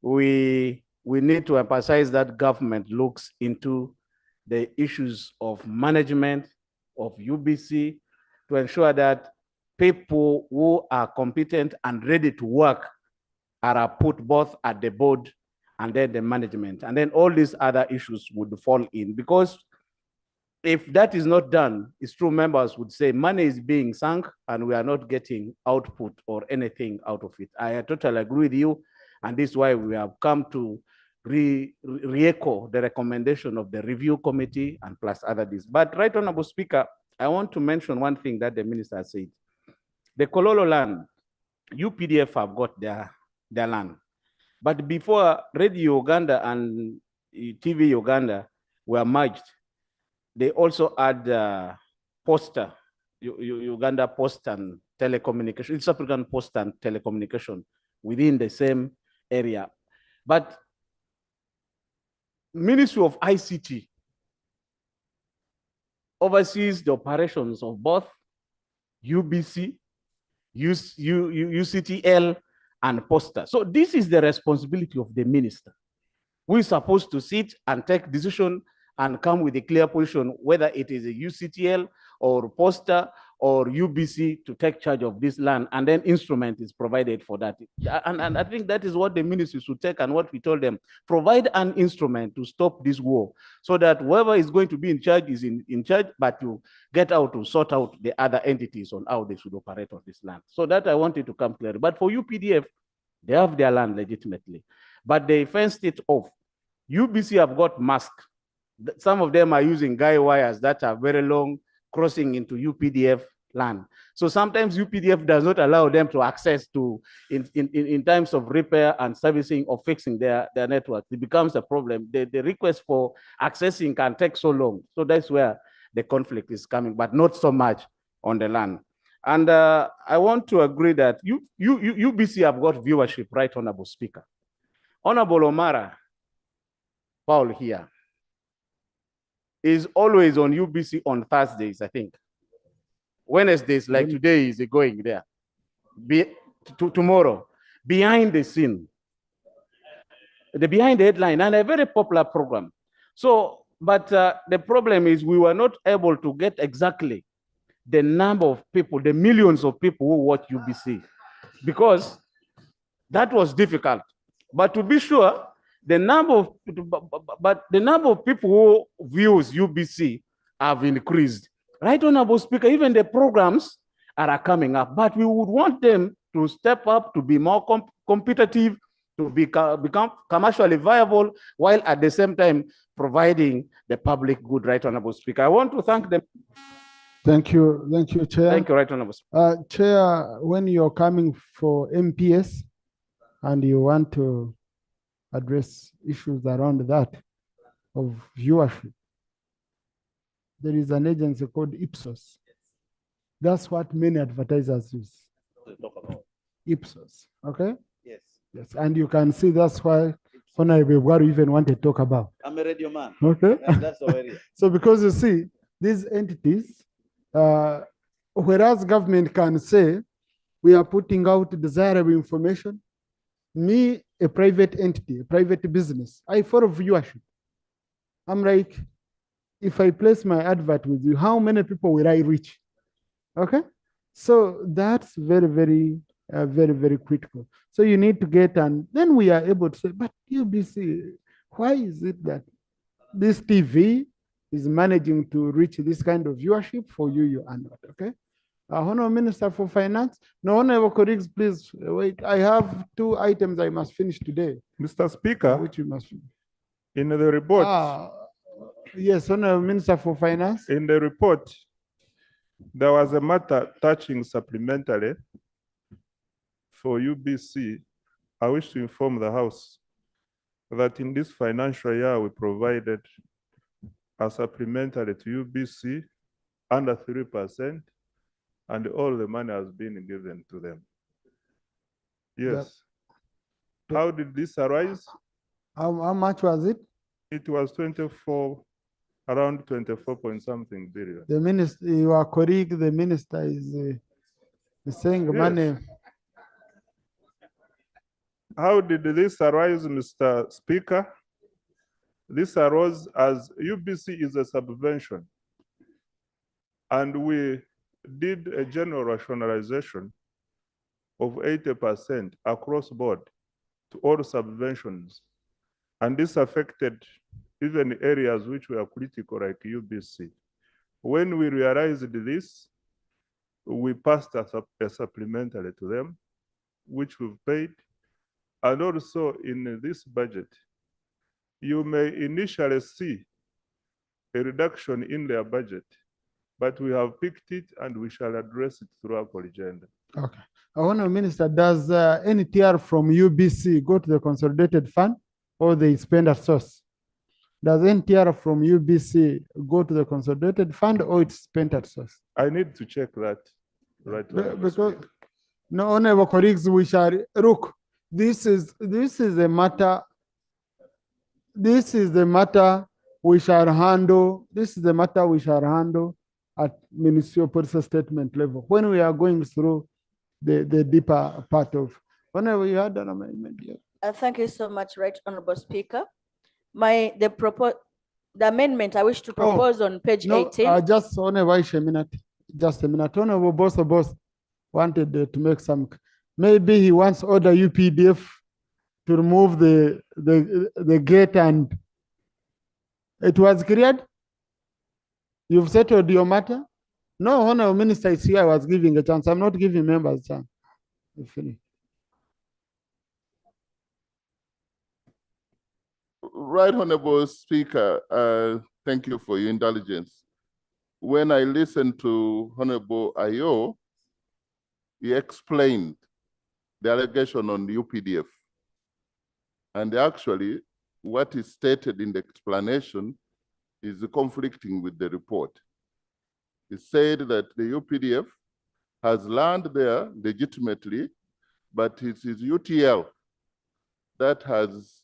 we need to emphasize that government looks into the issues of management of UBC to ensure that people who are competent and ready to work are put both at the board and then the management. And then all these other issues would fall in, because if that is not done, it's true, members would say money is being sunk and we are not getting output or anything out of it. I totally agree with you. And this is why we have come to re-echo the recommendation of the review committee and plus other things. But Right Honorable Speaker, I want to mention one thing that the minister said. The Kololo land, UPDF have got their land. But before Radio Uganda and TV Uganda were merged, they also had Posta, Uganda Post and Telecommunication, East African Post and Telecommunication within the same area. But Ministry of ICT oversees the operations of both UBC, UCTL, and Posta. So this is the responsibility of the minister. We're supposed to sit and take decision and come with a clear position, whether it is a UCTL or Posta or UBC to take charge of this land, and then instrument is provided for that. And I think that is what the ministry should take, and what we told them, provide an instrument to stop this war, so that whoever is going to be in charge is in charge, but you get out to sort out the other entities on how they should operate on this land. So that I wanted to come clear. But for UPDF, they have their land legitimately, but they fenced it off. UBC have got masks. Some of them are using guy wires that are very long, crossing into UPDF land. So sometimes UPDF does not allow them to access to, in times of repair and servicing or fixing their network. It becomes a problem. The request for accessing can take so long. So that's where the conflict is coming, but not so much on the land. And I want to agree that UBC have got viewership, Right Honorable Speaker. Honorable Omara Paul here is always on UBC on Thursdays, I think. Wednesdays, like today, is going there. Tomorrow, behind the scene, behind the headline, and a very popular program. So, but the problem is we were not able to get exactly the number of people, the millions of people who watch UBC, because that was difficult. But to be sure, the number of people who views UBC have increased. Right Honorable Speaker, even the programs are coming up, but we would want them to step up, to be more competitive, to become commercially viable, while at the same time providing the public good, Right Honorable Speaker. I want to thank them. Thank you, Chair. Thank you, Right Honorable Speaker. Chair, when you're coming for MPS and you want to address issues around that of viewership, there is an agency called Ipsos. That's what many advertisers use. Ipsos, okay? Yes. Yes, and you can see that's why Honorable Bwaru even want to talk about. I'm a radio man. Okay. That's the area. So because you see, these entities, whereas government can say, we are putting out desirable information, Me, a private entity, a private business, I follow viewership. I'm like, if I place my advert with you, how many people will I reach? Okay, so that's very, very critical. So you need to get, and then we are able to say, but UBC, why is it that this TV is managing to reach this kind of viewership for you, you are not, okay? Honorable Minister for Finance. No, honorable colleagues, please wait. I have 2 items I must finish today. Mr. Speaker, which you must finish. In the report. Yes, honorable Minister for Finance. In the report, there was a matter touching supplementary for UBC. I wish to inform the House that in this financial year, we provided a supplementary to UBC under 3%, and all the money has been given to them. Yes. How did this arise? How much was it? It was around 24 point something billion. The minister, your colleague, the minister is saying money. How did this arise, Mr. Speaker? This arose as UBC is a subvention, and we did a general rationalization of 80% across board to all subventions. And this affected even areas which were critical like UBC. When we realized this, we passed a supplementary to them, which we've paid. And also in this budget, you may initially see a reduction in their budget, but we have picked it and we shall address it through our agenda. Okay. Honorable Minister, does any TR from UBC go to the consolidated fund or they spend at source? Does any TR from UBC go to the consolidated fund or it's spent at source? I need to check that. Right. Because no, honorable colleagues, we shall look. This is a matter. This is the matter we shall handle. This is the matter we shall handle at ministerial policy statement level when we are going through the deeper part of. Whenever you had an amendment here. Thank you so much, Right Honorable Speaker. The amendment I wish to propose on page 18. Just honorable, a minute. Just a minute. Honorable boss wanted to make some. Maybe he wants order UPDF to remove the gate and it was cleared. You've settled your matter. No, honorable minister is here. I was giving a chance. I'm not giving members a chance. Right Honorable Speaker, thank you for your indulgence. When I listened to Honorable Ayo, he explained the allegation on the UPDF. And actually, what is stated in the explanation is conflicting with the report. He said that the UPDF has land there legitimately, but it is UTL that has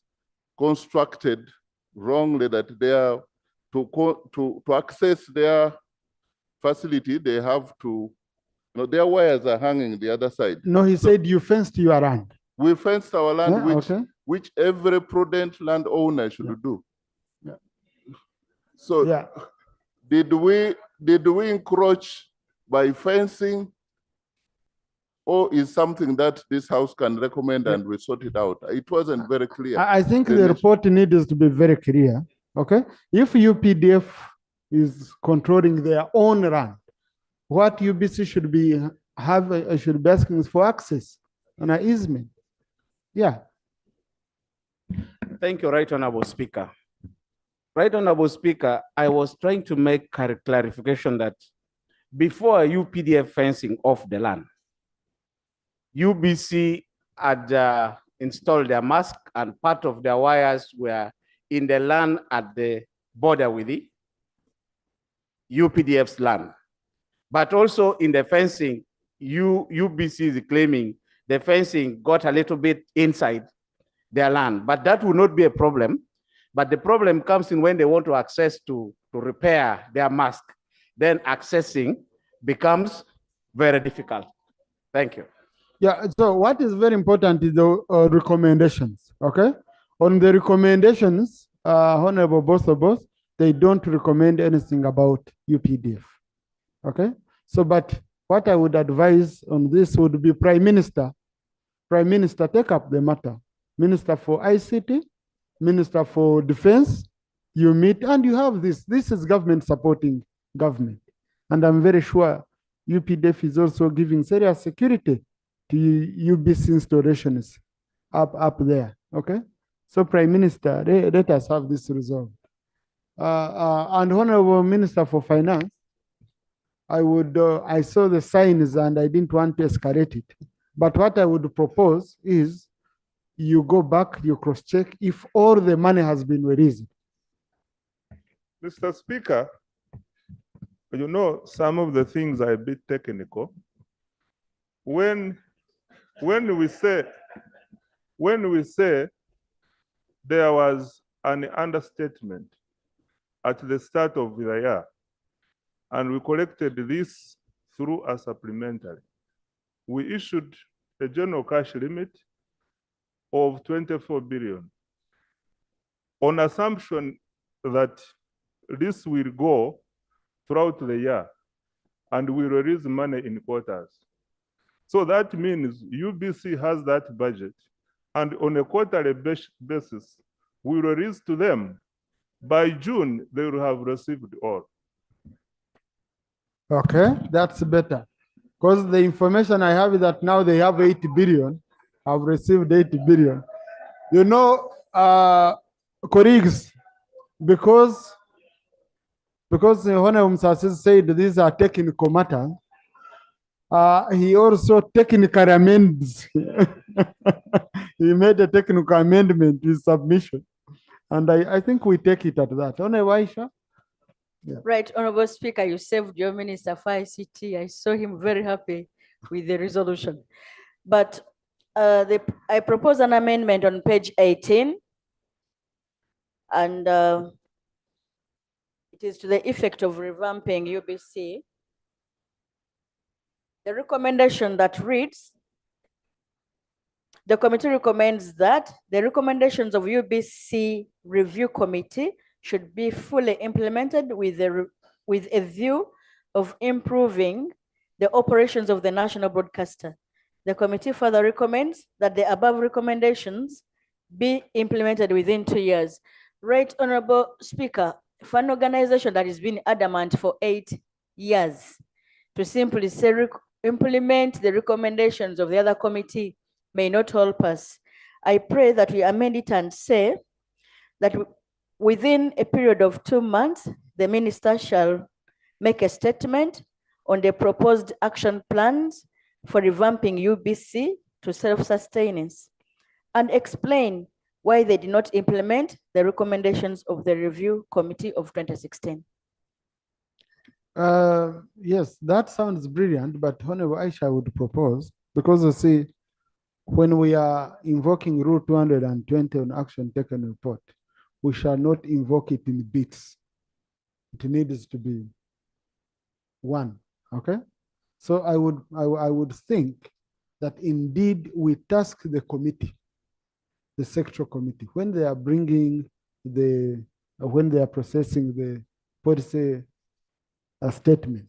constructed wrongly that they are to access their facility, they have to, their wires are hanging the other side. No, he said you fenced your land. We fenced our land, Yeah, which every prudent landowner should do. Yeah. So did we encroach by fencing, or is something that this house can recommend and we sort it out? It wasn't very clear. I think the report needs to be very clear. Okay, if UPDF is controlling their own land, what UBC should be asking is for access on an easement. Yeah. Thank you, Right Honorable Speaker. Right Honorable Speaker, I was trying to make a clarification that before UPDF fencing off the land, UBC had installed their mask and part of their wires were in the land at the border with the UPDF's land. But also in the fencing, UBC is claiming the fencing got a little bit inside their land, but that will not be a problem. But the problem comes in when they want to access to repair their mask, then accessing becomes very difficult. Thank you. Yeah, so what is very important is the recommendations, okay? On the recommendations, Honorable both, they don't recommend anything about UPDF, okay? So, but what I would advise on this would be Prime Minister, take up the matter. Minister for ICT, Minister for Defense, you meet and you have this. This is government supporting government. And I'm very sure UPDF is also giving serious security to UBC installations up there, okay? So Prime Minister, let us have this resolved. And Honorable Minister for Finance, I saw the signs and I didn't want to escalate it. But what I would propose is you go back, you cross-check if all the money has been released. Mr. Speaker, you know, some of the things are a bit technical. When we say there was an understatement at the start of the year, and we collected this through a supplementary, we issued a general cash limit of 24 billion on assumption that this will go throughout the year and we release money in quarters. So that means UBC has that budget, and on a quarterly basis, we release to them. By June, they will have received all. Okay, that's better. Because the information I have is that now they have 80 billion, have received 80 billion. You know, colleagues, because Honorable Msasi said these are technical matters, he also technically amends. He made a technical amendment to his submission. And I think we take it at that. Honorable Aisha? Yeah. Right, Honorable Speaker, you saved your Minister for ICT. I saw him very happy with the resolution. But I propose an amendment on page 18, and it is to the effect of revamping UBC. The recommendation that reads, the committee recommends that the recommendations of UBC Review Committee should be fully implemented with a view of improving the operations of the national broadcaster. The committee further recommends that the above recommendations be implemented within 2 years. Right, Honorable Speaker, for an organization that has been adamant for 8 years to simply say implement the recommendations of the other committee may not help us. I pray that we amend it and say that within a period of 2 months, the minister shall make a statement on the proposed action plans for revamping UBC to self-sustenance and explain why they did not implement the recommendations of the review committee of 2016. Yes, that sounds brilliant, but Honorable Aisha would propose, because you see, when we are invoking Rule 220 on action taken report, we shall not invoke it in bits. It needs to be one, okay? So I would think that indeed we task the committee, the sectoral committee, when they are bringing when they are processing the policy statement,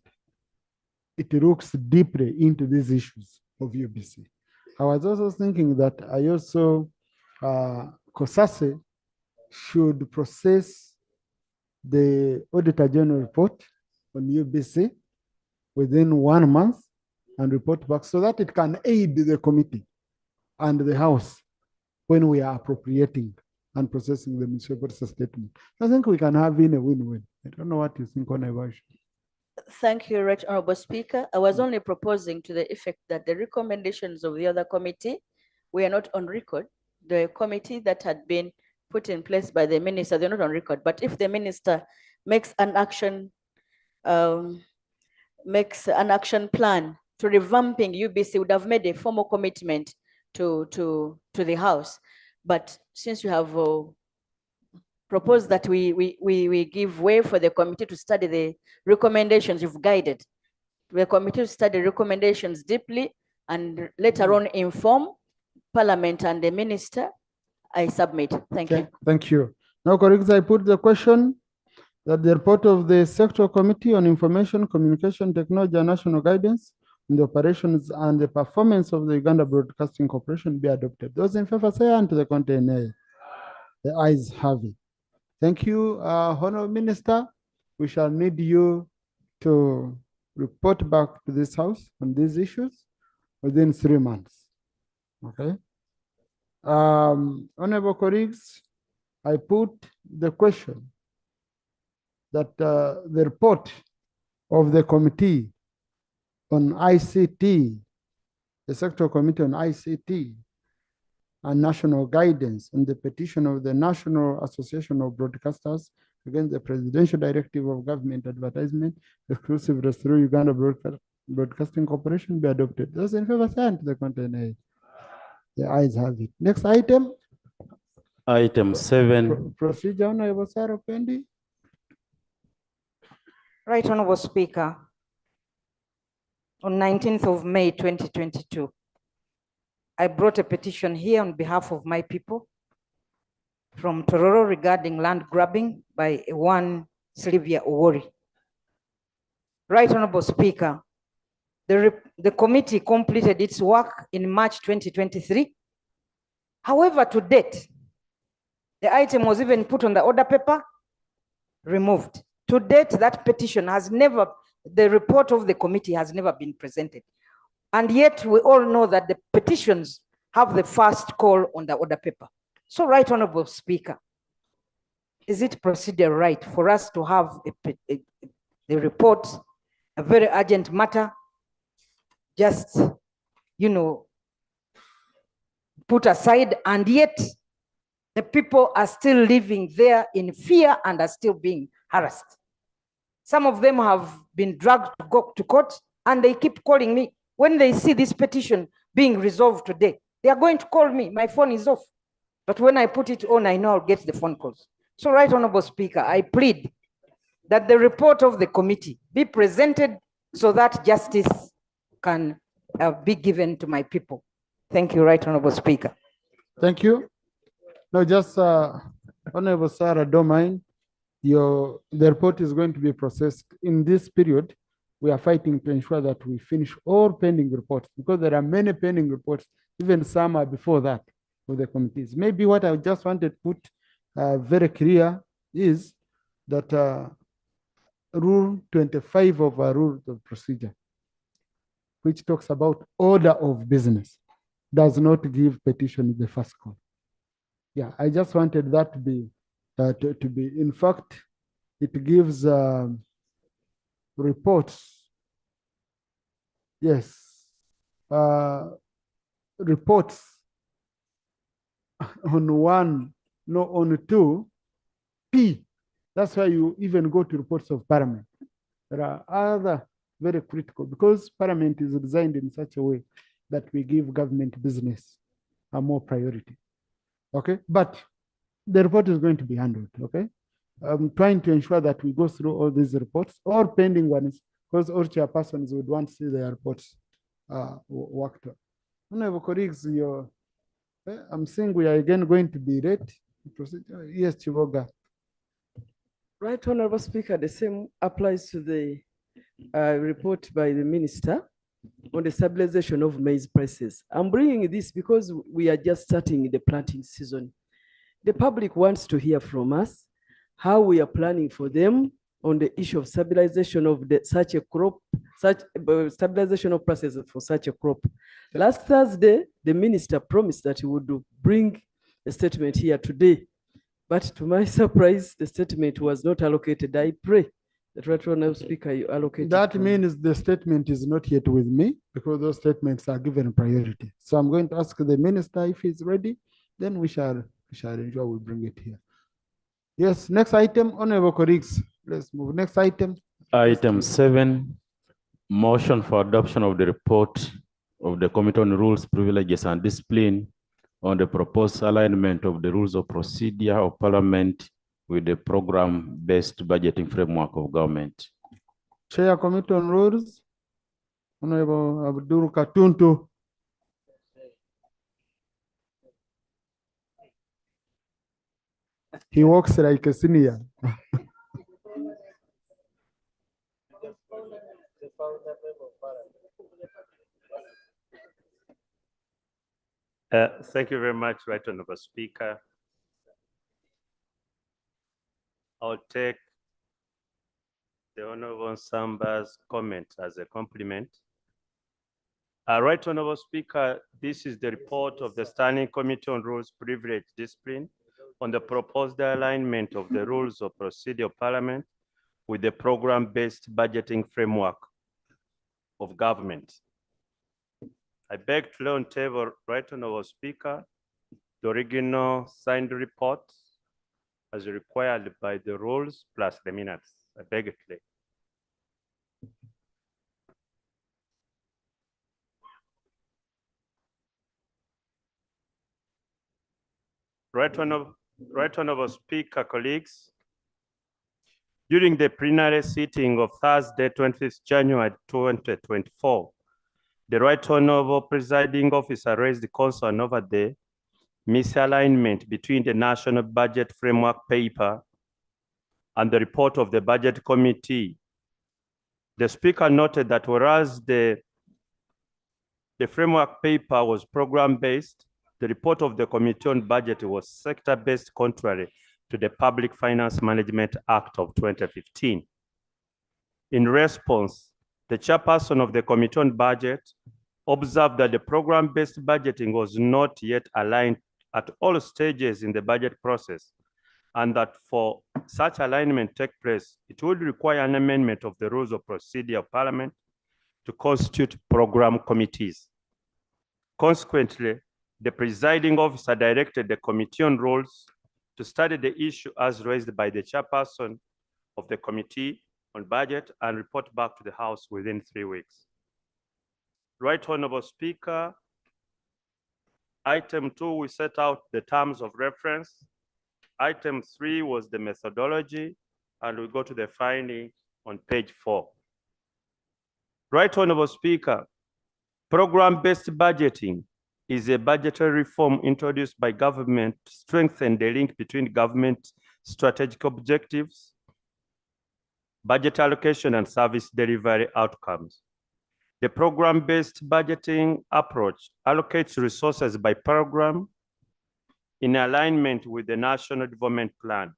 it looks deeply into these issues of UBC. I was also thinking that COSASE should process the Auditor General report on UBC within 1 month and report back so that it can aid the committee and the House when we are appropriating and processing the municipal statement. I think we can have in a win-win. I don't know what you think on a. Thank you, Right Honorable Speaker. I was only proposing to the effect that the recommendations of the other committee were not on record. The committee that had been put in place by the minister, they're not on record. But if the minister makes an action plan to revamping UBC, would have made a formal commitment to the House. But since you have proposed that we give way for the committee to study the recommendations, you've guided the committee to study recommendations deeply and later on inform Parliament and the Minister, I submit. Thank you. Thank you. Now, colleagues, I put the question that the report of the Sectoral Committee on Information, Communication, Technology, and National Guidance on the operations and the performance of the Uganda Broadcasting Corporation be adopted. Those in favor say aye, and to the contrary nay. The ayes have it. Thank you, Honourable Minister. We shall need you to report back to this House on these issues within 3 months. Okay. Honourable colleagues, I put the question that the report of the committee on ICT, the Sectoral Committee on ICT and National Guidance on the petition of the National Association of Broadcasters against the Presidential Directive of Government Advertisement exclusively through Uganda Broadcasting Corporation be adopted. Those in favor say aye, to the contrary nay. The ayes have it. Next item. Item 7. Procedure, Honorable Sarah Pendi. Right Honorable Speaker, on 19th of May 2022, I brought a petition here on behalf of my people from Tororo regarding land grabbing by one Sylvia Owori. Right Honorable Speaker, the committee completed its work in March 2023. However, to date, the item was even put on the order paper, removed. To date, that petition has never, the report of the committee has never been presented. And yet we all know that the petitions have the first call on the order paper. So, Right Honorable Speaker, is it procedure right for us to have the report, a very urgent matter, just, put aside, and yet the people are still living there in fear and are still being harassed? Some of them have been dragged to go to court, and they keep calling me. When they see this petition being resolved today, they are going to call me. My phone is off. But when I put it on, I know I'll get the phone calls. So, Right Honorable Speaker, I plead that the report of the committee be presented so that justice can be given to my people. Thank you, Right Honorable Speaker. Thank you. Now, just Honorable Sarah, don't mind. The report is going to be processed. In this period, we are fighting to ensure that we finish all pending reports, because there are many pending reports, even some are before that with the committees. Maybe what I just wanted to put very clear is that Rule 25 of our Rules of Procedure, which talks about order of business, does not give petition the first call. Yeah, I just wanted that to be in fact, it gives reports. Yes, reports on 1, no, on 2P. That's why you even go to reports of Parliament. There are other very critical, because Parliament is designed in such a way that we give government business a more priority. Okay, but the report is going to be handled. Okay, I'm trying to ensure that we go through all these reports or pending ones, because all chairpersons would want to see their reports worked on. Honorable colleagues, I'm saying we are again going to be late. Yes, Chivoga. Right, Honorable Speaker, the same applies to the report by the Minister on the stabilization of maize prices. I'm bringing this because we are just starting the planting season. The public wants to hear from us how we are planning for them on the issue of stabilization of such a crop, stabilization of prices for such a crop. Last Thursday, the Minister promised that he would bring a statement here today, but to my surprise, the statement was not allocated. I pray that Right Honorable Speaker, you allocate. That means the statement is not yet with me, because those statements are given priority. So I'm going to ask the Minister if he's ready, then we shall ensure we bring it here. Yes, next item, honorable colleagues. Let's move. Next item. Item 7, motion for adoption of the report of the Committee on Rules, Privileges and Discipline on the proposed alignment of the rules of procedure of Parliament with the program-based budgeting framework of government. Chair, Committee on Rules, Honorable Abdul Katuntu. He walks like a senior. Thank you very much, Right Honorable Speaker. I'll take the Honorable Samba's comment as a compliment. Right Honorable Speaker, this is the report of the Standing Committee on Rules, Privilege, Discipline on the proposed alignment of the rules of procedure of Parliament with the program-based budgeting framework of government. I beg to lay on table, Right Honorable Speaker, the original signed report as required by the rules plus the minutes. I beg it to lay. Right Honorable Speaker, colleagues, during the plenary sitting of Thursday, 20th January 2024, the Right Honorable Presiding Officer raised concern over the misalignment between the National Budget Framework Paper and the report of the Budget Committee. The Speaker noted that whereas the framework paper was program-based, the report of the Committee on Budget was sector-based, contrary to the Public Finance Management Act of 2015. In response, the chairperson of the Committee on Budget observed that the program-based budgeting was not yet aligned at all stages in the budget process, and that for such alignment to take place, it would require an amendment of the rules of procedure of Parliament to constitute program committees. Consequently, the presiding officer directed the Committee on Rules to study the issue as raised by the chairperson of the Committee on Budget and report back to the House within 3 weeks. Right Honorable Speaker, item 2, we set out the terms of reference. Item 3 was the methodology, and we go to the finding on page 4. Right Honorable Speaker, program-based budgeting is a budgetary reform introduced by government to strengthen the link between government strategic objectives, budget allocation, and service delivery outcomes. The program-based budgeting approach allocates resources by program in alignment with the National Development Plan.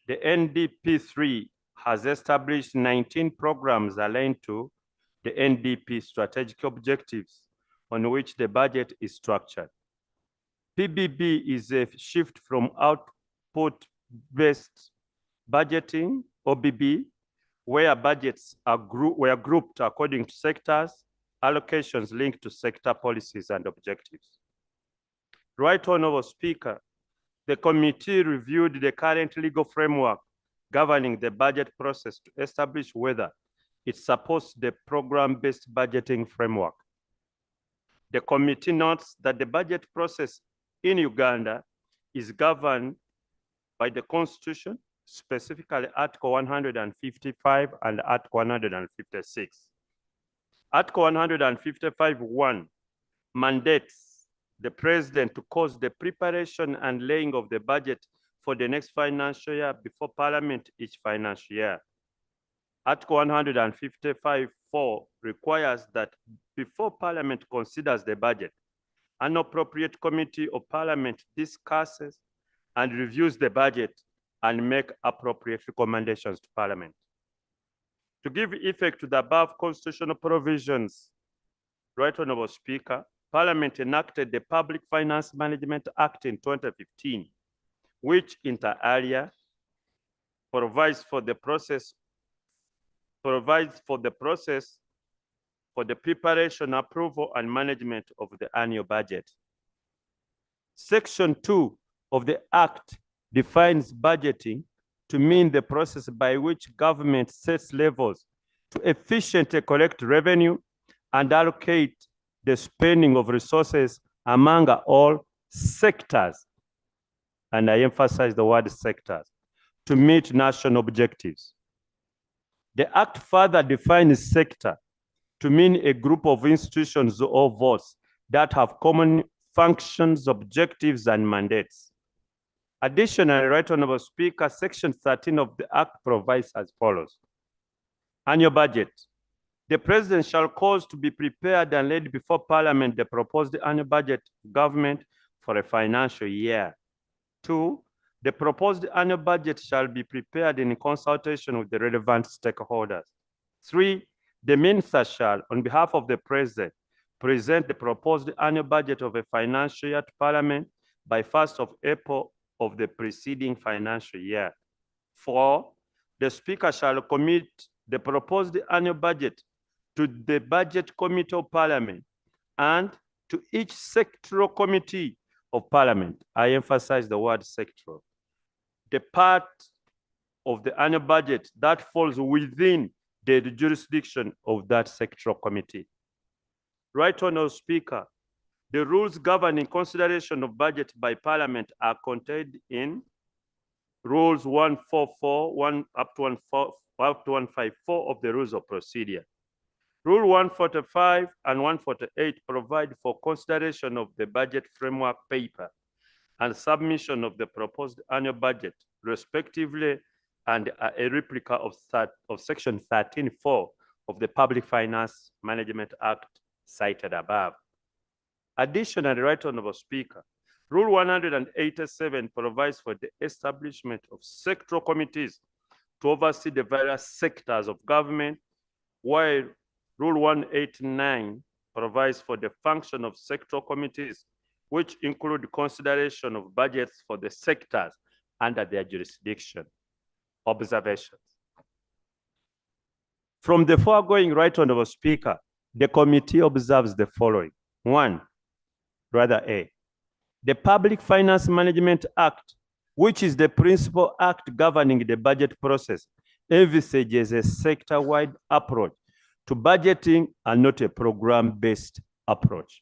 The NDP3 has established 19 programs aligned to the NDP strategic objectives on which the budget is structured. PBB is a shift from output-based budgeting, OBB, where budgets were grouped according to sectors, allocations linked to sector policies and objectives. Right Honorable Speaker, the committee reviewed the current legal framework governing the budget process to establish whether it supports the program-based budgeting framework. The committee notes that the budget process in Uganda is governed by the Constitution, specifically Article 155 and Article 156. Article 155(1) mandates the President to cause the preparation and laying of the budget for the next financial year before Parliament each financial year. Article 155(4) requires that before Parliament considers the budget, an appropriate committee of Parliament discusses and reviews the budget and make appropriate recommendations to Parliament. To give effect to the above constitutional provisions, Right Honorable Speaker, Parliament enacted the Public Finance Management Act in 2015, which inter alia provides for the preparation, approval, and management of the annual budget. Section 2 of the Act defines budgeting to mean the process by which government sets levels to efficiently collect revenue and allocate the spending of resources among all sectors, and I emphasize the word sectors, to meet national objectives. The Act further defines sector to mean a group of institutions or votes that have common functions, objectives, and mandates. Additionally, Right Honorable Speaker, Section 13 of the Act provides as follows. Annual budget. The President shall cause to be prepared and laid before Parliament the proposed annual budget of government for a financial year. 2, the proposed annual budget shall be prepared in consultation with the relevant stakeholders. 3, the Minister shall, on behalf of the President, present the proposed annual budget of a financial year to Parliament by 1st of April of the preceding financial year. 4, the Speaker shall commit the proposed annual budget to the Budget Committee of Parliament and to each sectoral committee of Parliament. I emphasize the word sectoral. The part of the annual budget that falls within the jurisdiction of that sectoral committee. Right Honourable Speaker, the rules governing consideration of budget by Parliament are contained in Rules 144 up to 154 of the Rules of Procedure. Rule 145 and 148 provide for consideration of the budget framework paper and submission of the proposed annual budget, respectively, and a replica of Section 13(4) of the Public Finance Management Act cited above. Additionally, Right Honourable Speaker, Rule 187 provides for the establishment of sectoral committees to oversee the various sectors of government, while Rule 189 provides for the function of sectoral committees, which include consideration of budgets for the sectors under their jurisdiction. Observations. From the foregoing, Right Honourable Speaker, the committee observes the following. 1, A, the Public Finance Management Act, which is the principal act governing the budget process, envisages a sector-wide approach to budgeting and not a program-based approach.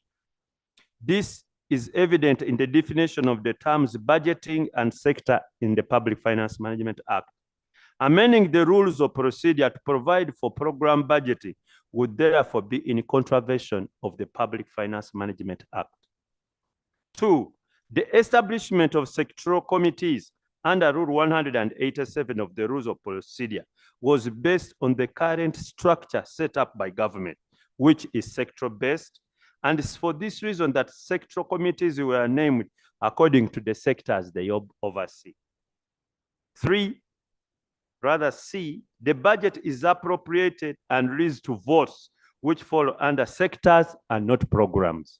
This is evident in the definition of the terms budgeting and sector in the Public Finance Management Act. Amending the rules of procedure to provide for program budgeting would therefore be in contravention of the Public Finance Management Act. 2, the establishment of sectoral committees under Rule 187 of the Rules of Procedure was based on the current structure set up by government, which is sector-based, and it's for this reason that sectoral committees were named according to the sectors they oversee. 3, C, the budget is appropriated and released to votes which fall under sectors and not programs.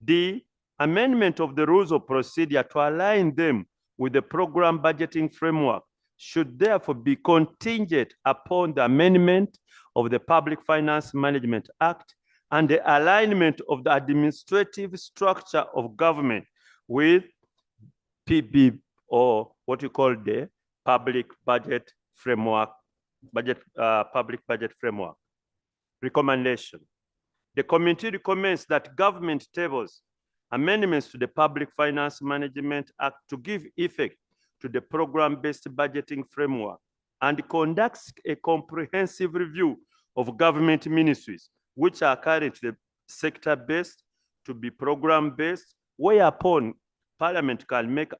D, amendment of the rules of procedure to align them with the program budgeting framework should therefore be contingent upon the amendment of the Public Finance Management Act and the alignment of the administrative structure of government with PB, or what you call the Public Budget Framework, Public Budget Framework. Recommendation. The committee recommends that government tables amendments to the Public Finance Management Act to give effect to the program-based budgeting framework and conducts a comprehensive review of government ministries, which are currently sector-based to be program-based, whereupon Parliament can make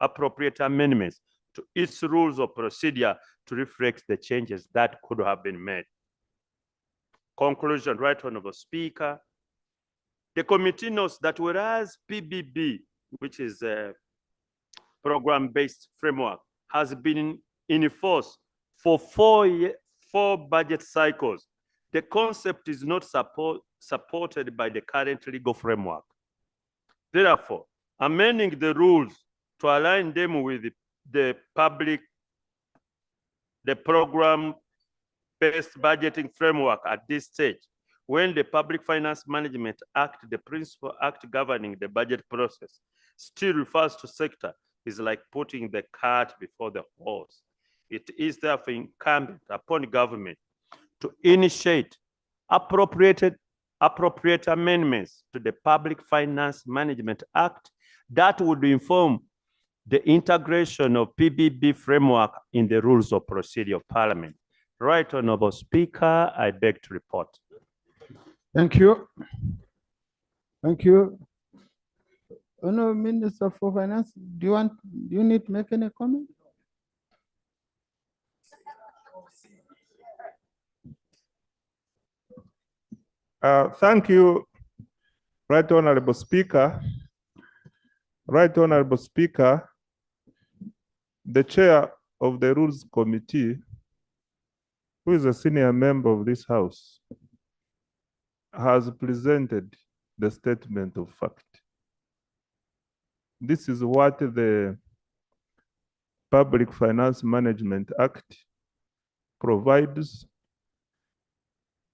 appropriate amendments to its rules of procedure to reflect the changes that could have been made. Conclusion, Right Honourable Speaker. The committee notes that whereas PBB, which is a program-based framework, has been in force for four budget cycles, the concept is not supported by the current legal framework. Therefore, amending the rules to align them with the program-based budgeting framework at this stage, when the Public Finance Management Act, the principal act governing the budget process, still refers to sector, is like putting the cart before the horse. It is therefore incumbent upon government to initiate appropriate amendments to the Public Finance Management Act that would inform the integration of PBB framework in the rules of procedure of Parliament. Right Honourable Speaker, I beg to report. Thank you. Thank you. Honorable Minister for Finance, do you need to make any comment? Thank you, Right Honorable Speaker. Right Honorable Speaker, the chair of the Rules Committee, who is a senior member of this House, has presented the statement of fact. This is what the Public Finance Management Act provides.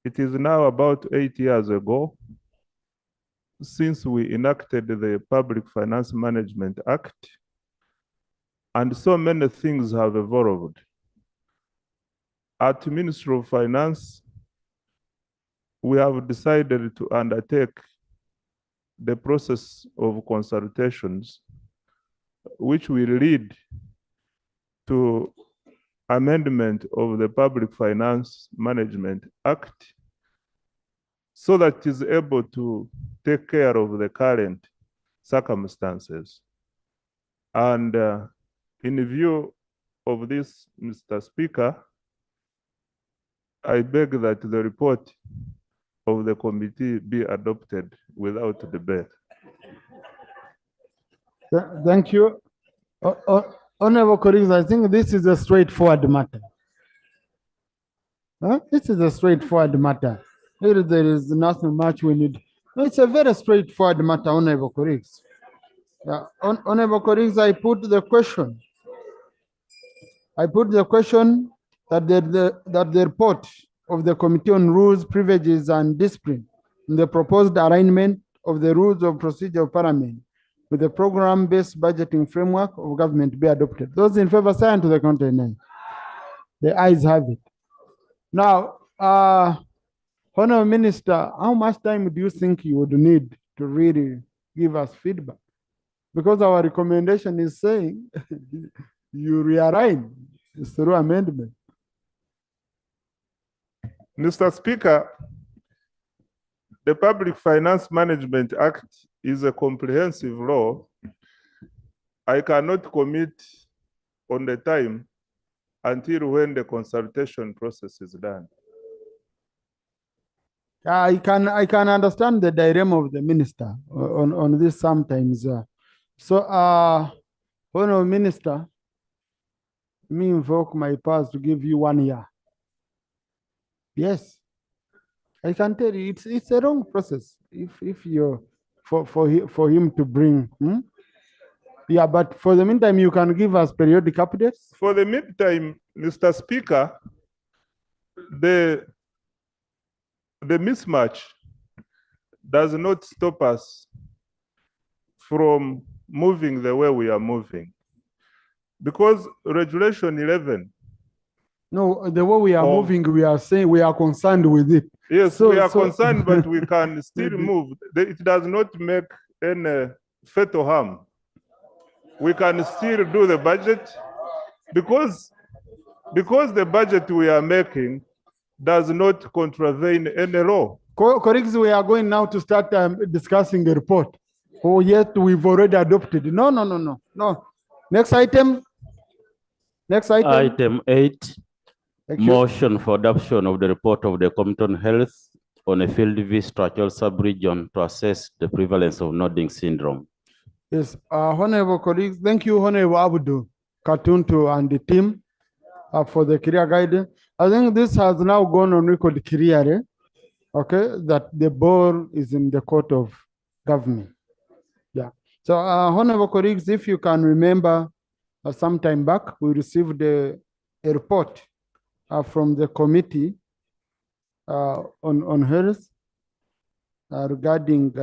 It is now about 8 years ago since we enacted the Public Finance Management Act, and so many things have evolved. At Ministry of Finance, we have decided to undertake the process of consultations, which will lead to amendment of the Public Finance Management Act so that it is able to take care of the current circumstances. And in view of this, Mr. Speaker, I beg that the report of the committee be adopted without debate. Thank you. Honorable colleagues, I think this is a straightforward matter. This is a straightforward matter. There is nothing much we need. It's a very straightforward matter, honorable colleagues. Honorable colleagues, I put the question. That the report of the Committee on Rules, Privileges and Discipline in the proposed alignment of the rules of procedure of Parliament with the program-based budgeting framework of government be adopted. Those in favor say to the contrary. The ayes have it. Now, Honorable Minister, how much time do you think you would need to really give us feedback? Because our recommendation is saying you realign through amendment. Mr. Speaker, the Public Finance Management Act is a comprehensive law. I cannot commit on the time until when the consultation process is done. I can understand the dilemma of the minister on this sometimes. Honorable Minister, me invoke my powers to give you 1 year. Yes, I can tell you it's a wrong process if you're for him to bring. Yeah, but for the meantime, you can give us periodic updates. For the meantime, Mr. Speaker, the mismatch does not stop us from moving the way we are moving. Because Regulation 11. No, the way we are moving, we are saying we are concerned with it. Yes, we are concerned, but we can still move. It does not make any fatal harm. We can still do the budget because the budget we are making does not contravene any law. Colleagues, we are going now to start discussing a report. Oh, yet we've already adopted. No. Next item. Item 8, motion for adoption of the report of the Committee on Health on a field visit to a sub-region to assess the prevalence of nodding syndrome. Yes, honorable colleagues, thank you, Honorable Abdu Katuntu and the team for the career guidance. I think this has now gone on record clearly, okay, that the ball is in the court of government. Yeah. So, honorable colleagues, if you can remember, some time back, we received a report from the committee on health regarding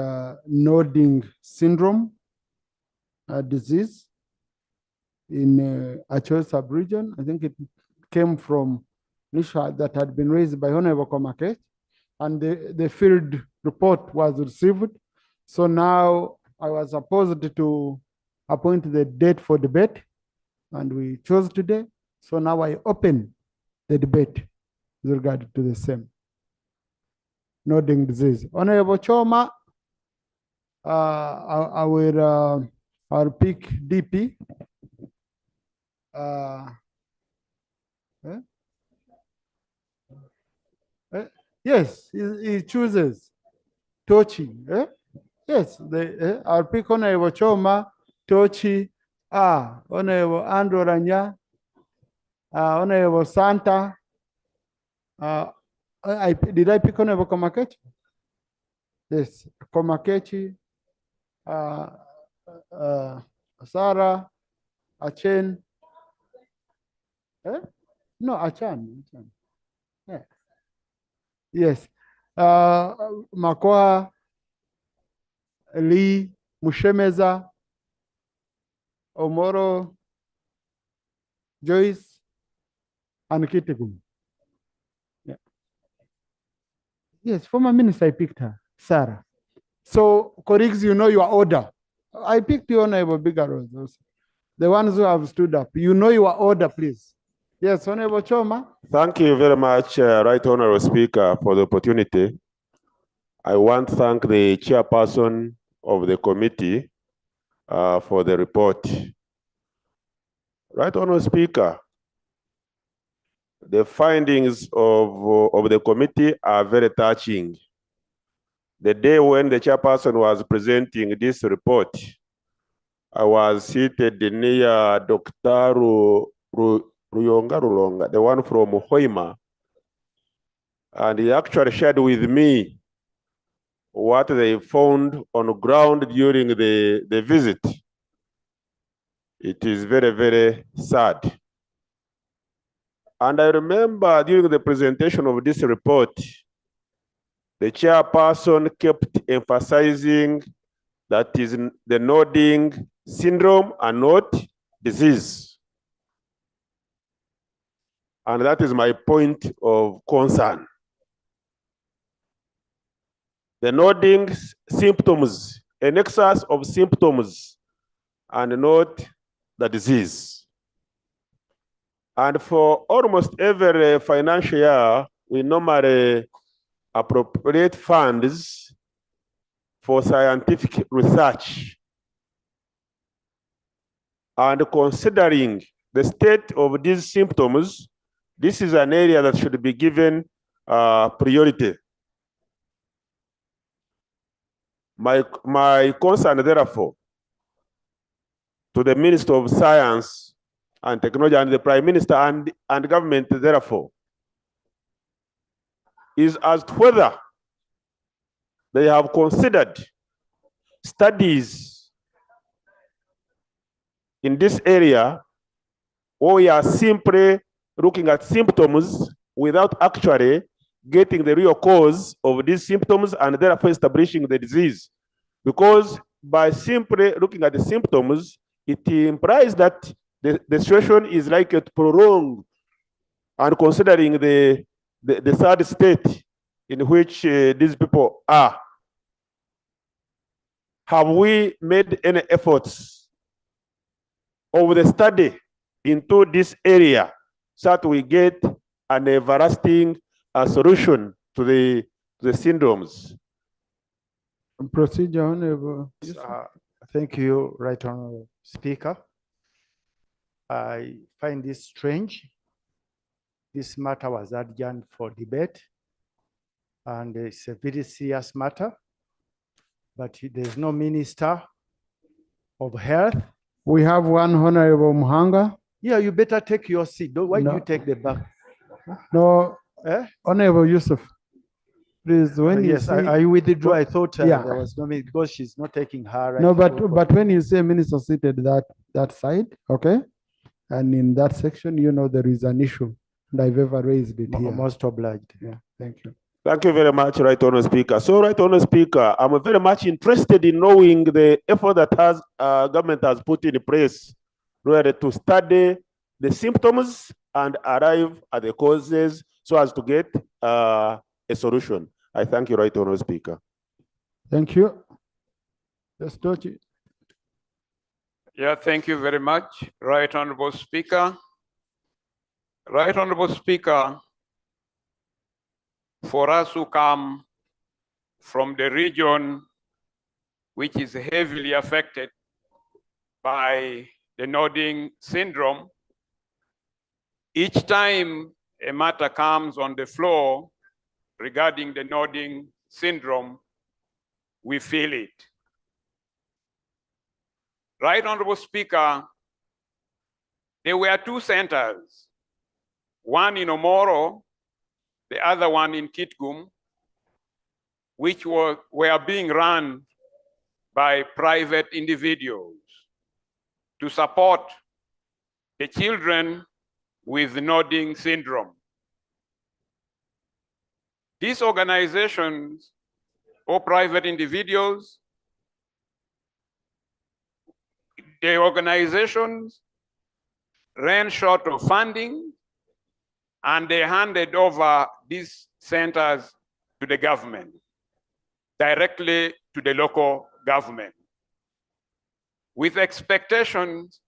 nodding syndrome disease in Acholi sub-region. I think it came from an issue that had been raised by Honorable Komake, and the field report was received. So now I was supposed to appoint the date for debate, and we chose today. So now I open the debate with regard to the same nodding disease. Honorable Choma. I will, I'll pick DP. Yes, he chooses Tochi. Yes, I'll pick Honorable Choma, Tochi, Honorable Andrew Ranya, Honorable Santa. Did I pick Honorable Komakechi? Yes, Komakechi, Sarah, Achen. No, Achan. Yeah. Yes. Makoa, Lee, Mushemeza, Omoro, Joyce, and Kitigum. Yeah. Yes, former minister, I picked her, Sarah. So, colleagues, you know your order. I picked the Honorable Bigaros also. The ones who have stood up. You know your order, please. Yes, Honorable Choma. Thank you very much, Right Honorable Speaker, for the opportunity. I want to thank the chairperson of the committee for the report. Right Honorable Speaker, the findings of the committee are very touching. The day when the chairperson was presenting this report, I was seated near Dr. Rulonga, the one from Hoima, and he actually shared with me what they found on the ground during the visit. It is very, very sad. And I remember during the presentation of this report, the chairperson kept emphasizing that is the nodding syndrome and not disease. And that is my point of concern. The nodding symptoms, an excess of symptoms, and not the disease. And for almost every financial year, we normally appropriate funds for scientific research. And considering the state of these symptoms, this is an area that should be given priority. My concern, therefore, to the Minister of Science and Technology and the Prime Minister and government, therefore, is as to whether they have considered studies in this area, or we are simply looking at symptoms without actually getting the real cause of these symptoms and therefore establishing the disease. Because by simply looking at the symptoms, it implies that the situation is likely to prolong, and considering the sad state in which these people are. Have we made any efforts over the study into this area so that we get an everlasting solution to the syndromes? Procedure, Honorable. Thank you, Right Honorable Speaker. I find this strange. This matter was adjourned for debate, and it's a very serious matter, but there's no Minister of Health. We have one Honorable Muhanga. Yeah, you better take your seat. Why do No. you take the back? No, Honorable Yusuf. Please, when you Yes, see, I withdrew. I thought Yeah. there was no mean because she's not taking her right. No, but when you say minister seated that side, okay, and in that section, you know there is an issue, and I've ever raised it here. Most obliged. Yeah, thank you. Thank you very much, Right Honourable Speaker. So, Right Honourable Speaker, I'm very much interested in knowing the effort that government has put in place really to study the symptoms and arrive at the causes so as to get a solution. I thank you, Right Honourable Speaker. Thank you. Let's touch it. Yeah, thank you very much, Right Honourable Speaker. Right Honourable Speaker, for us who come from the region which is heavily affected by the nodding syndrome. Each time a matter comes on the floor regarding the nodding syndrome, we feel it. Right Honorable Speaker, there were two centers, one in Omoro, the other one in Kitgum, which were being run by private individuals to support the children with nodding syndrome. These organizations or private individuals, the organizations ran short of funding and they handed over these centers to the government, directly to the local government, with expectations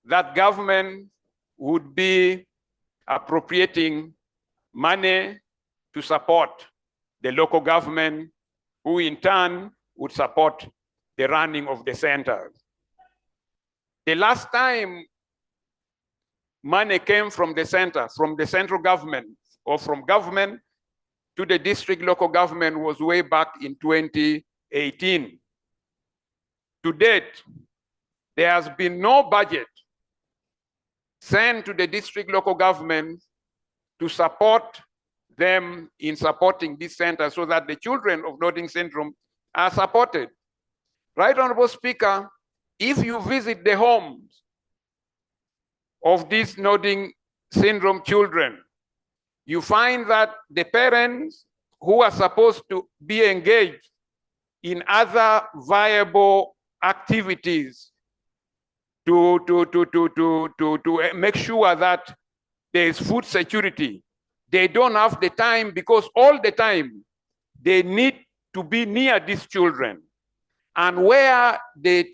that government would be appropriating money to support the local government, who in turn would support the running of the centers. The last time money came from the center, from the central government, or from government to the district local government was way back in 2018. To date, there has been no budget sent to the district local government to support them in supporting this center so that the children of nodding syndrome are supported. Right Honorable Speaker, if you visit the homes of these nodding syndrome children, you find that the parents who are supposed to be engaged in other viable activities to make sure that there is food security, they don't have the time, because all the time they need to be near these children. And where they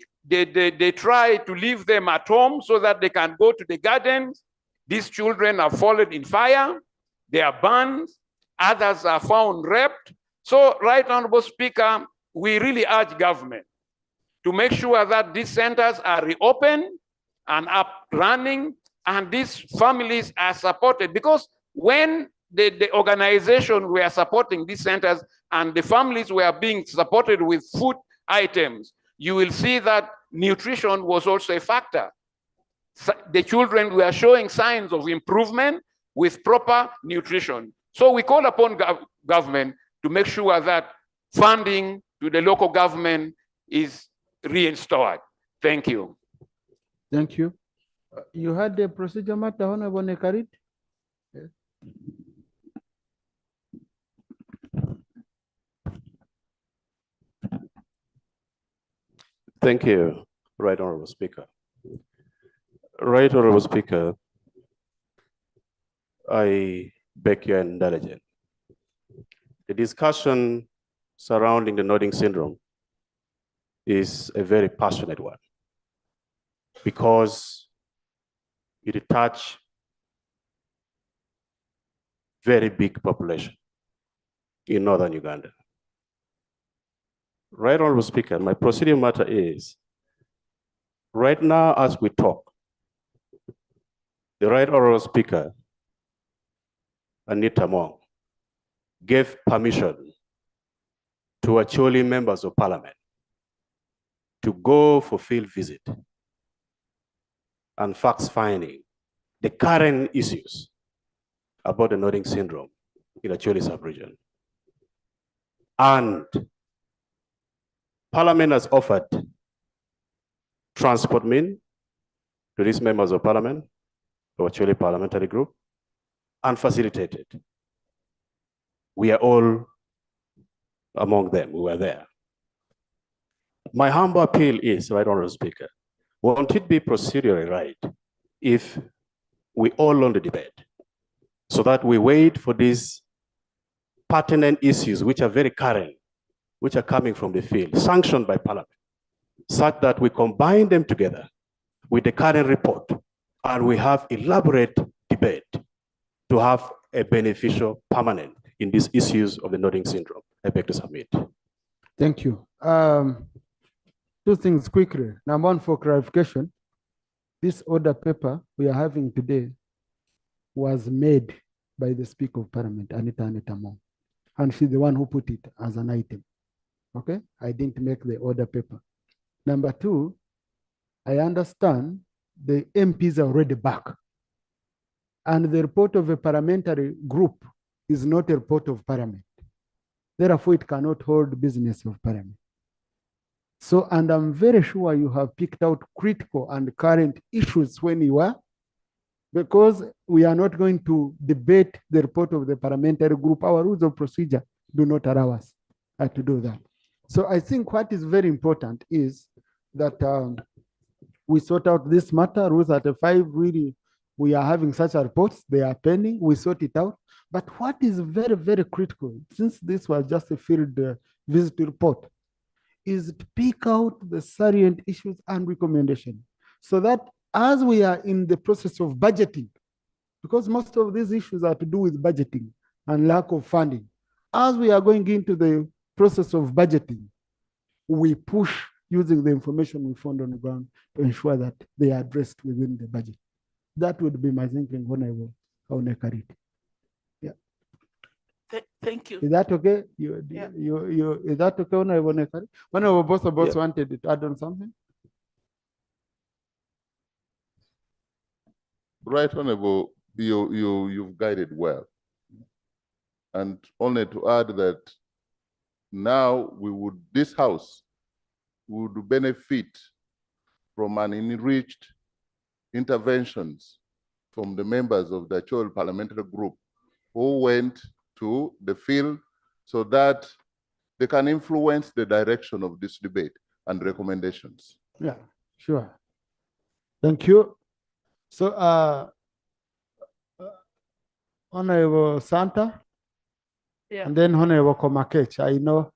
try to leave them at home so that they can go to the gardens, these children are fallen in fire, they are burned, others are found raped. So, Right Honorable Speaker, we really urge government to make sure that these centers are reopened and up running, and these families are supported. Because when the organization were supporting these centers and the families were being supported with food items, you will see that nutrition was also a factor. The children were showing signs of improvement with proper nutrition. So we call upon government to make sure that funding to the local government is reinstored. Thank you. Thank you. You had the procedure matter, Honorable Nekarit? Yes. Thank you, Right Honorable Speaker. Right Honorable Speaker, I beg your indulgence. The discussion surrounding the nodding syndrome is a very passionate one because it touches very big population in northern Uganda. Right Honorable Speaker, my proceeding matter is, right now as we talk, the Right Honorable Speaker, Anita Mong, gave permission to actually members of parliament to go for field visit and facts finding the current issues about the nodding syndrome in Acholi sub-region. And Parliament has offered transport mean to these members of parliament, to Acholi parliamentary group, and facilitated. We are all among them, we were there. My humble appeal is, Right Honorable Speaker, won't it be procedurally right if we all learn the debate so that we wait for these pertinent issues which are very current, which are coming from the field, sanctioned by Parliament, such that we combine them together with the current report and we have elaborate debate to have a beneficial permanent in these issues of the nodding syndrome. I beg to submit. Thank you. two things quickly. Number one, for clarification, this order paper we are having today was made by the Speaker of Parliament, Anita Anitamo, and she's the one who put it as an item. Okay, I didn't make the order paper. Number two, I understand the MPs are already back, and the report of a parliamentary group is not a report of Parliament. Therefore, it cannot hold business of Parliament. So, and I'm very sure you have picked out critical and current issues when you are, because we are not going to debate the report of the parliamentary group. Our rules of procedure do not allow us to do that. So I think what is very important is that we sort out this matter. Rule 35, really, we are having such a reports, they are pending, we sort it out. But what is very, very critical, since this was just a field visit report, is to pick out the salient issues and recommendations, so that as we are in the process of budgeting, because most of these issues are to do with budgeting and lack of funding, as we are going into the process of budgeting, we push using the information we found on the ground to ensure that they are addressed within the budget. That would be my thinking when I will carry it. Yeah. Thank you. Is that okay? Yeah. Is that okay when I want to carry? When our boss wanted to add on something? Right Honorable, you've guided well. And only to add that now this House would benefit from an enriched interventions from the members of the Acholi Parliamentary Group who went to the field so that they can influence the direction of this debate and recommendations. Yeah, sure. Thank you. So, Honorable Santa, Yeah. and then Honorable Komakech. I know.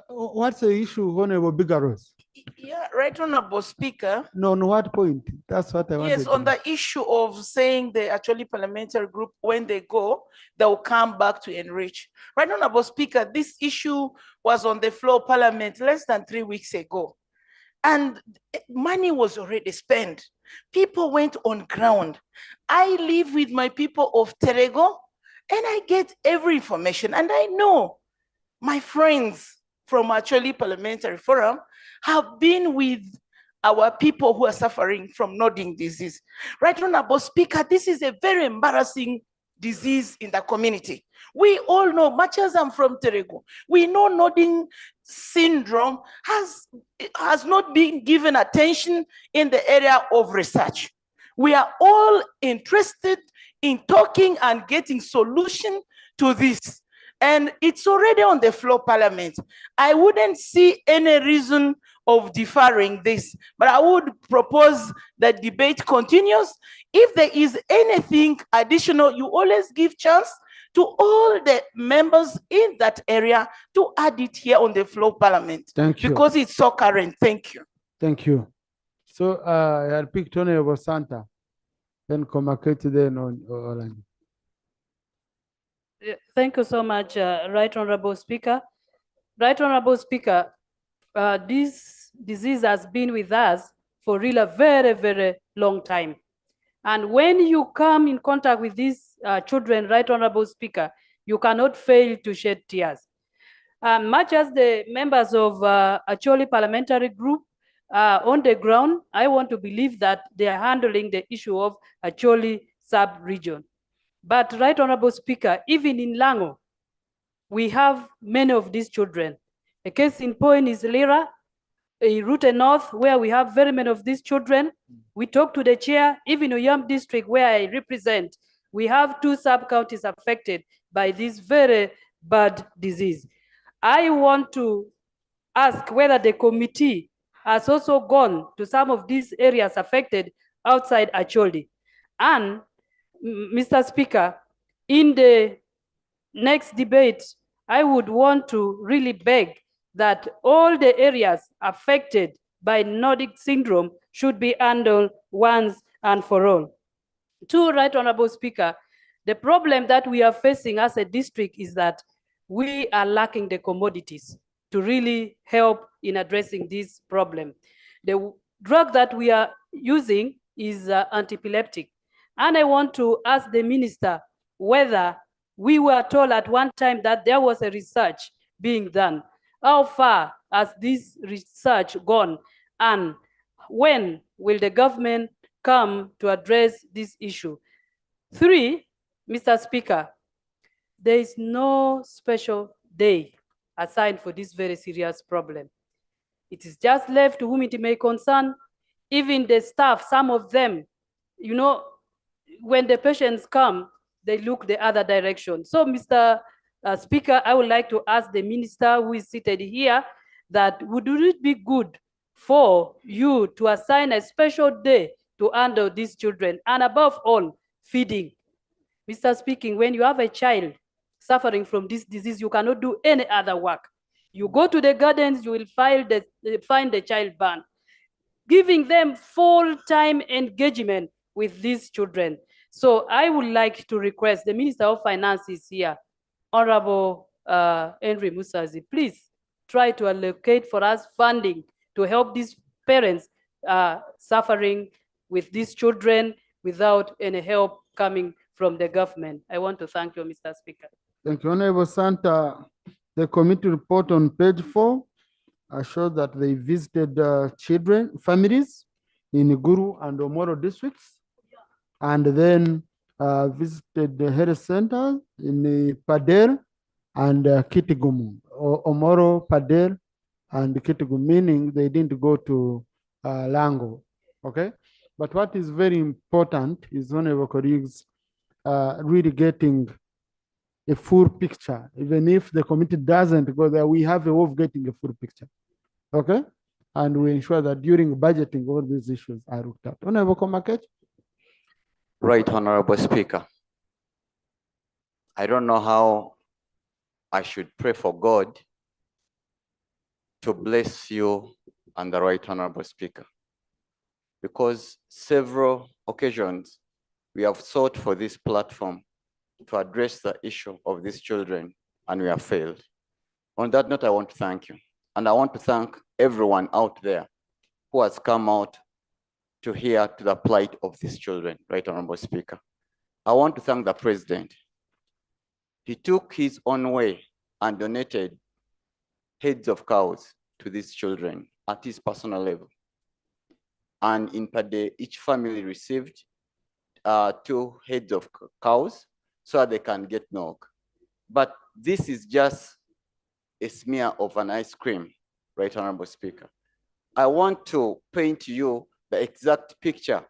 What's the issue, Honorable Bigaros? Yeah, right, Honorable Speaker. No, on what point? That's what I wanted. Yes, on the issue of saying the actually parliamentary group, when they go, they will come back to enrich. Right, Honorable Speaker, this issue was on the floor of Parliament less than 3 weeks ago. And money was already spent. People went on ground. I live with my people of Terego, and I get every information. And I know my friends from actually Parliamentary Forum have been with our people who are suffering from nodding disease. Right, Honorable Speaker, this is a very embarrassing disease in the community. We all know, much as I'm from Terego, we know nodding syndrome has not been given attention in the area of research. We are all interested in talking and getting solution to this. And it's already on the floor, Parliament. I wouldn't see any reason of deferring this, but I would propose that debate continues. If there is anything additional, you always give chance to all the members in that area to add it here on the floor, Parliament. Thank you. Because it's so current. Thank you. Thank you. So I'll pick Tony over Santa, then Komakech, then on Orlando. Thank you so much, Right Honorable Speaker. Right Honorable Speaker, this disease has been with us for really a very, very long time. And when you come in contact with these children, Right Honorable Speaker, you cannot fail to shed tears. Much as the members of Acholi Parliamentary Group on the ground, I want to believe that they are handling the issue of Acholi sub-region. But Right Honorable Speaker, even in Lango, we have many of these children. A case in point is Lira, Route North, where we have very many of these children. We talk to the chair, even in Uyam district where I represent, we have 2 sub-counties affected by this very bad disease. I want to ask whether the committee has also gone to some of these areas affected outside Acholi. And Mr. Speaker, in the next debate, I would want to really beg that all the areas affected by Nordic syndrome should be handled once and for all. 2, Right Honorable Speaker, the problem that we are facing as a district is that we are lacking the commodities. to really help in addressing this problem. The drug that we are using is antiepileptic. And I want to ask the minister whether we were told at one time that there was a research being done. How far has this research gone? And when will the government come to address this issue? 3, Mr. Speaker, there is no special day assigned for this very serious problem. It is just left to whom it may concern. Even the staff, some of them, you know, when the patients come, they look the other direction. So, Mr. Speaker, I would like to ask the minister who is seated here that would it be good for you to assign a special day to handle these children, and above all, feeding. Mr. Speaker, when you have a child suffering from this disease, you cannot do any other work. You go to the gardens, you will find the child burned. Giving them full-time engagement with these children. So I would like to request the Minister of Finance is here, Honorable Henry Musazi, please try to allocate for us funding to help these parents suffering with these children without any help coming from the government. I want to thank you, Mr. Speaker. Thank you, Honorable Santa. The committee report on page 4 shows that they visited families in Guru and Omoro districts, and then visited the health center in Pader and Kitigumu, Omoro, Pader, and Kitigumu, meaning they didn't go to Lango, okay? But what is very important is one of our colleagues really getting a full picture. Even if the committee doesn't go there, we have a way of getting a full picture, okay? And we ensure that during budgeting, all these issues are looked at. Honorable Komakech. Right, Honorable Speaker. I don't know how I should pray for God to bless you and the Right Honorable Speaker, because several occasions we have sought for this platform to address the issue of these children and we have failed. On that note, I want to thank you. And I want to thank everyone out there who has come out to hear to the plight of these children, Right Honorable Speaker. I want to thank the President. He took his own way and donated heads of cows to these children at his personal level. And in Pade, each family received 2 heads of cows so that they can get milk. But this is just a smear of an ice cream, Right Honorable Speaker. I want to paint you the exact picture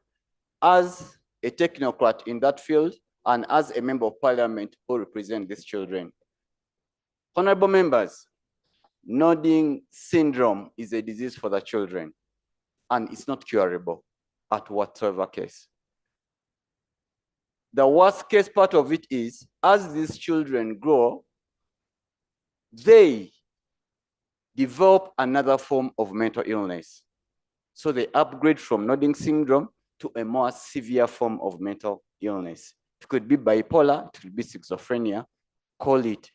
as a technocrat in that field and as a member of parliament who represent these children. Honorable members, nodding syndrome is a disease for the children and it's not curable at whatsoever case. The worst case part of it is, as these children grow, they develop another form of mental illness. So they upgrade from nodding syndrome to a more severe form of mental illness. It could be bipolar, it could be schizophrenia, call it.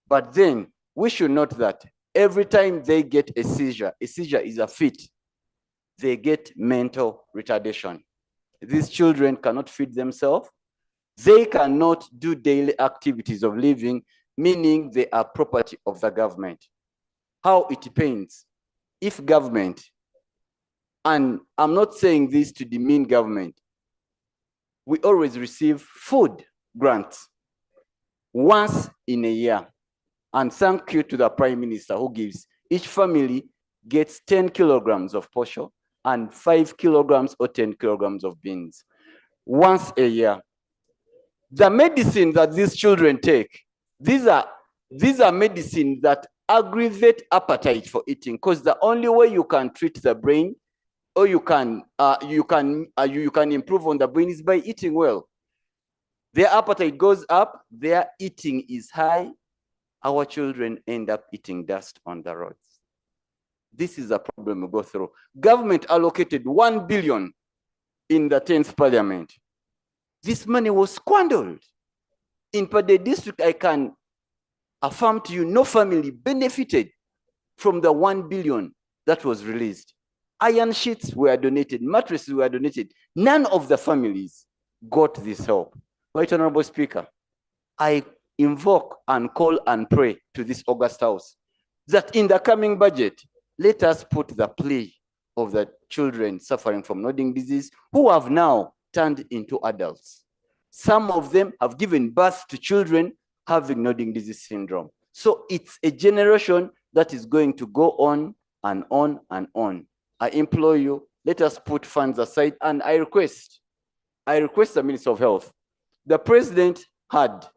But then we should note that every time they get a seizure is a fit, they get mental retardation. These children cannot feed themselves. They cannot do daily activities of living, meaning they are property of the government. How it pains if government, and I'm not saying this to demean government, we always receive food grants once in a year. And thank you to the Prime Minister who gives each family gets 10 kilograms of posho and 5 kilograms or 10 kilograms of beans once a year. The medicine that these children take, these are medicines that aggravate appetite for eating, because the only way you can treat the brain or you can improve on the brain is by eating well. Their appetite goes up, their eating is high. Our children end up eating dust on the roads. This is a problem we go through. Government allocated 1 billion in the 10th parliament. This money was squandered. In Pade district, I can affirm to you, no family benefited from the 1 billion that was released. Iron sheets were donated, mattresses were donated. None of the families got this help. Right, Honorable Speaker, I invoke and call and pray to this August House that in the coming budget, let us put the plea of the children suffering from nodding disease who have now turned into adults. Some of them have given birth to children having nodding disease syndrome. So it's a generation that is going to go on and on and on. I implore you, let us put funds aside, and I request the Minister of Health. The President had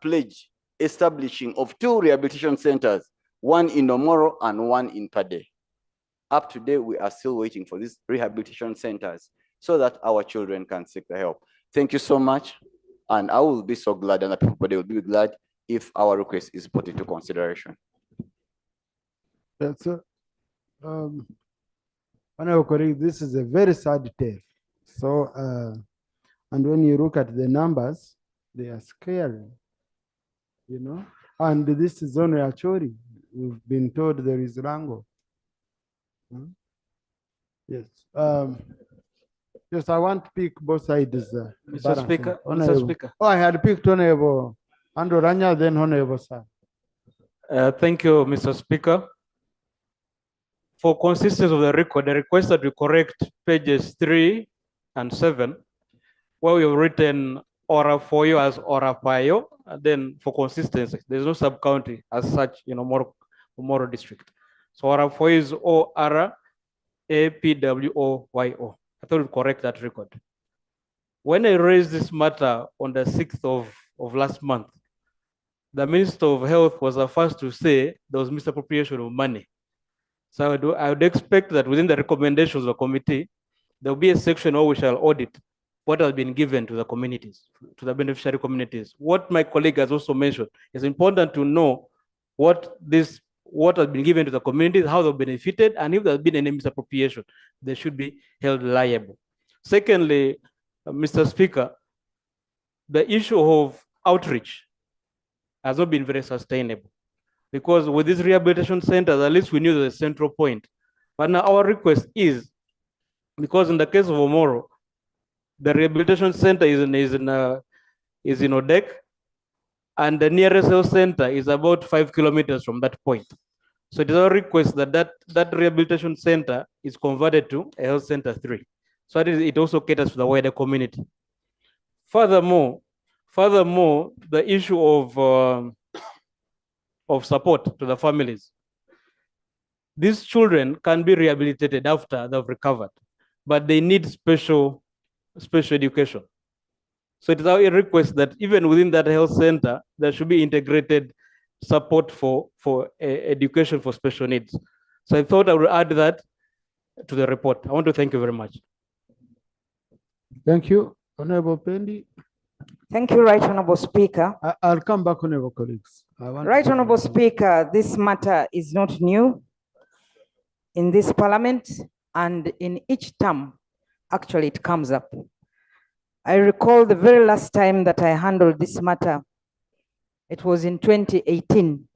pledged establishing of 2 rehabilitation centers, one in Omoro and one in Pade. Up to date, we are still waiting for these rehabilitation centers so that our children can seek the help. Thank you so much. And I will be so glad, and the people will be glad if our request is put into consideration. That's Honorable colleague, this is a very sad tale. So, and when you look at the numbers, they are scary, you know. And this is only a story. We've been told there is Rango. Yes. Yes, I want to pick both sides. Mr. Speaker, Mr. Speaker. Oh, I had picked Honorable Andrew Ranya, then Honorable Sir. Thank you, Mr. Speaker. For consistency of the record, I request that we correct pages 3 and 7, where we have written Ora Foyo as Ora Payo, and then for consistency, there's no sub-county as such, you know, Moro district. So Ora Foyo is O-R-A-P-W-O-Y-O. I thought we'd correct that record. When I raised this matter on the 6th of last month, the Minister of Health was the first to say there was misappropriation of money. So I would expect that within the recommendations of the committee, there will be a section where we shall audit what has been given to the communities, to the beneficiary communities. What my colleague has also mentioned, it's important to know what has been given to the communities, how they've benefited, and if there's been any misappropriation, they should be held liable. Secondly, Mr. Speaker, the issue of outreach has not been very sustainable, because with these rehabilitation centers, at least we knew the central point. But now our request is, because in the case of Omoro, the rehabilitation center is in Odek, and the nearest health center is about 5 kilometers from that point. So it is our request that that rehabilitation center is converted to a health center 3. So it also caters to the wider community. Furthermore, the issue of support to the families. These children can be rehabilitated after they've recovered, but they need special education. So it is our request that even within that health center, there should be integrated support for education for special needs. So I thought I would add that to the report. I want to thank you very much. Thank you, Honorable Pendi. Thank you, Right Honorable Speaker. I'll come back, Honorable colleagues. Right Honorable Speaker, this matter is not new in this parliament, and in each term, actually it comes up. I recall the very last time that I handled this matter, it was in 2018,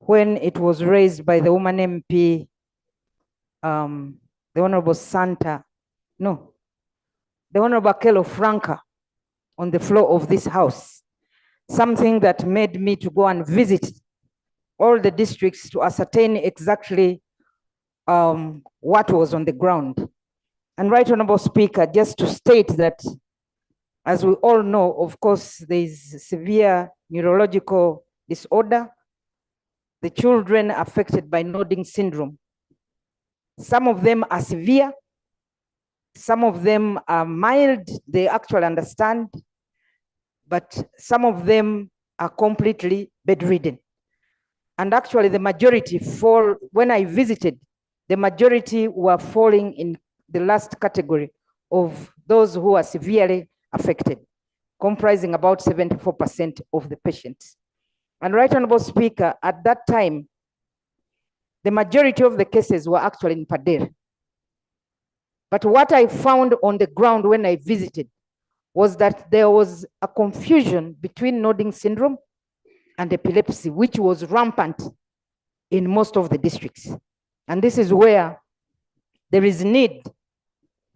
when it was raised by the woman MP, the Honorable the Honorable Kelo Franca, on the floor of this house, something that made me to go and visit all the districts to ascertain exactly what was on the ground. And Right Honorable Speaker, just to state that, as we all know, of course, there is severe neurological disorder. The children affected by nodding syndrome. Some of them are severe. Some of them are mild, they actually understand, but some of them are completely bedridden. And actually the majority fall, when I visited, the majority were falling in the last category of those who are severely affected, comprising about 74% of the patients. And Right Honorable Speaker, at that time, the majority of the cases were actually in Padere. But what I found on the ground when I visited was that there was a confusion between nodding syndrome and epilepsy, which was rampant in most of the districts. And this is where there is need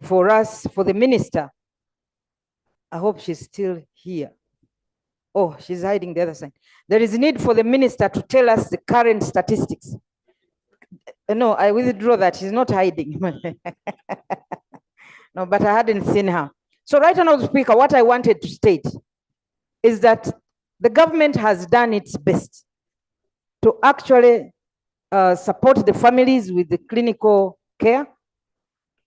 for us, for the minister. I hope she's still here. Oh, she's hiding the other side. There is need for the minister to tell us the current statistics. No, I withdraw that. She's not hiding. No, but I hadn't seen her. So right now, Speaker, what I wanted to state is that the government has done its best to actually support the families with the clinical care.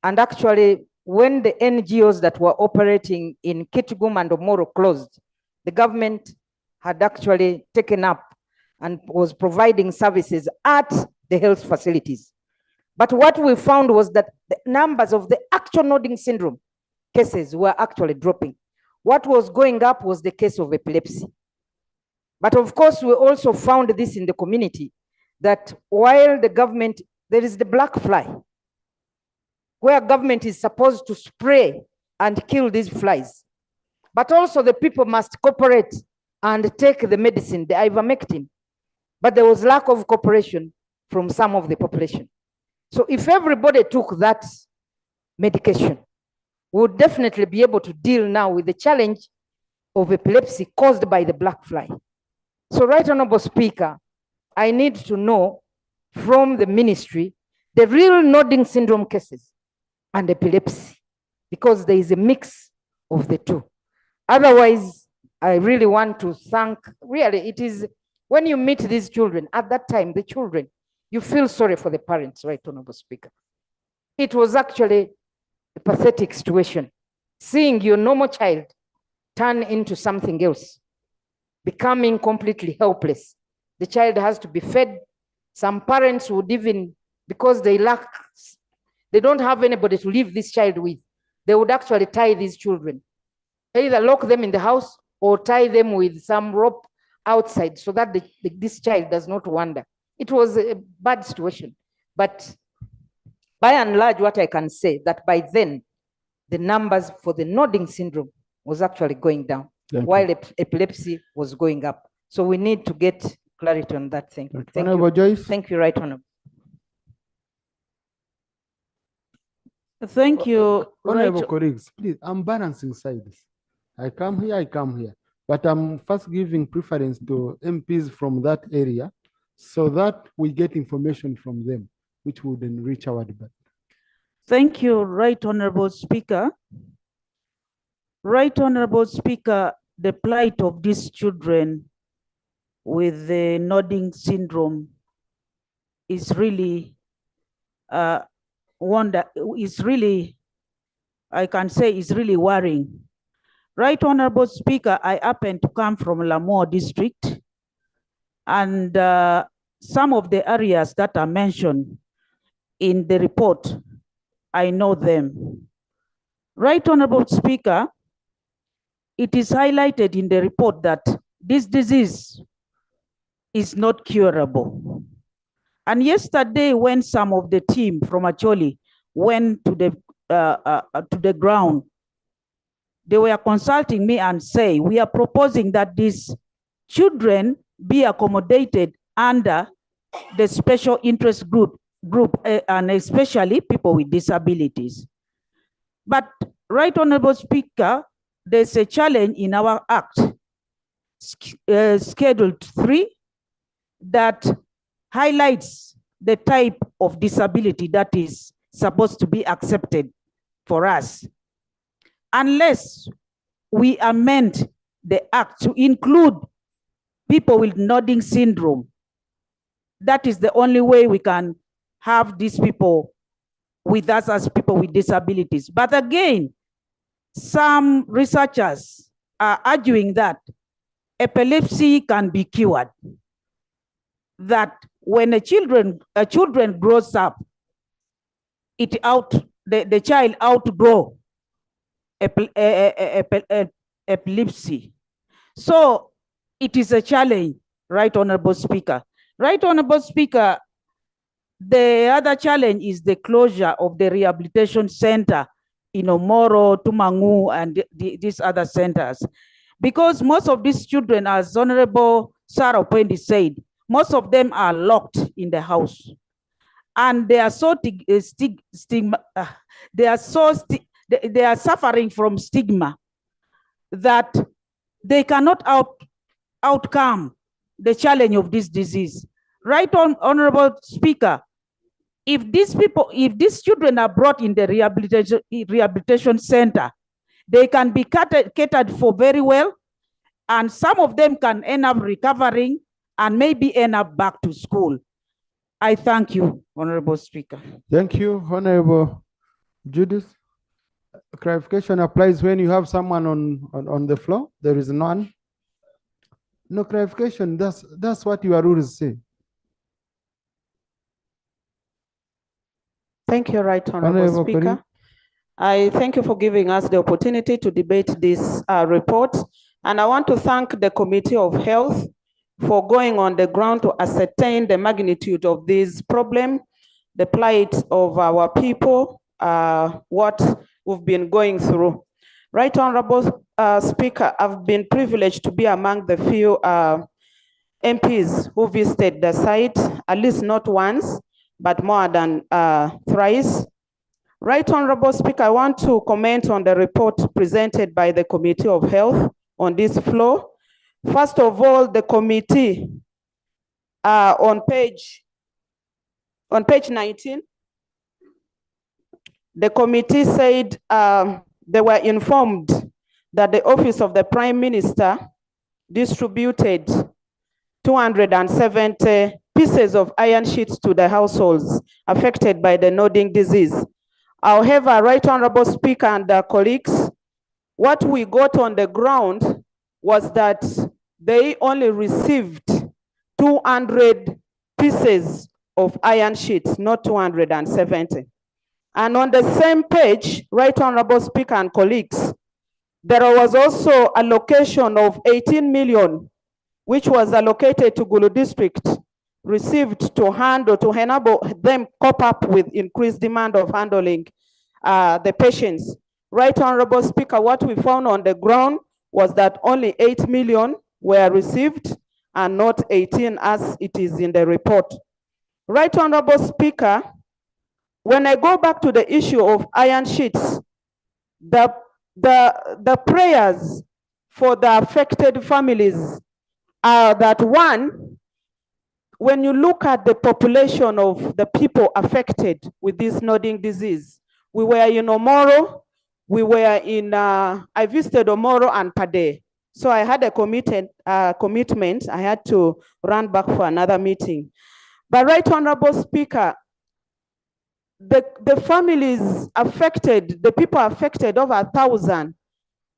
And actually, when the NGOs that were operating in Kitgum and Omoro closed, the government had actually taken up and was providing services at the health facilities. But what we found was that the numbers of the actual nodding syndrome cases were actually dropping. What was going up was the case of epilepsy. But of course, we also found this in the community, that while the government, there is the black fly, where government is supposed to spray and kill these flies. But also the people must cooperate and take the medicine, the ivermectin. But there was lack of cooperation from some of the population. So if everybody took that medication, we would definitely be able to deal now with the challenge of epilepsy caused by the black fly. So Right Honorable Speaker, I need to know from the ministry the real nodding syndrome cases and epilepsy, because there is a mix of the two. Otherwise, I really want to thank, really, it is when you meet these children, at that time, the children, you feel sorry for the parents, Right Honorable Speaker. It was actually a pathetic situation, seeing your normal child turn into something else, becoming completely helpless. The child has to be fed. Some parents would even, because they don't have anybody to leave this child with, they would actually tie these children, either lock them in the house or tie them with some rope outside so that this child does not wander. It was a bad situation. But by and large, what I can say, that by then, the numbers for the nodding syndrome was actually going down, while epilepsy was going up. So we need to get clarity on that thing. Thank Honorable you. Joyce. Thank you, Right Honorable. Thank you. Honorable colleagues, please, I'm balancing sides. I come here, but I'm first giving preference to MPs from that area so that we get information from them, which would enrich our debate. Thank you, Right Honorable Speaker. Right Honorable Speaker, the plight of these children with the nodding syndrome is really I can say is really worrying. Right Honorable Speaker, I happen to come from Lamour district, and some of the areas that are mentioned in the report, I know them. Right Honorable Speaker, it is highlighted in the report that this disease is not curable. And yesterday, when some of the team from Acholi went to the ground, they were consulting me and say, we are proposing that these children be accommodated under the special interest group, and especially people with disabilities. But Right Honorable Speaker, there's a challenge in our act, Schedule 3, that highlights the type of disability that is supposed to be accepted for us. Unless we amend the act to include people with nodding syndrome, that is the only way we can have these people with us as people with disabilities. But again, some researchers are arguing that epilepsy can be cured, that when a children grows up, the child outgrow epilepsy. So it is a challenge, Right Honorable Speaker. Right Honorable Speaker, the other challenge is the closure of the rehabilitation center in Omoro, Tumangu, and these other centers. Because most of these children, as Honorable Sarah Pendi said, most of them are locked in the house. And they are so they are suffering from stigma that they cannot outcome the challenge of this disease. Right, Honorable Speaker, if these children are brought in the rehabilitation center, they can be catered for very well, and some of them can end up recovering and maybe end up back to school. I thank you, Honorable Speaker. Thank you, Honorable Judith. Clarification applies when you have someone on the floor. There is none. No clarification. That's what your rules say. Thank you, Right Honorable Speaker. I thank you for giving us the opportunity to debate this report. And I want to thank the Committee of Health for going on the ground to ascertain the magnitude of this problem, the plight of our people, what we've been going through. Right Honorable Speaker, I've been privileged to be among the few MPs who visited the site, at least not once, but more than thrice. Right Honorable Speaker, I want to comment on the report presented by the Committee of Health on this floor. First of all, the committee on page 19, the committee said they were informed that the Office of the Prime Minister distributed 270 pieces of iron sheets to the households affected by the nodding disease. However, Right Honorable Speaker and colleagues, what we got on the ground was that they only received 200 pieces of iron sheets, not 270. And on the same page, Right Honorable Speaker and colleagues, there was also allocation of 18 million, which was allocated to Gulu District, received to handle, to enable them cope up with increased demand of handling the patients. Right Honorable Speaker, what we found on the ground was that only 8 million were received and not 18 as it is in the report. Right Honorable Speaker, when I go back to the issue of iron sheets, the prayers for the affected families are that one, when you look at the population of the people affected with this nodding disease, we were in Omoro, we were in, I visited Omoro and Pade. So I had a commitment, I had to run back for another meeting. But Right Honorable Speaker, the families affected, the people affected over 1,000,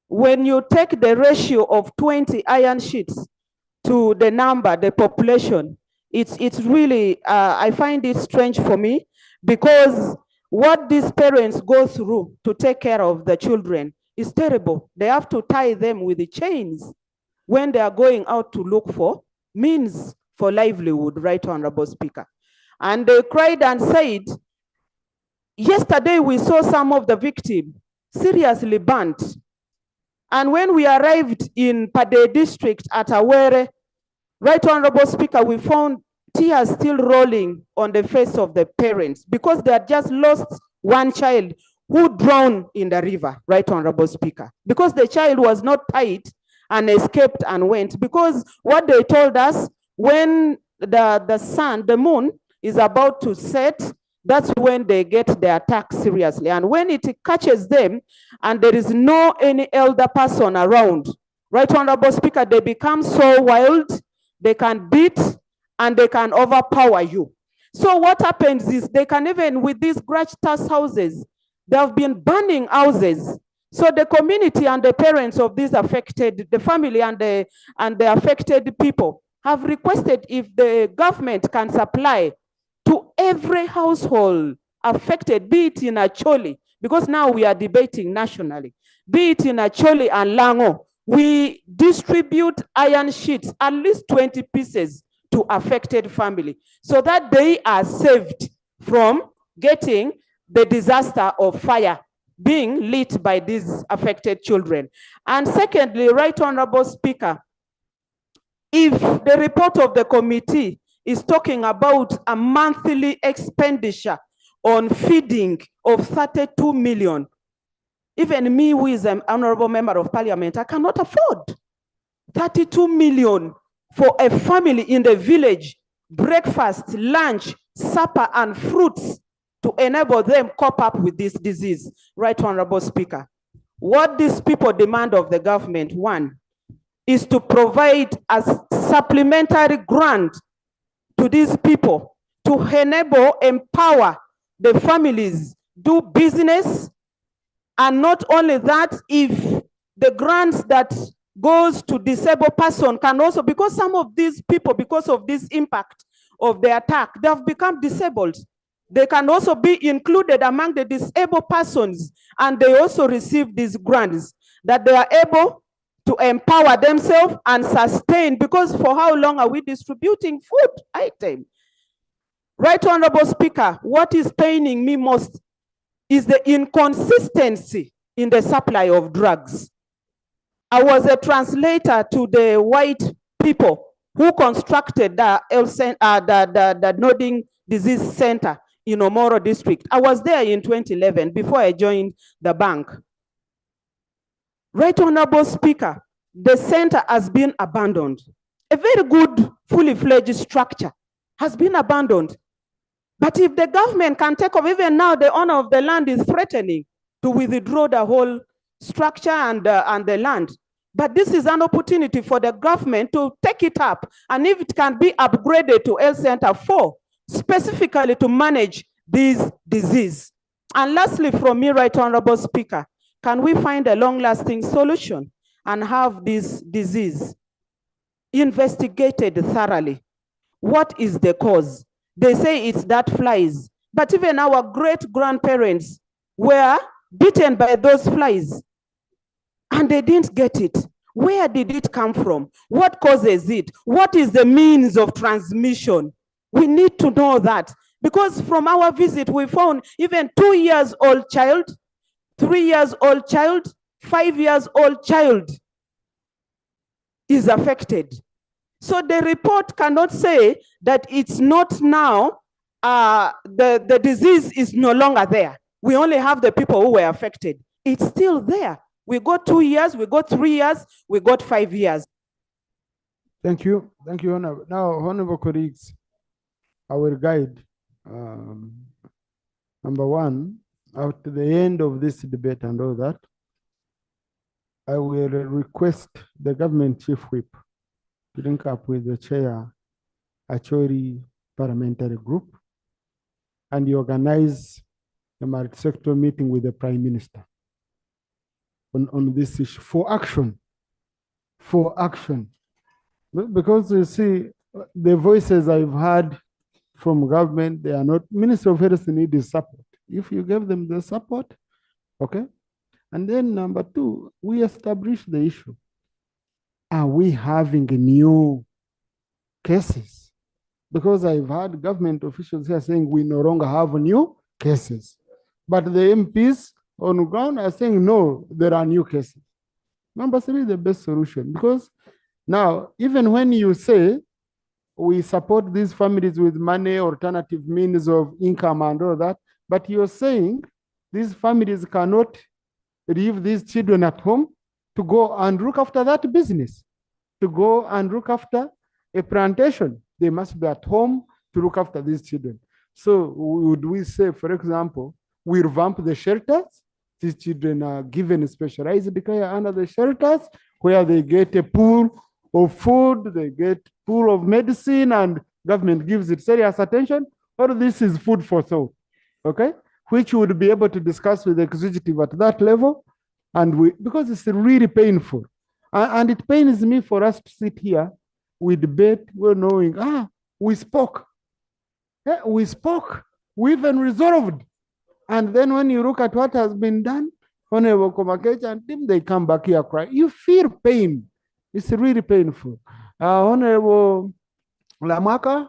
when you take the ratio of 20 iron sheets to the number, the population, it's really, I find it strange for me, because what these parents go through to take care of the children is terrible. They have to tie them with the chains when they are going out to look for means for livelihood, Right Honorable Speaker. And they cried and said, yesterday we saw some of the victims seriously burnt. And when we arrived in Pade district at Awere, Right Honorable Speaker, we found tears still rolling on the face of the parents because they had just lost one child who drowned in the river, Right Honorable Speaker, because the child was not tied and escaped and went. Because what they told us, when the sun, the moon is about to set, that's when they get the attack seriously. And when it catches them and there is no any elder person around, Right Honorable Speaker, they become so wild, they can beat and they can overpower you. So what happens is they can even, with these grudge-task houses, they have been burning houses. So the community and the parents of these affected, the family and the affected people have requested if the government can supply to every household affected, be it in Acholi, because now we are debating nationally, be it in Acholi and Lango, we distribute iron sheets, at least 20 pieces to affected family, so that they are saved from getting the disaster of fire being lit by these affected children. And secondly, Right Honorable Speaker, if the report of the committee is talking about a monthly expenditure on feeding of 32 million, even me, who is an honorable member of parliament, I cannot afford 32 million for a family in the village, breakfast, lunch, supper, and fruits to enable them cope up with this disease. Right, Honorable Speaker. What these people demand of the government, one, is to provide a supplementary grant to these people to enable, empower the families, do business, and not only that, if the grants that goes to disabled person can also, because some of these people, because of this impact of the attack, they have become disabled. They can also be included among the disabled persons, and they also receive these grants that they are able to empower themselves and sustain, because for how long are we distributing food items? Right, Honorable Speaker, what is paining me most is the inconsistency in the supply of drugs. I was a translator to the white people who constructed the Nodding Disease Center in Omoro district. I was there in 2011 before I joined the bank. Right, Honorable Speaker, the center has been abandoned. A very good, fully fledged structure has been abandoned. But if the government can take off, even now the owner of the land is threatening to withdraw the whole structure and the land. But this is an opportunity for the government to take it up, and if it can be upgraded to health center 4, specifically to manage this disease. And lastly, from me, Right Honorable Speaker, can we find a long-lasting solution and have this disease investigated thoroughly? What is the cause? They say it's that flies, but even our great-grandparents were bitten by those flies and they didn't get it. Where did it come from? What causes it? What is the means of transmission? We need to know that, because from our visit, we found even 2-year-old child, 3-year-old child, 5-year-old child is affected. So the report cannot say that it's not now, the disease is no longer there. We only have the people who were affected. It's still there. We got 2 years, we got 3 years, we got 5 years. Thank you. Thank you, Honorable. Now, Honorable colleagues, our guide, number one, at the end of this debate and all that, I will request the government chief whip to link up with the chair, Achori parliamentary group, and you organize a multi-sector meeting with the Prime Minister on this issue for action. Because you see, the voices I've heard from government, they are not, Minister of Health needs support. If you give them the support, okay? And then number two, we establish the issue. Are we having new cases? Because I've heard government officials here saying we no longer have new cases. But the MPs on ground are saying, no, there are new cases. Number three is the best solution. Because now, even when you say we support these families with money, alternative means of income and all that, but you're saying these families cannot leave these children at home to go and look after that business, to go and look after a plantation. They must be at home to look after these children. So would we say, for example, we revamp the shelters? These children are given specialized care under the shelters where they get a pool of food, they get pool of medicine, and government gives it serious attention, or this is food for thought, okay? Which we would be able to discuss with the executive at that level, and because it's really painful. And it pains me for us to sit here, we debate, we're knowing, we spoke. Yeah, we spoke, we even resolved. And then when you look at what has been done, Honorable Komakech and team, they come back here cry. You feel pain. It's really painful. Honorable Lamaka,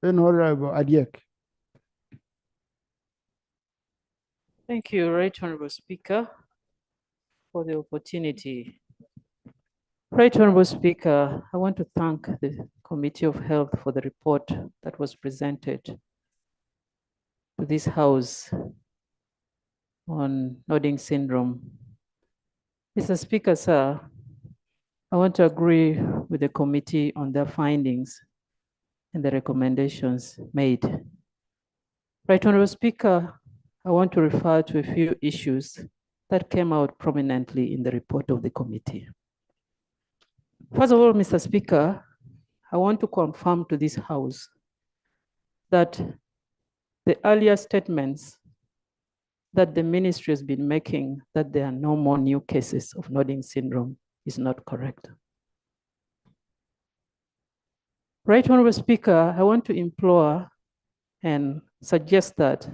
then Honorable Adiek. Thank you, Right Honorable Speaker, for the opportunity Right Honorable Speaker, I want to thank the Committee of Health for the report that was presented to this House on nodding syndrome. Mr. Speaker, sir, I want to agree with the committee on their findings and the recommendations made. Right Honorable Speaker, I want to refer to a few issues that came out prominently in the report of the committee. First of all, Mr. Speaker, I want to confirm to this House that the earlier statements that the ministry has been making that there are no more new cases of nodding syndrome is not correct. Right Honorable Speaker, I want to implore and suggest that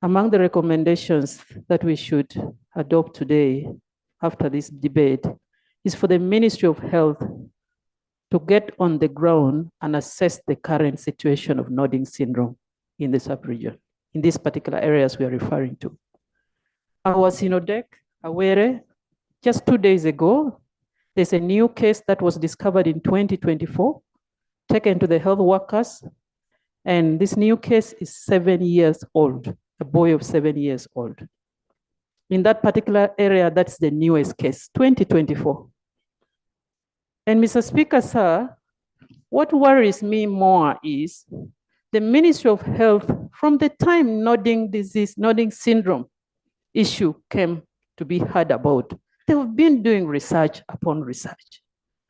among the recommendations that we should adopt today after this debate is for the Ministry of Health to get on the ground and assess the current situation of nodding syndrome in the sub-region, in these particular areas we are referring to. I was in Odek, Awere, just 2 days ago. There's a new case that was discovered in 2024, taken to the health workers, and this new case is 7 years old, a boy of 7 years old. In that particular area, that's the newest case, 2024. And Mr. Speaker, sir, what worries me more is the Ministry of Health, from the time nodding syndrome issue came to be heard about, they've been doing research upon research.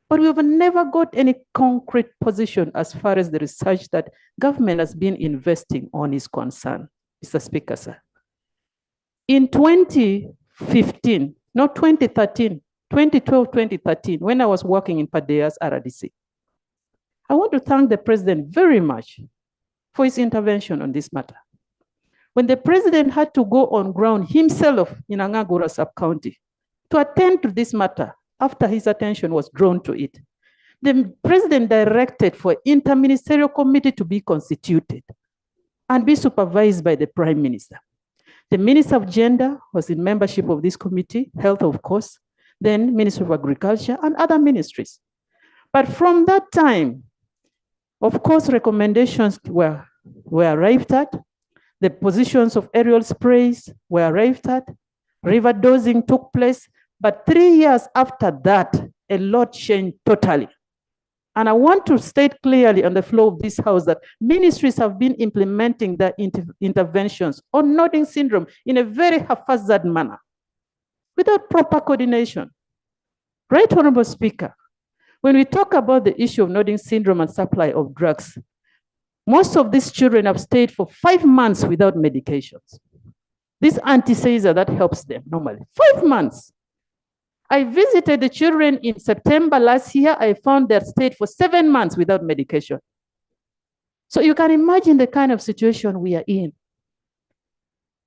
But we've never got any concrete position as far as the research that government has been investing on is concerned, Mr. Speaker, sir. In 2015, not 2013, 2012, 2013, when I was working in Padea's RDC, I want to thank the president very much for his intervention on this matter. When the president had to go on ground himself in Angagura sub-county to attend to this matter after his attention was drawn to it, the president directed for interministerial committee to be constituted and be supervised by the prime minister. The Minister of Gender was in membership of this committee, health, of course, then Minister of Agriculture and other ministries. But from that time, of course, recommendations were arrived at, the positions of aerial sprays were arrived at, river dosing took place, but 3 years after that, a lot changed totally. And I want to state clearly on the floor of this House that ministries have been implementing their interventions on nodding syndrome in a very haphazard manner, without proper coordination. Right Honorable Speaker, when we talk about the issue of nodding syndrome and supply of drugs, most of these children have stayed for 5 months without medications. This anti-seizure that helps them normally, 5 months. I visited the children in September last year. I found they stayed for 7 months without medication. So you can imagine the kind of situation we are in.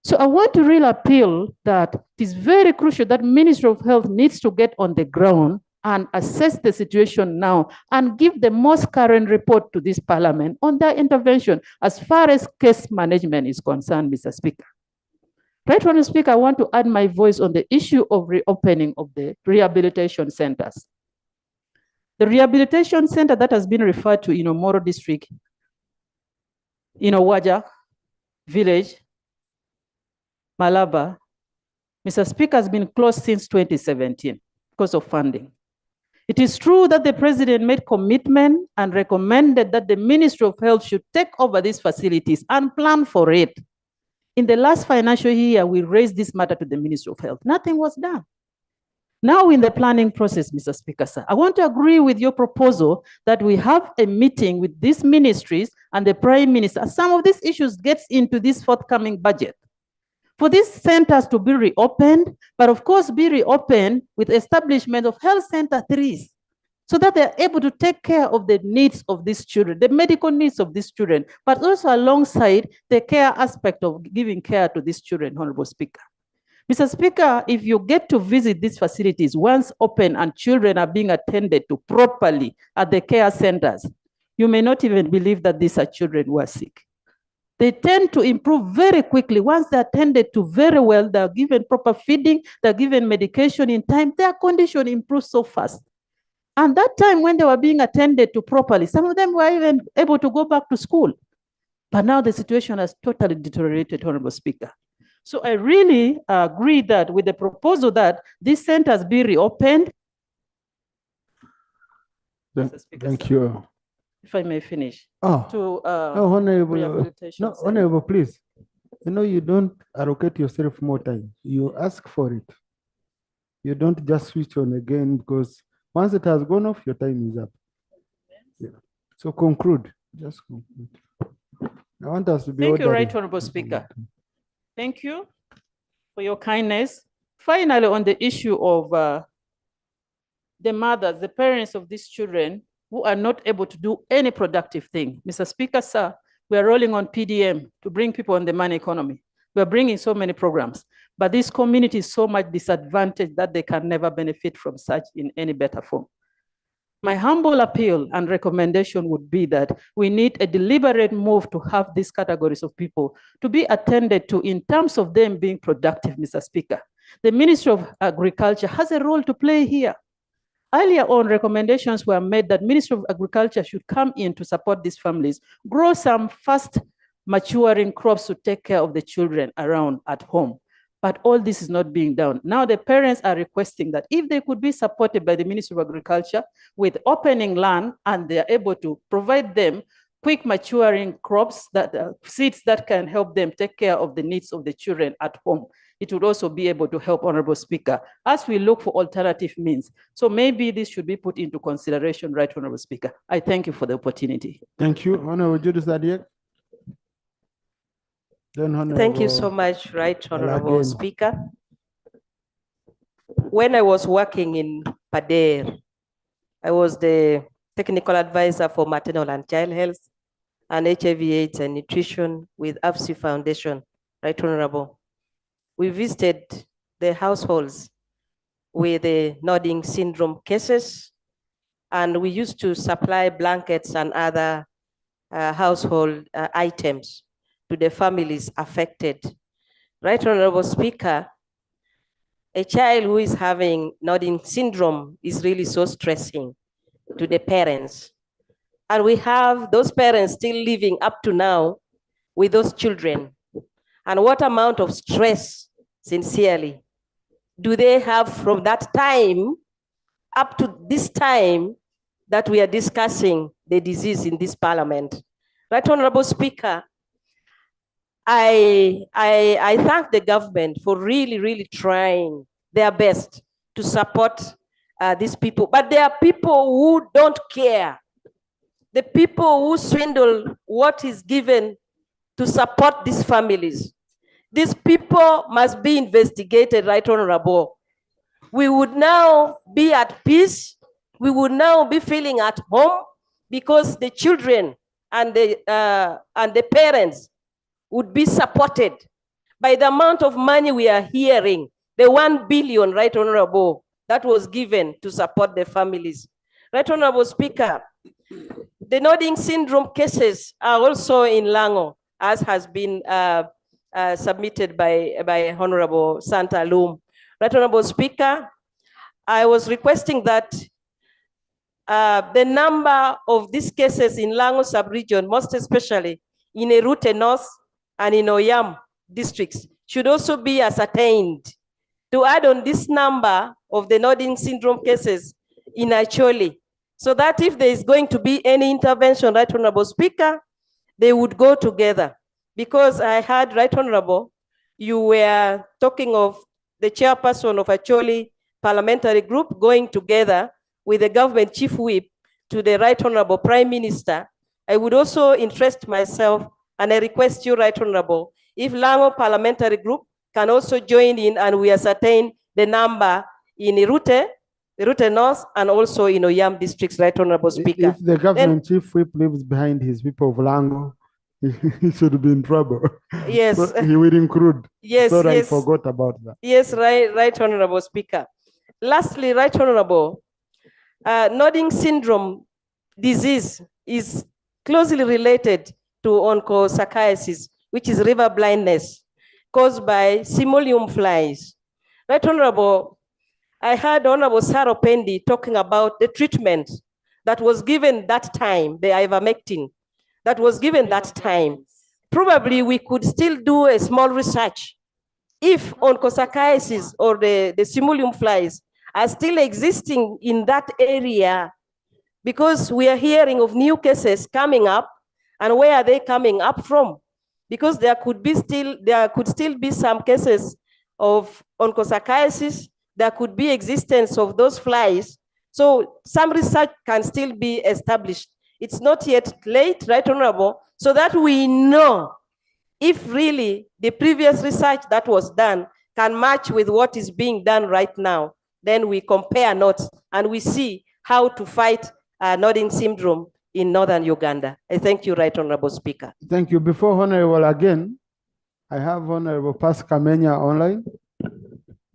So I want to really appeal that it is very crucial that Ministry of Health needs to get on the ground and assess the situation now and give the most current report to this Parliament on their intervention as far as case management is concerned, Mr. Speaker. Right, Honorable Speaker, I want to add my voice on the issue of reopening of the rehabilitation centers. The rehabilitation center that has been referred to in Omoro district, in Owaja village, Malaba, Mr. Speaker, has been closed since 2017 because of funding. It is true that the president made commitment and recommended that the Ministry of Health should take over these facilities and plan for it. In the last financial year, we raised this matter to the Ministry of Health. Nothing was done. Now in the planning process, Mr. Speaker, sir, I want to agree with your proposal that we have a meeting with these ministries and the Prime Minister. Some of these issues gets into this forthcoming budget. For these centers to be reopened, but of course be reopened with establishment of health center 3s, so that they're able to take care of the needs of these children, the medical needs of these children, but also alongside the care aspect of giving care to these children, Honorable Speaker. Mr. Speaker, if you get to visit these facilities once open and children are being attended to properly at the care centers, you may not even believe that these are children who are sick. they tend to improve very quickly. Once they're attended to very well, they're given proper feeding, they're given medication in time, their condition improves so fast. And that time when they were being attended to properly, some of them were even able to go back to school. But now the situation has totally deteriorated, Honorable Speaker. So I really agree that with the proposal that these centers be reopened. Thank you. If I may finish. Oh, to no, Honorable, rehabilitation no, center. Honorable, please. You know, you don't allocate yourself more time. You ask for it. You don't just switch on again because once it has gone off, your time is up. Yeah. So conclude. Just conclude. I want us to be Thank you, orderly. Right Honorable Speaker. Thank you for your kindness. Finally, on the issue of the mothers, the parents of these children who are not able to do any productive thing. Mr. Speaker, sir, we are rolling on PDM to bring people on the money economy. We are bringing so many programs, but this community is so much disadvantaged that they can never benefit from such in any better form. My humble appeal and recommendation would be that we need a deliberate move to have these categories of people to be attended to in terms of them being productive, Mr. Speaker. The Ministry of Agriculture has a role to play here. Earlier on, recommendations were made that Ministry of Agriculture should come in to support these families, grow some fast maturing crops to take care of the children around at home. But all this is not being done. Now the parents are requesting that if they could be supported by the Ministry of Agriculture with opening land and they are able to provide them quick maturing crops, that seeds that can help them take care of the needs of the children at home. It would also be able to help, Honorable Speaker, as we look for alternative means. So maybe this should be put into consideration, Right Honorable Speaker. I thank you for the opportunity. Thank you. Honorable Judith Adiek. Thank you so much, Right Honorable Again. Speaker. When I was working in Pader, I was the technical advisor for maternal and child health and HIV/AIDS and nutrition with AFSI Foundation, Right Honorable. We visited the households with the nodding syndrome cases, and we used to supply blankets and other household items to the families affected. Right Honorable Speaker, a child who is having nodding syndrome is really so stressing to the parents. And we have those parents still living up to now with those children. And what amount of stress, sincerely, do they have from that time up to this time that we are discussing the disease in this parliament? Right Honorable Speaker, I thank the government for really trying their best to support these people, but there are people who don't care. The people who swindle what is given to support these families. These people must be investigated, Right Honorable. We would now be at peace. We would now be feeling at home because the children and the parents would be supported by the amount of money we are hearing, the 1 billion, Right Honorable, that was given to support the families. Right Honorable Speaker, the nodding syndrome cases are also in Lango, as has been submitted by Honorable Santa Loom. Right Honorable Speaker, I was requesting that the number of these cases in Lango sub-region, most especially in Erute North and in Oyam districts, should also be ascertained to add on this number of the nodding syndrome cases in Acholi, so that if there is going to be any intervention, Right Honorable Speaker, they would go together. Because I heard, Right Honorable, you were talking of the chairperson of Acholi parliamentary group going together with the government chief whip to the Right Honorable Prime Minister. I would also interest myself, and I request you, Right Honorable, if Lango parliamentary group can also join in and we ascertain the number in Erute North, and also in Oyam districts, Right Honorable Speaker. If the government chief whip leaves behind his people of Lango, he should be in trouble. Yes. So he will include. Yes, Sorry, yes. I forgot about that. Yes, right Honorable Speaker. Lastly, Right Honorable, nodding syndrome disease is closely related to onchocerciasis, which is river blindness caused by simulium flies. Right Honorable, I heard Honorable Saro Pendi talking about the treatment that was given that time, the ivermectin, that was given that time. Probably we could still do a small research if onchocerciasis or the simulium flies are still existing in that area, because we are hearing of new cases coming up, and where are they coming up from? Because there could still be some cases of onchocerciasis, there could be existence of those flies. So some research can still be established. It's not yet late, Right Honorable, so that we know if really the previous research that was done can match with what is being done right now. Then we compare notes and we see how to fight nodding syndrome in northern Uganda. I thank you, Right Honorable Speaker. Thank you. Before Honorable again, I have Honorable Pascal Menya online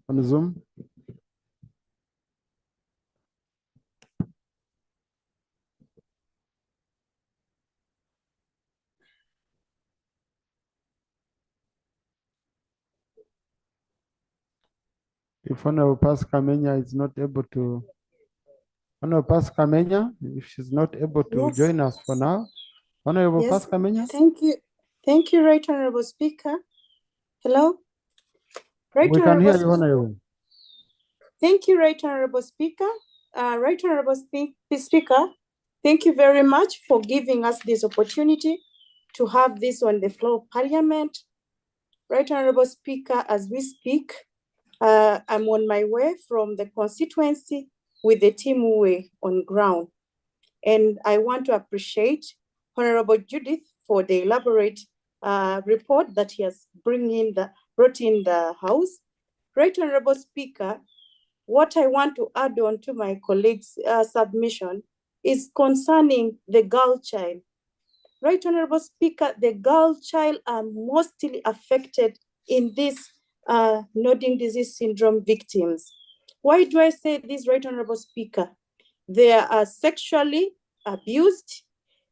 on Zoom. If Honorable Pascal Menya is not able to, Honorable Pascal Menya, if she's not able to join us for now, Honorable Pascal Menya. Thank you. Thank you, Right Honorable Speaker. Hello? Right We can hear you, Honorable Honorable. Thank you, Right Honorable Speaker. Right Honorable Speaker, thank you very much for giving us this opportunity to have this on the floor of Parliament. Right Honorable Speaker, as we speak, I'm on my way from the constituency with the team on ground. And I want to appreciate Honorable Judith for the elaborate report that he has brought in the House. Right Honorable Speaker, what I want to add on to my colleague's submission is concerning the girl child. Right Honorable Speaker, the girl child are mostly affected in this nodding disease syndrome victims. Why do I say this, Right Honorable Speaker? They are sexually abused.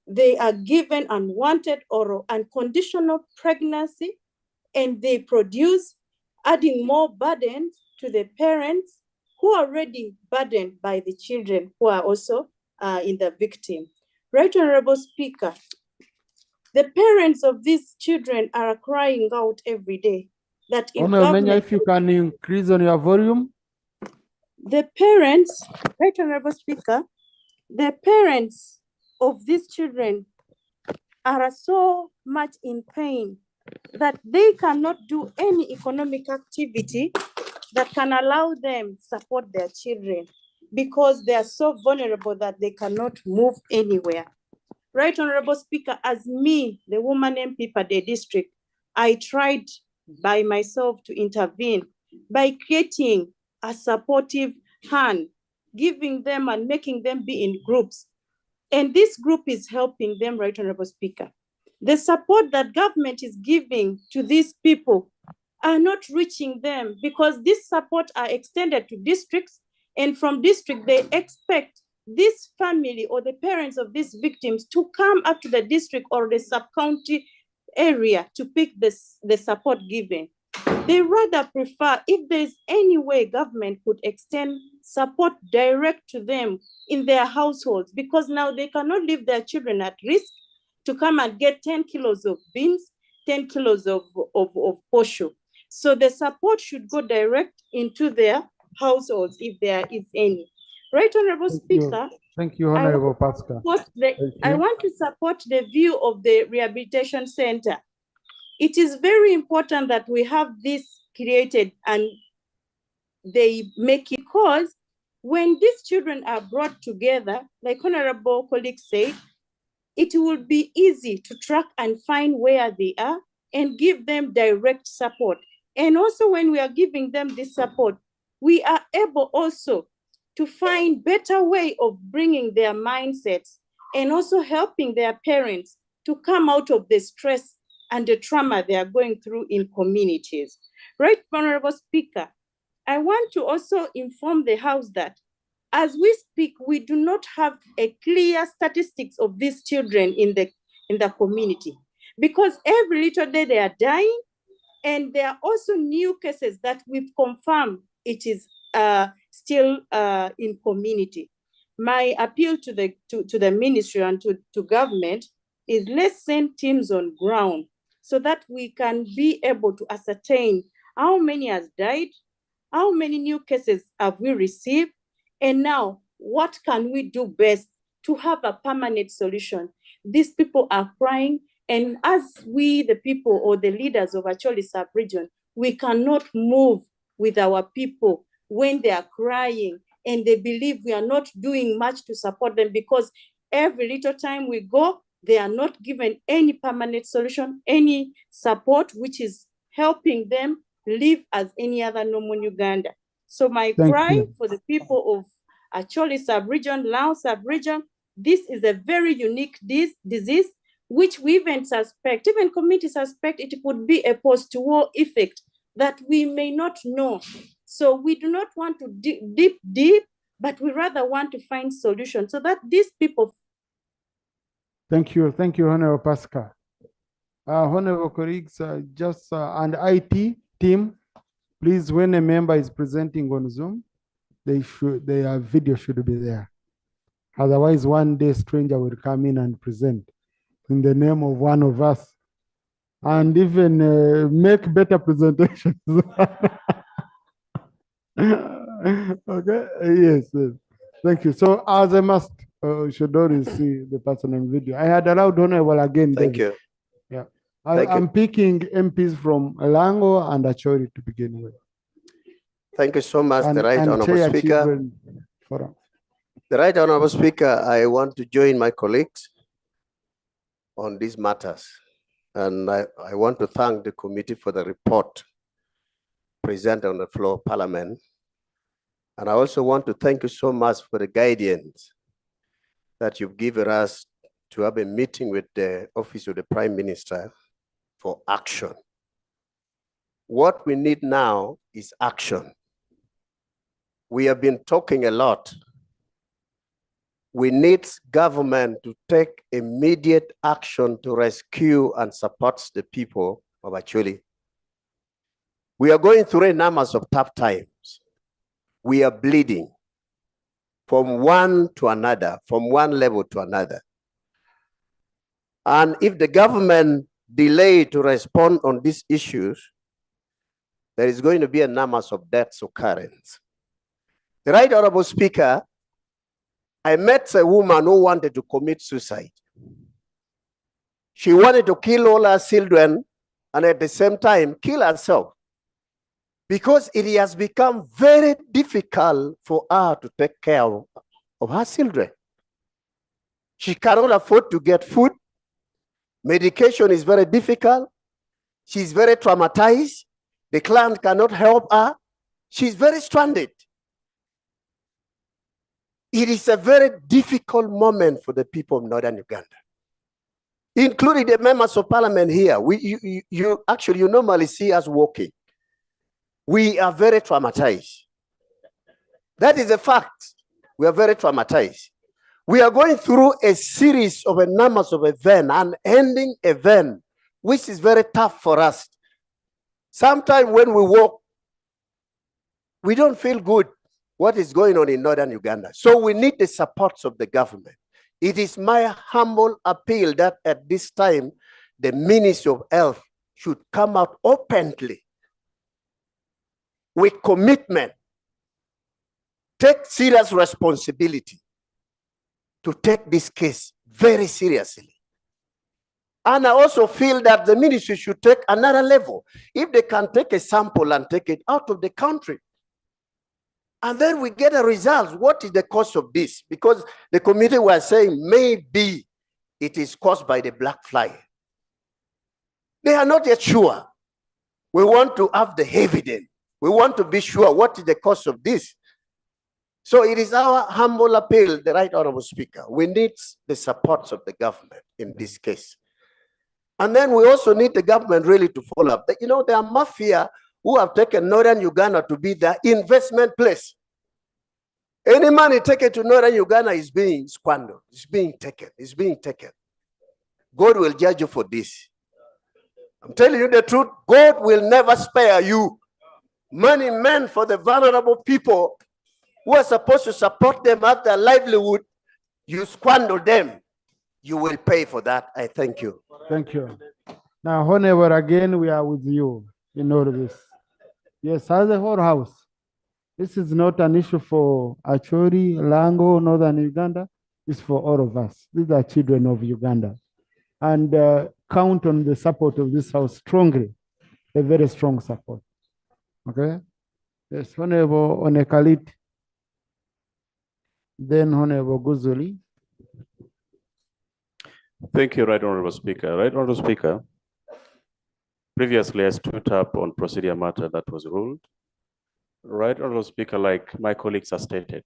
They are given unwanted or unconditional pregnancy, and they produce, adding more burden to the parents who are already burdened by the children who are also in the victim. Right Honorable Speaker, the parents of these children are crying out every day that if Honorable Menya, government, if you can increase on your volume. the parents, Right Honorable Speaker, the parents of these children are so much in pain that they cannot do any economic activity that can allow them support their children because they are so vulnerable that they cannot move anywhere. Right Honorable Speaker, as me, the woman MP per the district, I tried by myself to intervene by creating a supportive hand, giving them and making them be in groups. And this group is helping them, Right Honorable Speaker. The support that government is giving to these people are not reaching them because this support are extended to districts, and from district they expect this family or the parents of these victims to come up to the district or the sub-county area to pick the support given. They rather prefer, if there's any way government could extend support direct to them in their households, because now they cannot leave their children at risk to come and get 10 kilos of beans, 10 kilos of posho. So the support should go direct into their households if there is any. Right Honorable Speaker. Thank you, Honorable Pascal. I want to support the view of the rehabilitation center. It is very important that we have this created and they make it, because when these children are brought together, like Honorable colleague said, it will be easy to track and find where they are and give them direct support. And also when we are giving them this support, we are able also to find better way of bringing their mindsets and also helping their parents to come out of the stress and the trauma they are going through in communities. Right, Honorable Speaker, I want to also inform the House that as we speak, we do not have a clear statistics of these children in the community. because every little day they are dying, and there are also new cases that we've confirmed it is still in community. My appeal to the ministry and to government is, let's send teams on ground so that we can be able to ascertain how many has died, how many new cases have we received, and now what can we do best to have a permanent solution. These people are crying, and as we, the people or the leaders of Acholi sub-region, we cannot move with our people when they are crying and they believe we are not doing much to support them, because every little time we go, they are not given any permanent solution, any support, which is helping them live as any other normal Uganda. So my cry for the people of Acholi sub-region, Lao sub-region, this is a very unique disease, which we even suspect, even communities suspect it could be a post-war effect that we may not know. So we do not want to deep, but we rather want to find solutions so that these people. Thank you, Honorable Pascal. Honorable colleagues, and IT team, please, when a member is presenting on Zoom, their video should be there. Otherwise, one day stranger will come in and present in the name of one of us, and even make better presentations. Okay, yes. Thank you. So as I must, should always see the person on video. I had allowed Honorable again. Thank David. you. Yeah. Thank you. I'm picking MPs from Lango and Acholi to begin with. Thank you so much, the Right Honorable Chair Speaker. Children Forum. The Right Honorable Speaker, I want to join my colleagues on these matters. And I want to thank the committee for the report presented on the floor of Parliament. And I also want to thank you so much for the guidance that you've given us to have a meeting with the Office of the Prime Minister for action. What we need now is action. We have been talking a lot. We need government to take immediate action to rescue and support the people of Acholi. We are going through a number of tough times. We are bleeding from one to another, from one level to another. And if the government delay to respond on these issues, there is going to be a number of deaths occurring. The Right Honorable Speaker, I met a woman who wanted to commit suicide. She wanted to kill all her children and at the same time kill herself, because it has become very difficult for her to take care of her children. She cannot afford to get food. Medication is very difficult. She's very traumatized. The client cannot help her. She's very stranded. It is a very difficult moment for the people of Northern Uganda, including the members of Parliament here. You normally see us walking. We are very traumatized. That is a fact. We are very traumatized. We are going through a series of a number of events, an ending event, which is very tough for us. Sometimes when we walk, we don't feel good what is going on in Northern Uganda. So we need the support of the government. It is my humble appeal that at this time, the Ministry of Health should come out openly with commitment, take serious responsibility to take this case very seriously. And I also feel that the ministry should take another level. If they can take a sample and take it out of the country, and then we get a result, what is the cause of this? Because the committee was saying maybe it is caused by the black fly. They are not yet sure. We want to have the evidence. We want to be sure what is the cause of this. So it is our humble appeal, the Right Honorable Speaker. We need the support of the government in this case. And then we also need the government really to follow up. You know, there are mafia who have taken Northern Uganda to be their investment place. Any money taken to Northern Uganda is being squandered. It's being taken. It's being taken. God will judge you for this. I'm telling you the truth, God will never spare you. Money meant for the vulnerable people who are supposed to support them at their livelihood, you squander them. You will pay for that. I thank you. Thank you. Now, Honorable, again, we are with you in all this. Yes, as a whole house, this is not an issue for Acholi, Lango, Northern Uganda. It's for all of us. These are children of Uganda. And count on the support of this house strongly, a very strong support. Okay? Yes, Honorable Onekalit. Then Honorable Guzuli. Thank you, Right Honorable Speaker. Right Honorable Speaker, previously I stood up on procedural matter that was ruled. Right Honorable Speaker, like my colleagues have stated,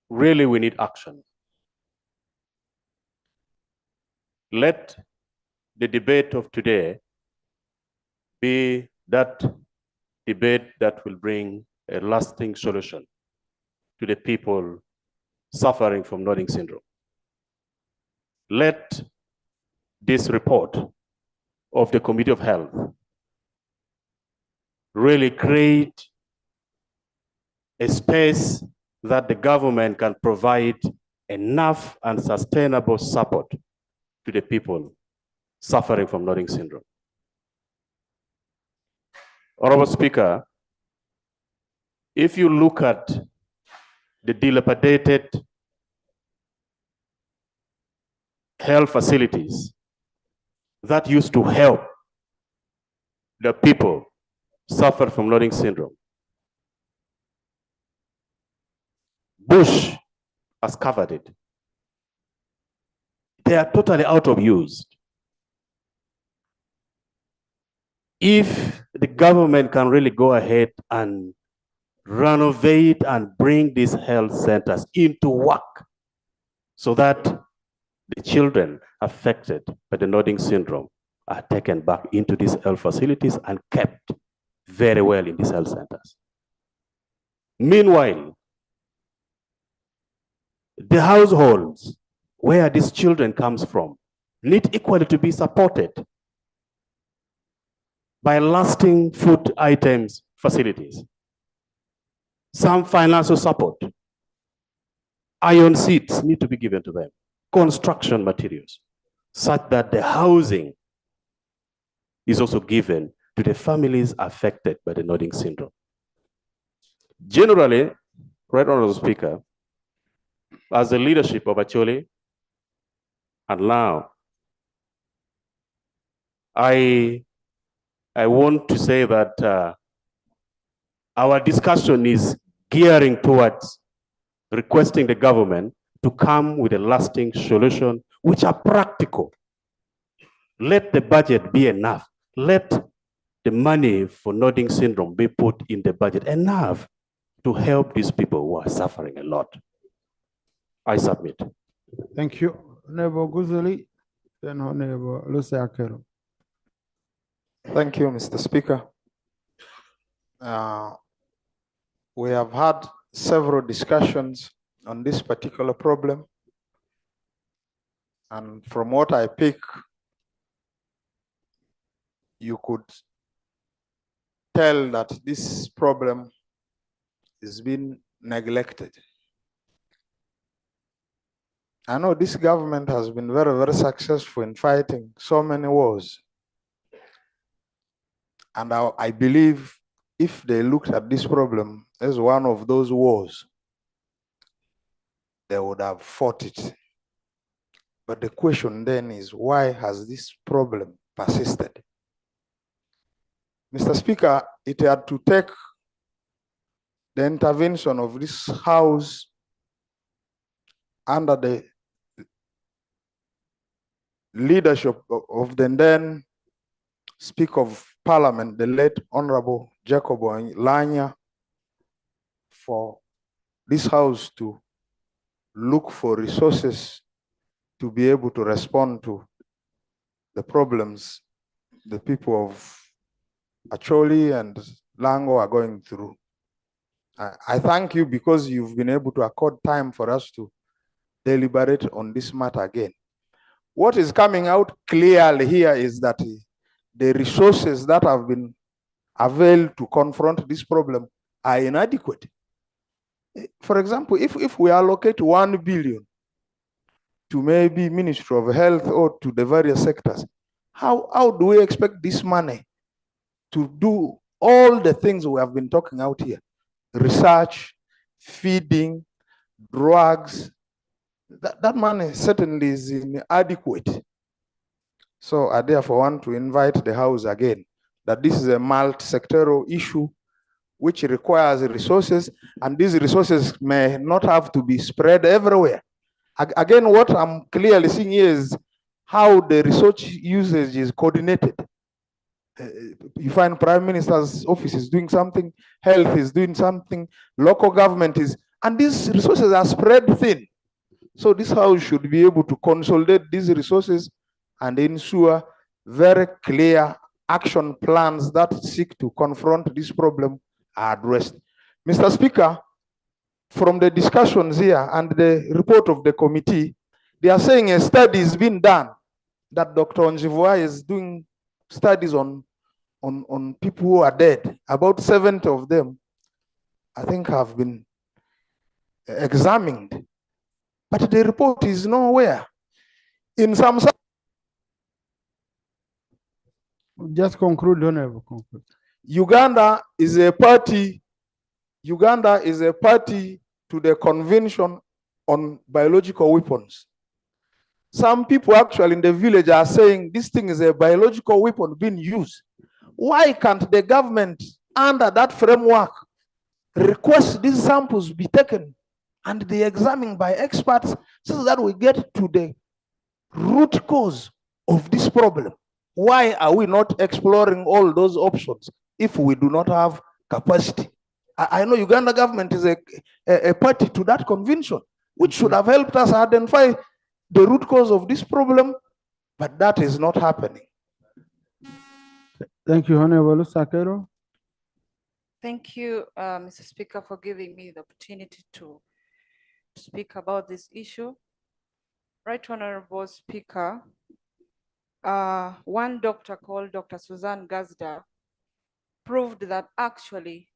really we need action. Let the debate of today be that debate that will bring a lasting solution to the people suffering from nodding syndrome. Let this report of the Committee of Health really create a space that the government can provide enough and sustainable support to the people suffering from nodding syndrome. Honorable Speaker, if you look at the dilapidated health facilities that used to help the people suffer from nodding syndrome, Bush has covered it. They are totally out of use. If the government can really go ahead and renovate and bring these health centers into work so that the children affected by the nodding syndrome are taken back into these health facilities and kept very well in these health centers. Meanwhile, the households where these children comes from need equally to be supported by lasting food items facilities, some financial support. Iron seats need to be given to them, construction materials, such that the housing is also given to the families affected by the nodding syndrome. Generally, Right Honorable Speaker, as the leadership of Acholi, and now, I want to say that our discussion is gearing towards requesting the government to come with a lasting solution which are practical. Let the budget be enough. Let the money for nodding syndrome be put in the budget enough to help these people who are suffering a lot. I submit. Thank you. Honorable Guzuli, then Honorable Lucy Akero. Thank you, Mr. Speaker. We have had several discussions on this particular problem. And from what I pick, you could tell that this problem is being neglected. I know this government has been very, very successful in fighting so many wars. And I believe if they looked at this problem as one of those wars, they would have fought it. But the question then is, why has this problem persisted? Mr. Speaker, it had to take the intervention of this House under the leadership of the then Speaker of Parliament, the late Honorable Jacob Lanya, for this House to look for resources to be able to respond to the problems the people of Acholi and Lango are going through. I thank you because you've been able to accord time for us to deliberate on this matter again. what is coming out clearly here is that the resources that have been availed to confront this problem are inadequate. For example, if we allocate 1 billion to maybe Ministry of Health or to the various sectors, how do we expect this money to do all the things we have been talking out here? Research, feeding, drugs. That money certainly is inadequate. So I therefore want to invite the House again that this is a multi-sectoral issue which requires resources, and these resources may not have to be spread everywhere. Again, what I'm clearly seeing here is how the research usage is coordinated. You find Prime Minister's office is doing something, health is doing something, local government is, and these resources are spread thin. So this House should be able to consolidate these resources and ensure very clear action plans that seek to confront this problem are addressed. Mr. Speaker, from the discussions here and the report of the committee, they are saying a study is being done, that Dr. Onjivua is doing studies on people who are dead. About 70 of them, I think, have been examined. But the report is nowhere. In some... Just conclude, Honorable. Conclude. Uganda is a party to the Convention on Biological Weapons. Some people actually in the village are saying this thing is a biological weapon being used. Why can't the government, under that framework, request these samples be taken and be examined by experts so that we get to the root cause of this problem? Why are we not exploring all those options if we do not have capacity? I know Uganda government is a party to that convention, which should have helped us identify the root cause of this problem, but that is not happening. Thank you, Honorable Sakero. Thank you, Mr. Speaker, for giving me the opportunity to speak about this issue. Right Honorable Speaker, one doctor called Dr. Suzanne Gazda proved that actually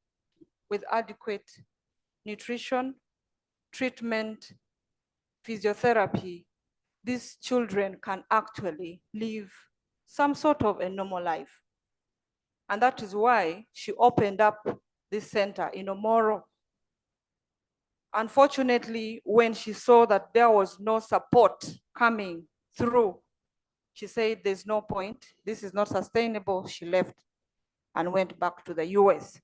with adequate nutrition, treatment, physiotherapy, these children can actually live some sort of a normal life. And that is why she opened up this center in Omoro. Unfortunately, when she saw that there was no support coming through, she said, there's no point, this is not sustainable. She left and went back to the US.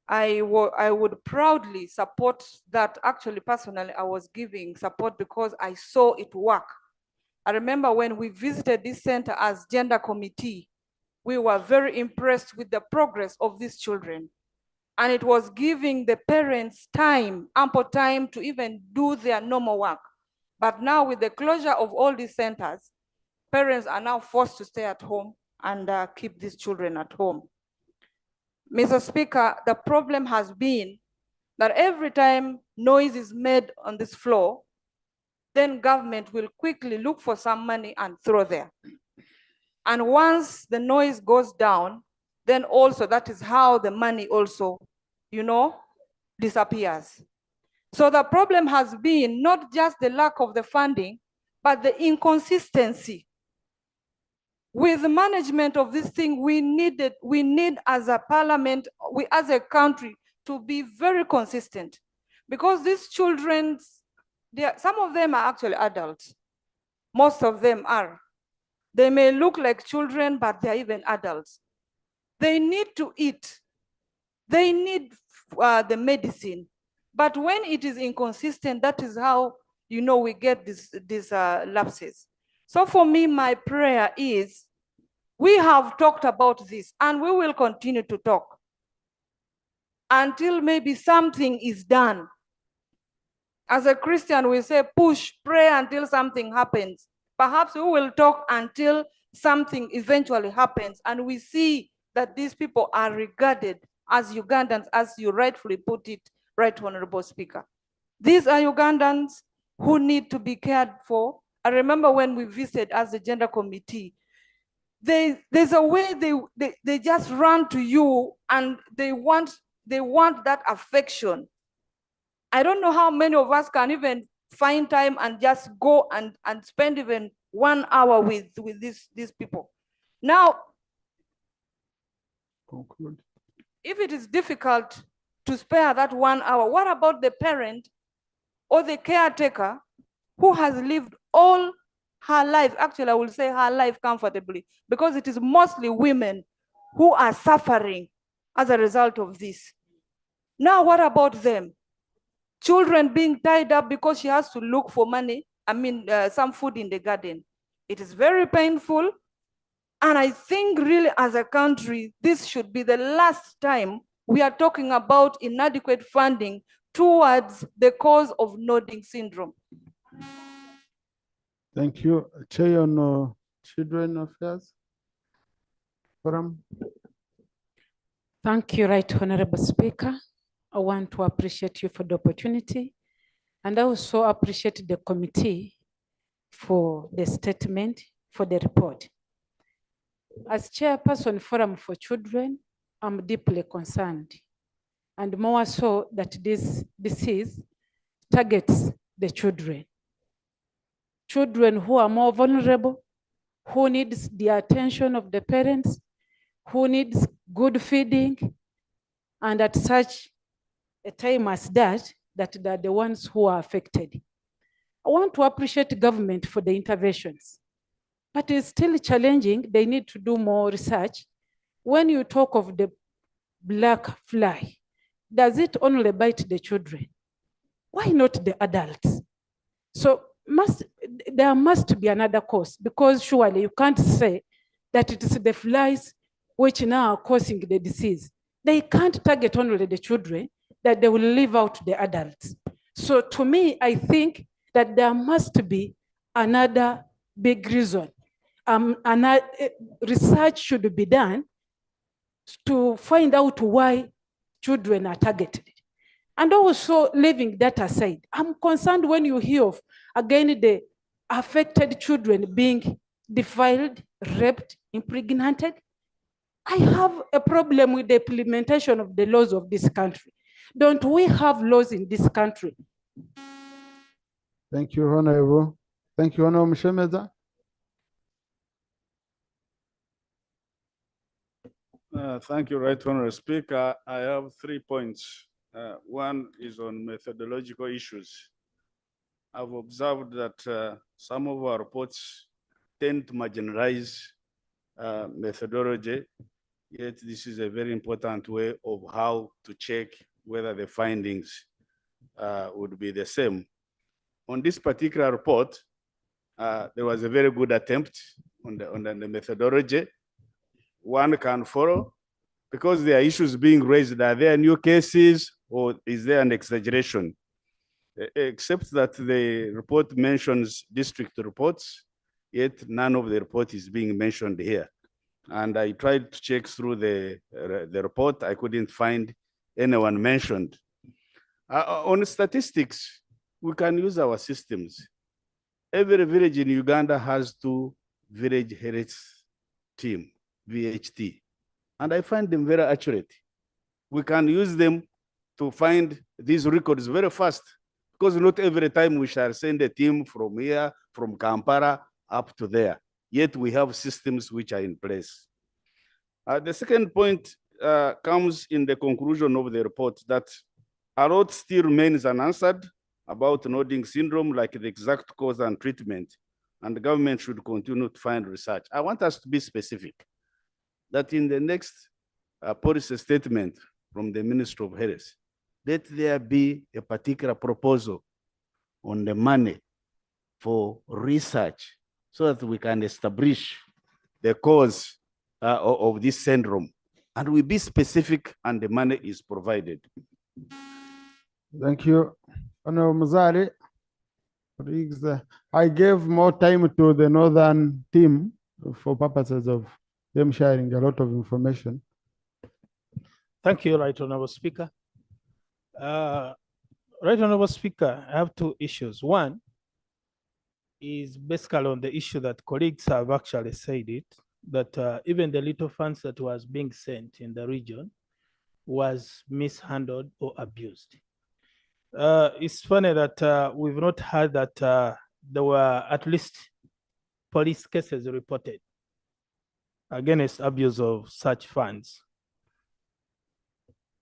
I would proudly support that. Actually, personally, I was giving support because I saw it work. I remember when we visited this center as gender committee, we were very impressed with the progress of these children. And it was giving the parents time, ample time to even do their normal work. But now with the closure of all these centers, parents are now forced to stay at home and keep these children at home. Mr. Speaker, the problem has been that every time noise is made on this floor, then government will quickly look for some money and throw there. And once the noise goes down, then also that is how the money also, disappears. So the problem has been not just the lack of the funding, but the inconsistency. With the management of this thing, we need as a parliament, we as a country, to be very consistent. Because these children, some of them are actually adults. Most of them are. They may look like children, but they're even adults. They need to eat. They need the medicine. But when it is inconsistent, that is how, we get these lapses. So for me, my prayer is, we have talked about this and we will continue to talk until maybe something is done. As a Christian, we say push, pray until something happens. Perhaps we will talk until something eventually happens and we see that these people are regarded as Ugandans, as you rightfully put it, Right Honorable Speaker. These are Ugandans who need to be cared for I remember when we visited as the gender committee, there's a way they just run to you and they want that affection. I don't know how many of us can even find time and just go and spend even 1 hour with these people. Now, Conclude. if it is difficult to spare that 1 hour, what about the parent or the caretaker who has lived all her life? Actually, I will say her life comfortably, because it is mostly women who are suffering as a result of this. Now, what about them? Children being tied up because she has to look for money, some food in the garden. It is very painful. And I think really as a country, this should be the last time we are talking about inadequate funding towards the cause of nodding syndrome. Thank you. Chair on Children Affairs Forum. Thank you, Right Honorable Speaker. I want to appreciate you for the opportunity, and I also appreciate the committee for the statement, for the report. As chairperson Forum for Children, I'm deeply concerned, and more so that this disease targets the children. Children who are more vulnerable, who needs the attention of the parents, who needs good feeding, and at such a time as that they're the ones who are affected. I want to appreciate government for the interventions, but it's still challenging. They need to do more research. When you talk of the black fly, does it only bite the children? Why not the adults? So there must be another cause, because surely you can't say that it is the flies which now are causing the disease. They can't target only the children, that they will leave out the adults. So to me, I think that there must be another big reason. Research should be done to find out why children are targeted. And also, leaving that aside, I'm concerned when you hear of, again, the affected children being defiled, raped, impregnated. I have a problem with the implementation of the laws of this country. Don't we have laws in this country? Thank you, Honorable. Thank you, Honorable Mshemeza. Thank you, Right Honorable Speaker. I have 3 points. One is on methodological issues. I've observed that some of our reports tend to marginalize methodology, yet this is a very important way of how to check whether the findings would be the same. On this particular report, there was a very good attempt on the methodology. One can follow, because there are issues being raised. Are there new cases, or is there an exaggeration? Except that the report mentions district reports, yet none of the report is being mentioned here. And I tried to check through the report. I couldn't find anyone mentioned. On statistics, we can use our systems. Every village in Uganda has 2 village health team, VHT, and I find them very accurate. We can use them to find these records very fast, because not every time we shall send a team from here, from Kampala up to there. Yet we have systems which are in place. The second point comes in the conclusion of the report, that a lot still remains unanswered about nodding syndrome, like the exact cause and treatment, and the government should continue to find research. I want us to be specific, that in the next policy statement from the Ministry of Health, let there be a particular proposal on the money for research, so that we can establish the cause of this syndrome, and we be specific and the money is provided. Thank you, Honorable Mazari. I gave more time to the northern team for purposes of them sharing a lot of information. Thank you, Right Honorable Speaker. Right Honorable Speaker, I have 2 issues. One, is basically on the issue that colleagues have actually said it, that even the little funds that was being sent in the region was mishandled or abused. It's funny that we've not heard that there were at least police cases reported against abuse of such funds,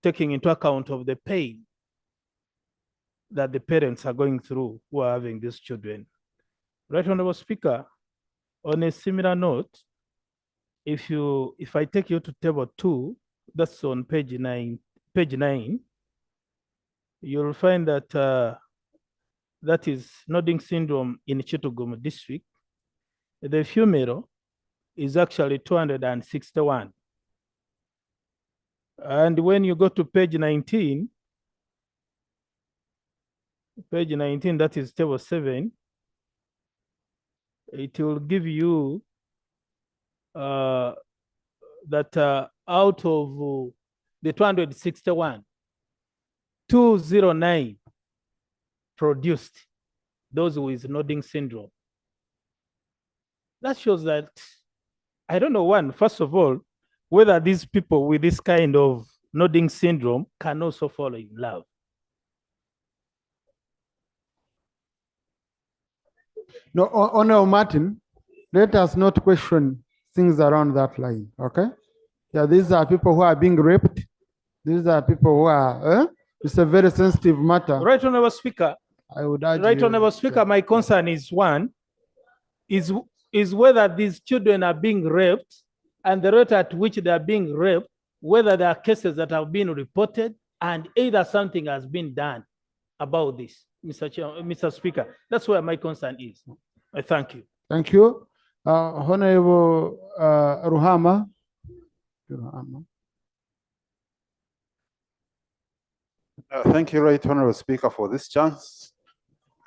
taking into account of the pain that the parents are going through who are having these children. Right, Honorable Speaker, on a similar note, if I take you to table 2, that's on page 9, you'll find that that is nodding syndrome in Chitugum district. The female is actually 261. And when you go to page 19, that is table 7, it will give you that out of the 261, 209 produced those with nodding syndrome. That shows that, I don't know, first of all, whether these people with this kind of nodding syndrome can also fall in love. No, Honorable Martin, let us not question things around that line, okay? Yeah, these are people who are being raped. These are people who are, it's a very sensitive matter. Right, Honorable Speaker. I would urge Right, you, Honorable Speaker, my concern is is whether these children are being raped and the rate at which they are being raped, whether there are cases that have been reported and either something has been done about this, Mr. Speaker. That's where my concern is. I thank you. Thank you. Honorable Ruhama. Thank you, Right Honorable Speaker, for this chance.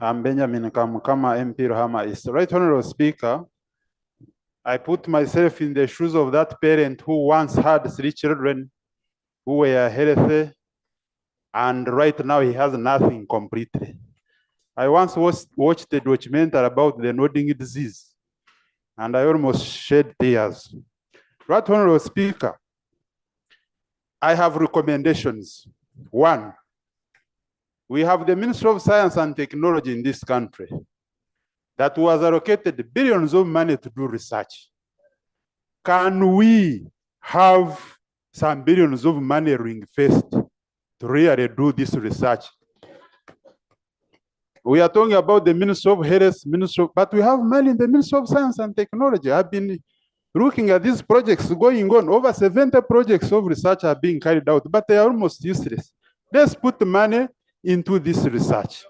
I'm Benjamin Kamukama, MP Ruhama East. Right Honorable Speaker, I put myself in the shoes of that parent who once had 3 children who were healthy, and right now he has nothing completely. I once watched a documentary about the nodding disease, and I almost shed tears. Right Honorable Speaker, I have recommendations. 1, we have the Ministry of Science and Technology in this country that was allocated billions of money to do research. Can we have some billions of money ring-fenced to really do this research? We are talking about the Ministry of Health, but we have money in the Ministry of Science and Technology. I've been looking at these projects going on. Over 70 projects of research are being carried out, but they are almost useless. Let's put money into this research.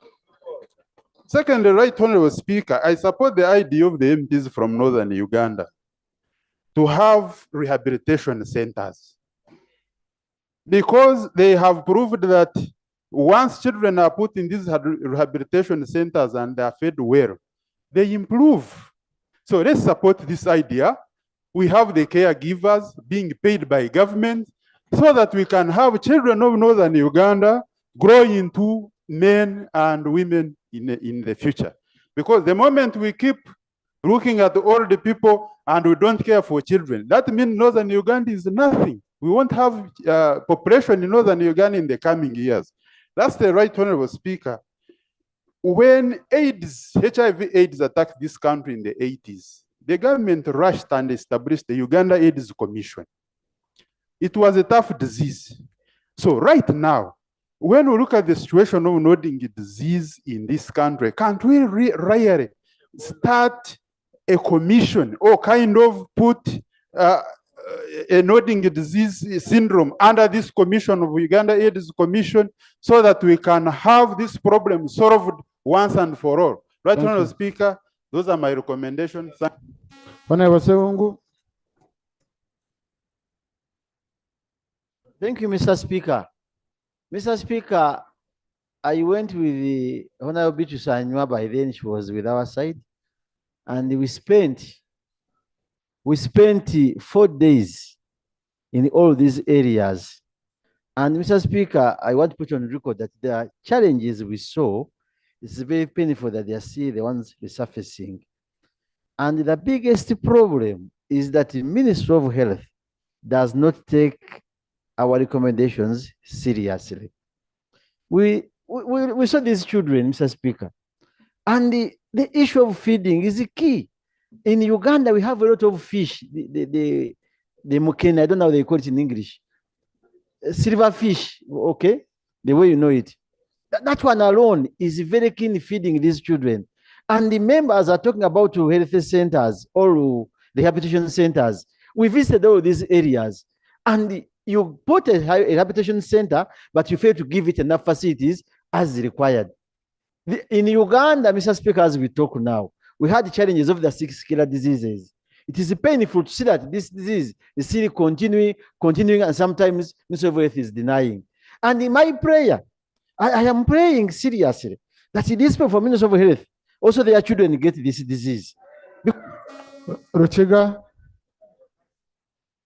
Secondly, Right Honorable Speaker, I support the idea of the MPs from Northern Uganda to have rehabilitation centers, because they have proved that once children are put in these rehabilitation centers and they are fed well, they improve. So let's support this idea. We have the caregivers being paid by government so that we can have children of Northern Uganda grow into men and women in the future. Because the moment we keep looking at all the people and we don't care for children, that means Northern Uganda is nothing. We won't have population in Northern Uganda in the coming years. That's the Right Honorable Speaker. When HIV/AIDS attacked this country in the 80s, the government rushed and established the Uganda AIDS Commission. It was a tough disease. So right now, when we look at the situation of nodding disease in this country, can't we really start a commission or kind of put a nodding disease syndrome under this commission of Uganda AIDS Commission so that we can have this problem solved once and for all? Right, Honorable Speaker, those are my recommendations. Honorable Sewungu. Thank you, Mr. Speaker. Mr. Speaker, I went with the Honorable Beatrice Anywa, by then she was with our side, and we spent 4 days in all these areas. And Mr. Speaker, I want to put on record that the challenges we saw It's very painful that they are still the ones resurfacing. And the biggest problem is that the Ministry of Health does not take our recommendations seriously. We saw these children, Mr. Speaker, and the issue of feeding is the key. In Uganda, we have a lot of fish, the mukene, I don't know how they call it in English. Silver fish, okay, the way you know it. That one alone is very keen feeding these children. And the members are talking about health centers or rehabilitation centers. We visited all these areas, and you put a rehabilitation center, but you fail to give it enough facilities as required. In Uganda, Mr. Speaker, as we talk now, we had the challenges of the 6 killer diseases. It is painful to see that this disease is still continuing, and sometimes Ministry of Health is denying. And in my prayer, I am praying seriously that these people from Ministry of Health, also their children get this disease. Ruchiga,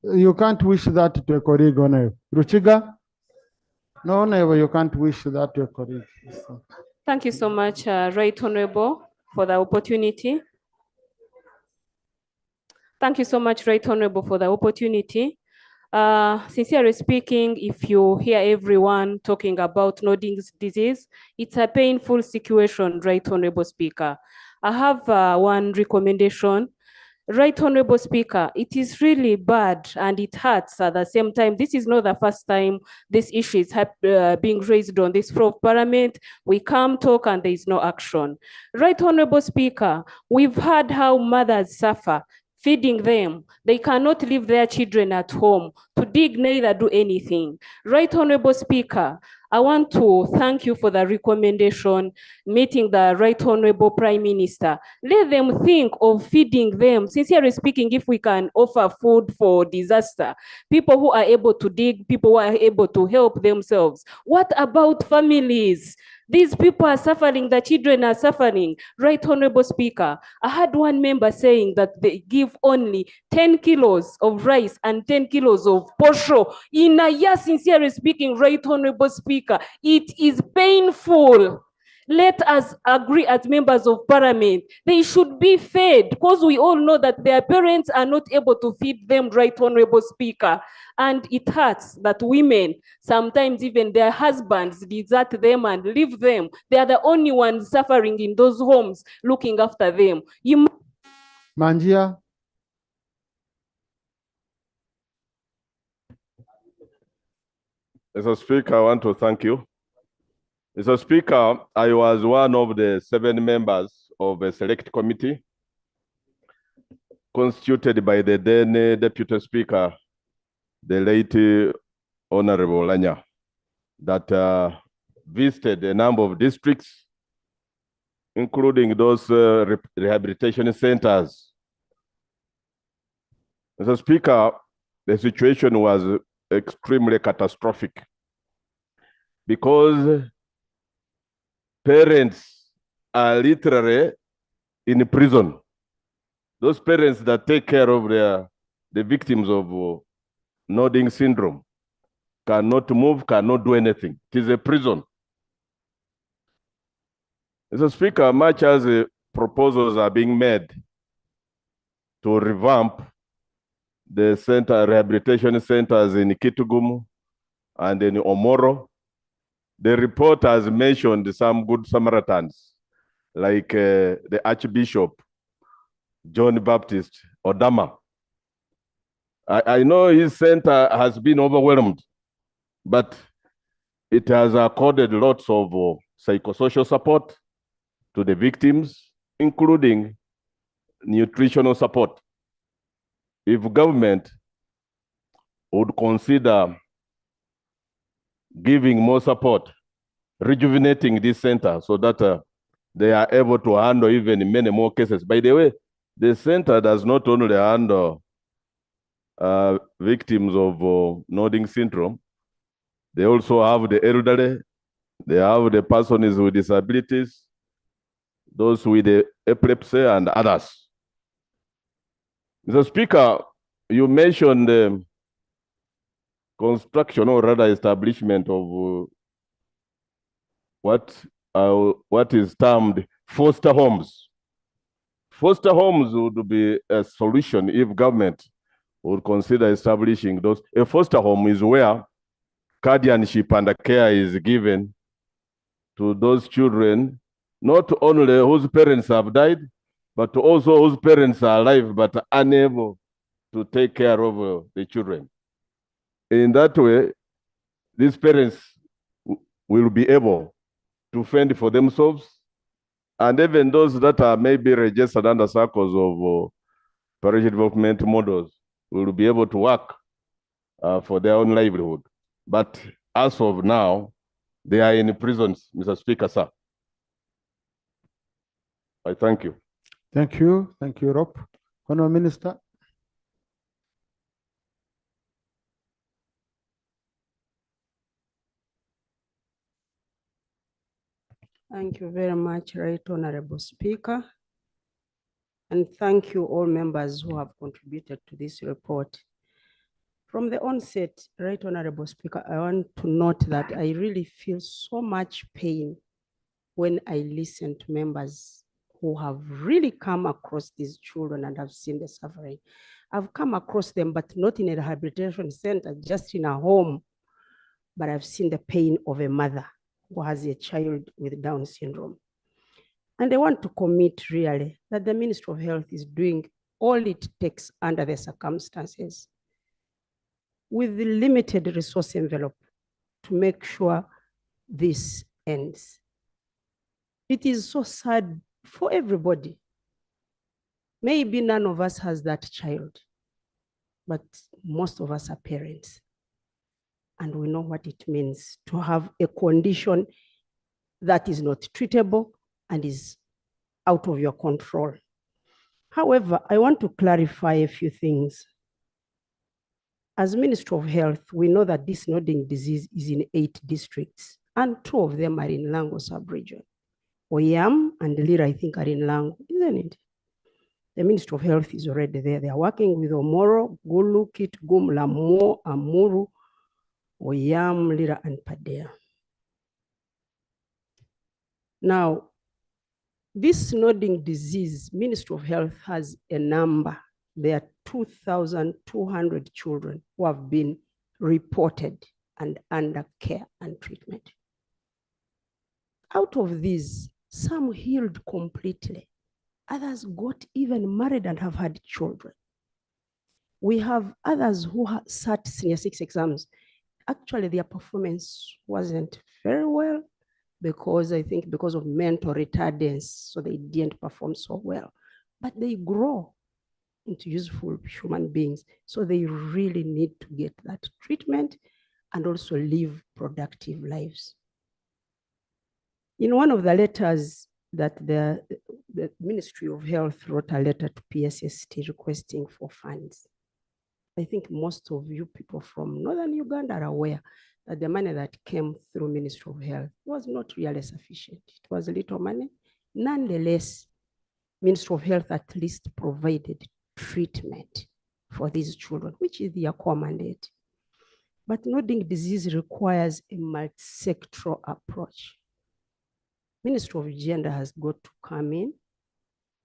you can't wish that to a colleague, Honorable. Ruchiga? No, Honorable, you can't wish that to a colleague. Thank you so much, Right Honorable, for the opportunity. Thank you so much, Right Honorable, for the opportunity. Sincerely speaking, if you hear everyone talking about Nodding's disease, it's a painful situation, Right Honorable Speaker. I have one recommendation. Right Honorable Speaker, it is really bad and it hurts at the same time. This is not the first time this issue is being raised on this floor of Parliament. We come talk and there is no action. Right Honorable Speaker, we've heard how mothers suffer feeding them. They cannot leave their children at home to dig, neither do anything. Right Honorable Speaker, I want to thank you for the recommendation, meeting the Right Honorable Prime Minister. Let them think of feeding them. Sincerely speaking, if we can offer food for disaster, people who are able to dig, people who are able to help themselves. What about families? These people are suffering, the children are suffering. Right Honorable Speaker, I had one member saying that they give only 10 kilos of rice and 10 kilos of posho in a year. Sincerely speaking, Right Honorable Speaker, it is painful. Let us agree as members of Parliament. They should be fed because we all know that their parents are not able to feed them, Right Honorable Speaker. And it hurts that women, sometimes even their husbands desert them and leave them. They are the only ones suffering in those homes, looking after them. Manjia. Mr. Speaker, I want to thank you. Mr. Speaker, I was one of the 7 members of a select committee constituted by the then Deputy Speaker, the late Honorable Lanya, that visited a number of districts, including those rehabilitation centers. Mr. Speaker, the situation was extremely catastrophic because parents are literally in prison. Those parents that take care of the victims of Nodding syndrome cannot move, cannot do anything. It is a prison. Mr. Speaker, much as proposals are being made to revamp the rehabilitation centers in Kitugum and in Omoro, the report has mentioned some good Samaritans, like the Archbishop John Baptist Odama. I know his center has been overwhelmed, but it has accorded lots of psychosocial support to the victims, including nutritional support. If government would consider giving more support, rejuvenating this center so that they are able to handle even many more cases. By the way, the center does not only handle victims of Nodding syndrome, they also have the elderly, they have the persons with disabilities, those with the epilepsy and others. Mr. Speaker, you mentioned the construction or rather establishment of what what is termed foster homes. Foster homes would be a solution if government would consider establishing those. A foster home is where guardianship and care is given to those children, not only whose parents have died, but also whose parents are alive but unable to take care of the children. In that way, these parents will be able to fend for themselves, and even those that are maybe registered under circles of parish development models will be able to work for their own livelihood. But as of now, they are in prisons, Mr. Speaker, sir. I thank you. Thank you. Thank you, Rob. Honourable Minister. Thank you very much, Right Honorable Speaker. And thank you all members who have contributed to this report. From the onset, Right Honorable Speaker, I want to note that I really feel so much pain when I listen to members who have really come across these children and have seen the suffering. I've come across them, but not in a rehabilitation center, just in a home. But I've seen the pain of a mother who has a child with Down syndrome. And I want to commit really that the Ministry of Health is doing all it takes under the circumstances with the limited resource envelope to make sure this ends. It is so sad for everybody. Maybe none of us has that child, but most of us are parents. And we know what it means to have a condition that is not treatable and is out of your control. However, I want to clarify a few things. As Ministry of Health, we know that this nodding disease is in 8 districts, and 2 of them are in Lango sub-region. Oyam and Lira, I think, are in Lango, isn't it? The Ministry of Health is already there. They are working with Omoro, Gulu, Kitgum, Lamo, Amuru, Oyam, Lira, and Padea. Now, this nodding disease, Ministry of Health has a number. There are 2,200 children who have been reported and under care and treatment. Out of these, some healed completely. Others got even married and have had children. We have others who sat Senior 6 exams. Actually, their performance wasn't very well because I think because of mental retardance, so they didn't perform so well. But they grow into useful human beings. So they really need to get that treatment and also live productive lives. In one of the letters that the Ministry of Health wrote a letter to PSST requesting for funds. I think most of you people from Northern Uganda are aware that the money that came through Ministry of Health was not really sufficient. It was little money. Nonetheless, Ministry of Health at least provided treatment for these children, which is their core mandate. But nodding disease requires a multi-sectoral approach. Ministry of Gender has got to come in,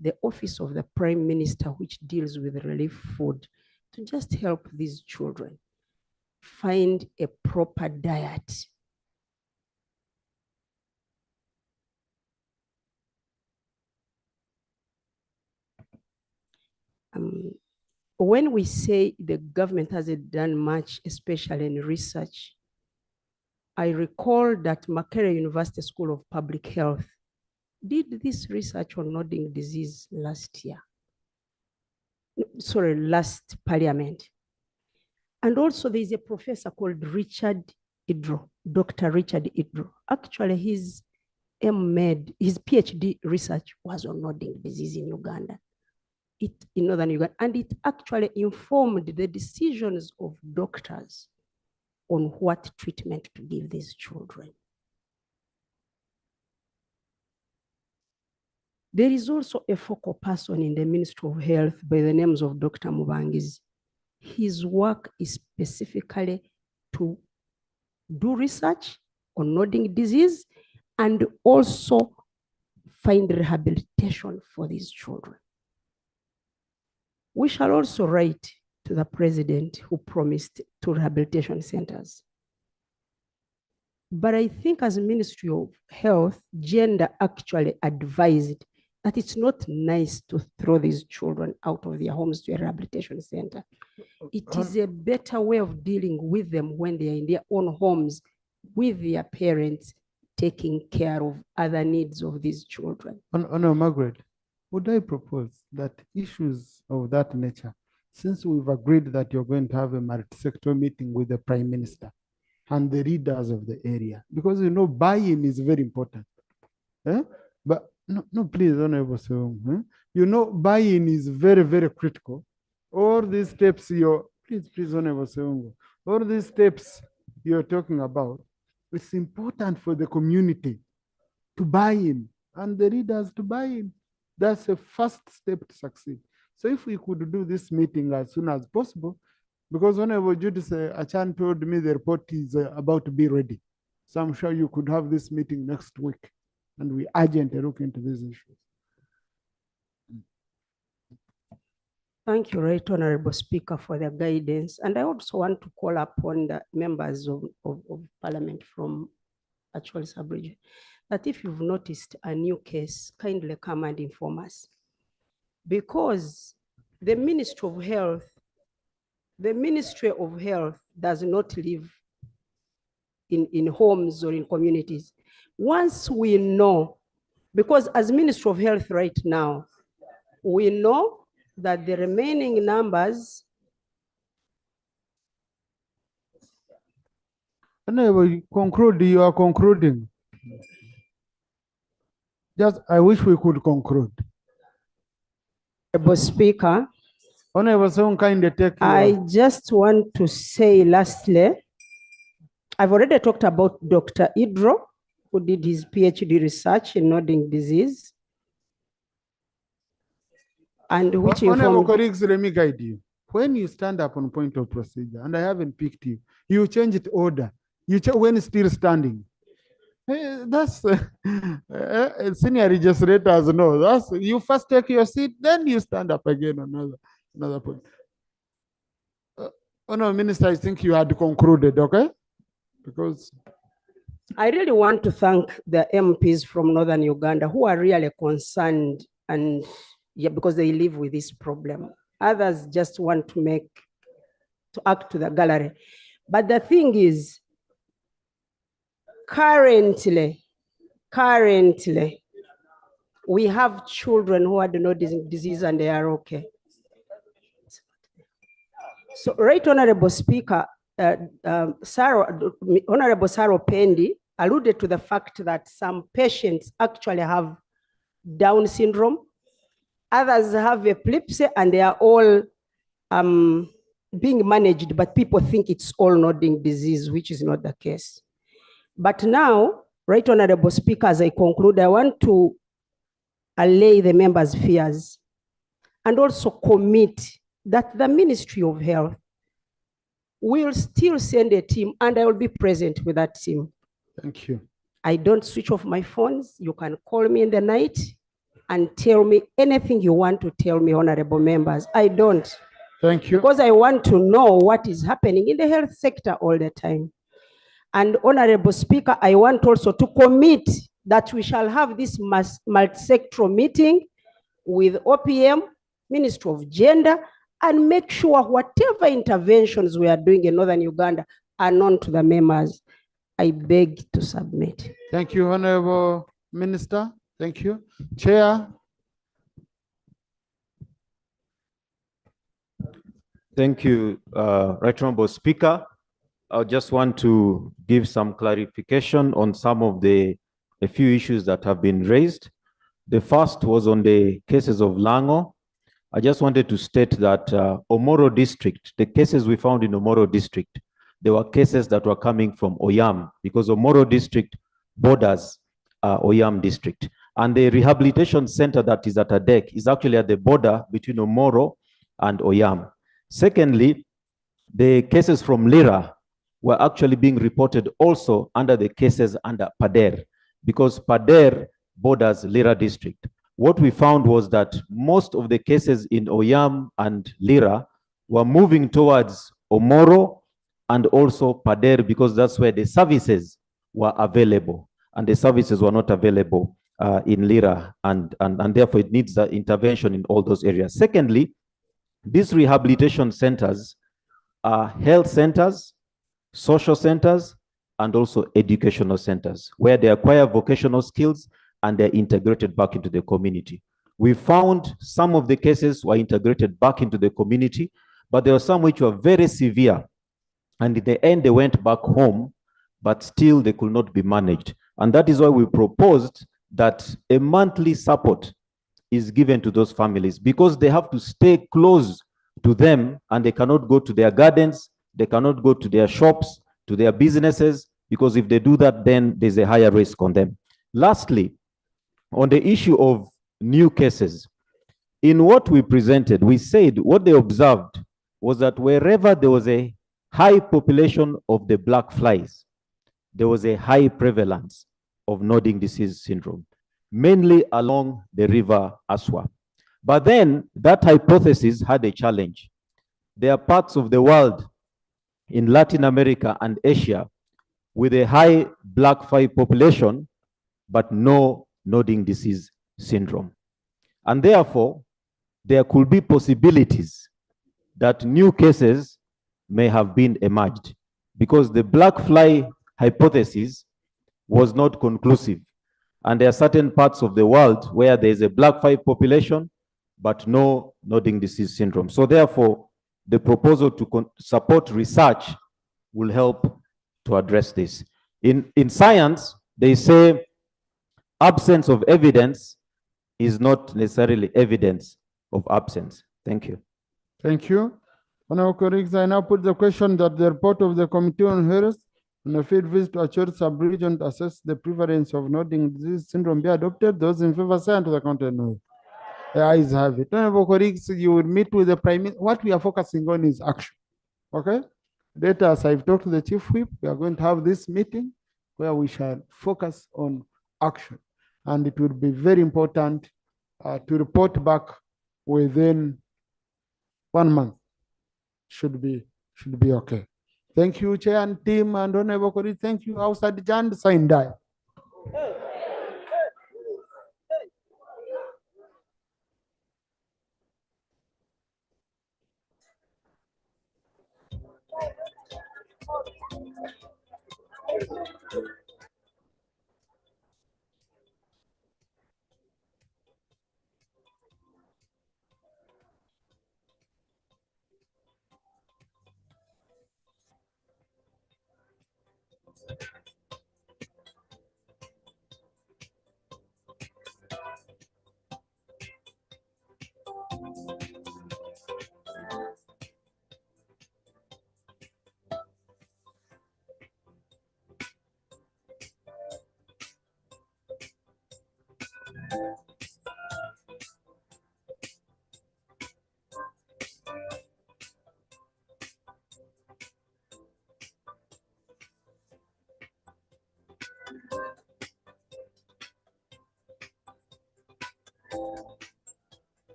the Office of the Prime Minister, which deals with relief food, to just help these children find a proper diet. When we say the government hasn't done much, especially in research, I recall that Makerere University School of Public Health did this research on nodding disease last year. Sorry, last parliament. And also there is a professor called Richard Idro, Dr. Richard Idro. Actually, his his PhD research was on nodding disease in Uganda, in Northern Uganda, and it actually informed the decisions of doctors on what treatment to give these children. There is also a focal person in the Ministry of Health by the names of Dr. Mubangizi. His work is specifically to do research on nodding disease and also find rehabilitation for these children. We shall also write to the president who promised 2 rehabilitation centers. But I think as Ministry of Health, Gender actually advised that it's not nice to throw these children out of their homes to a rehabilitation center. It is a better way of dealing with them when they are in their own homes with their parents, taking care of other needs of these children. Honorable Margaret, would I propose that issues of that nature, since we've agreed that you're going to have a multi-sector meeting with the Prime Minister and the leaders of the area, because you know buy-in is very important. But no, please, Honorable Seung, you know buy-in is very, very critical. All these steps please, Honorable Seung, all these steps you're talking about, it's important for the community to buy in and the leaders to buy in. That's the first step to succeed. So if we could do this meeting as soon as possible, because Honorable Judith Achan told me the report is about to be ready. So I'm sure you could have this meeting next week and we urgently look into these issues. Thank you, Right Honorable Speaker, for the guidance. And I also want to call upon the members of Parliament from actual sub-region that if you've noticed a new case, kindly come and inform us. Because the Ministry of Health does not live in homes or in communities. Once we know, because as Ministry of Health right now, we know that the remaining numbers. Honorable, conclude, you are concluding. Just, I wish we could conclude. Honorable Speaker, Honorable Seung, kindly take I just want to say lastly, I've already talked about Dr. Idro, who did his PhD research in nodding disease. And which Honorable informed. colleagues, let me guide you. When you stand up on point of procedure, and I haven't picked you, you change it order. You when still standing. That's senior legislators know. That's you first take your seat, then you stand up again. Another point. Honorable Minister, I think you had concluded, okay? Because I really want to thank the MPs from Northern Uganda who are really concerned and because they live with this problem. Others just want to act to the gallery. But the thing is, currently, we have children who had no disease and they are okay. So, Right Honorable Speaker, Honorable Saro Pendi alluded to the fact that some patients actually have Down syndrome, others have epilepsy, and they are all being managed, but people think it's all nodding disease, which is not the case. But now, Right Honorable Speaker, as I conclude, I want to allay the members' fears and also commit that the Ministry of Health will still send a team, and I will be present with that team. thank you. I don't switch off my phones. You can call me in the night and tell me anything you want to tell me, honorable members. I don't. Thank you. Because I want to know what is happening in the health sector all the time. And Honorable Speaker, I want also to commit that we shall have this multi-sectoral meeting with OPM, Ministry of Gender, and make sure whatever interventions we are doing in Northern Uganda are known to the members. I beg to submit. Thank you, Honorable Minister. Thank you. Chair. Thank you, Right Honorable Speaker. I just want to give some clarification on some of a few issues that have been raised. The first was on the cases of Lango. I just wanted to state that Omoro district, the cases we found in Omoro district, there were cases that were coming from Oyam because Omoro district borders Oyam district. And the rehabilitation center that is at Adek is actually at the border between Omoro and Oyam. Secondly, the cases from Lira were actually being reported also under the cases under Pader. because Pader borders Lira district. What we found was that most of the cases in Oyam and Lira were moving towards Omoro and also Pader because that's where the services were available, and the services were not available in Lira, and therefore it needs the intervention in all those areas. Secondly, these rehabilitation centers are health centers, social centers, and also educational centers where they acquire vocational skills and they're integrated back into the community. We found some of the cases were integrated back into the community, but there were some which were very severe. And in the end, they went back home, but still they could not be managed. And that is why we proposed that a monthly support is given to those families because they have to stay close to them and they cannot go to their gardens, they cannot go to their shops, to their businesses, because if they do that, then there's a higher risk on them. Lastly, on the issue of new cases, in what we presented, we said what they observed was that wherever there was a high population of the black flies, there was a high prevalence of nodding disease syndrome, mainly along the river Aswa. But then that hypothesis had a challenge. There are parts of the world in Latin America and Asia with a high black fly population, but no nodding disease syndrome. And therefore, there could be possibilities that new cases may have been emerged because the black fly hypothesis was not conclusive. And there are certain parts of the world where there is a black fly population, but no nodding disease syndrome. So therefore, the proposal to support research will help to address this. In science, they say absence of evidence is not necessarily evidence of absence. Thank you. Thank you. Honorable colleagues, I now put the question that the report of the Committee on Health on a field visit to Achor sub-region to assess the prevalence of nodding disease syndrome be adopted. Those in favor say unto the counter no. The ayes have it. Honorable colleagues, you will meet with the Prime Minister. What we are focusing on is action. Okay? Later, as I've talked to the Chief Whip, we are going to have this meeting where we shall focus on action. And it will be very important to report back within 1 month. Should be okay. Thank you, Chair and team, and Honorable colleagues. Thank you, outside Jan Saindai.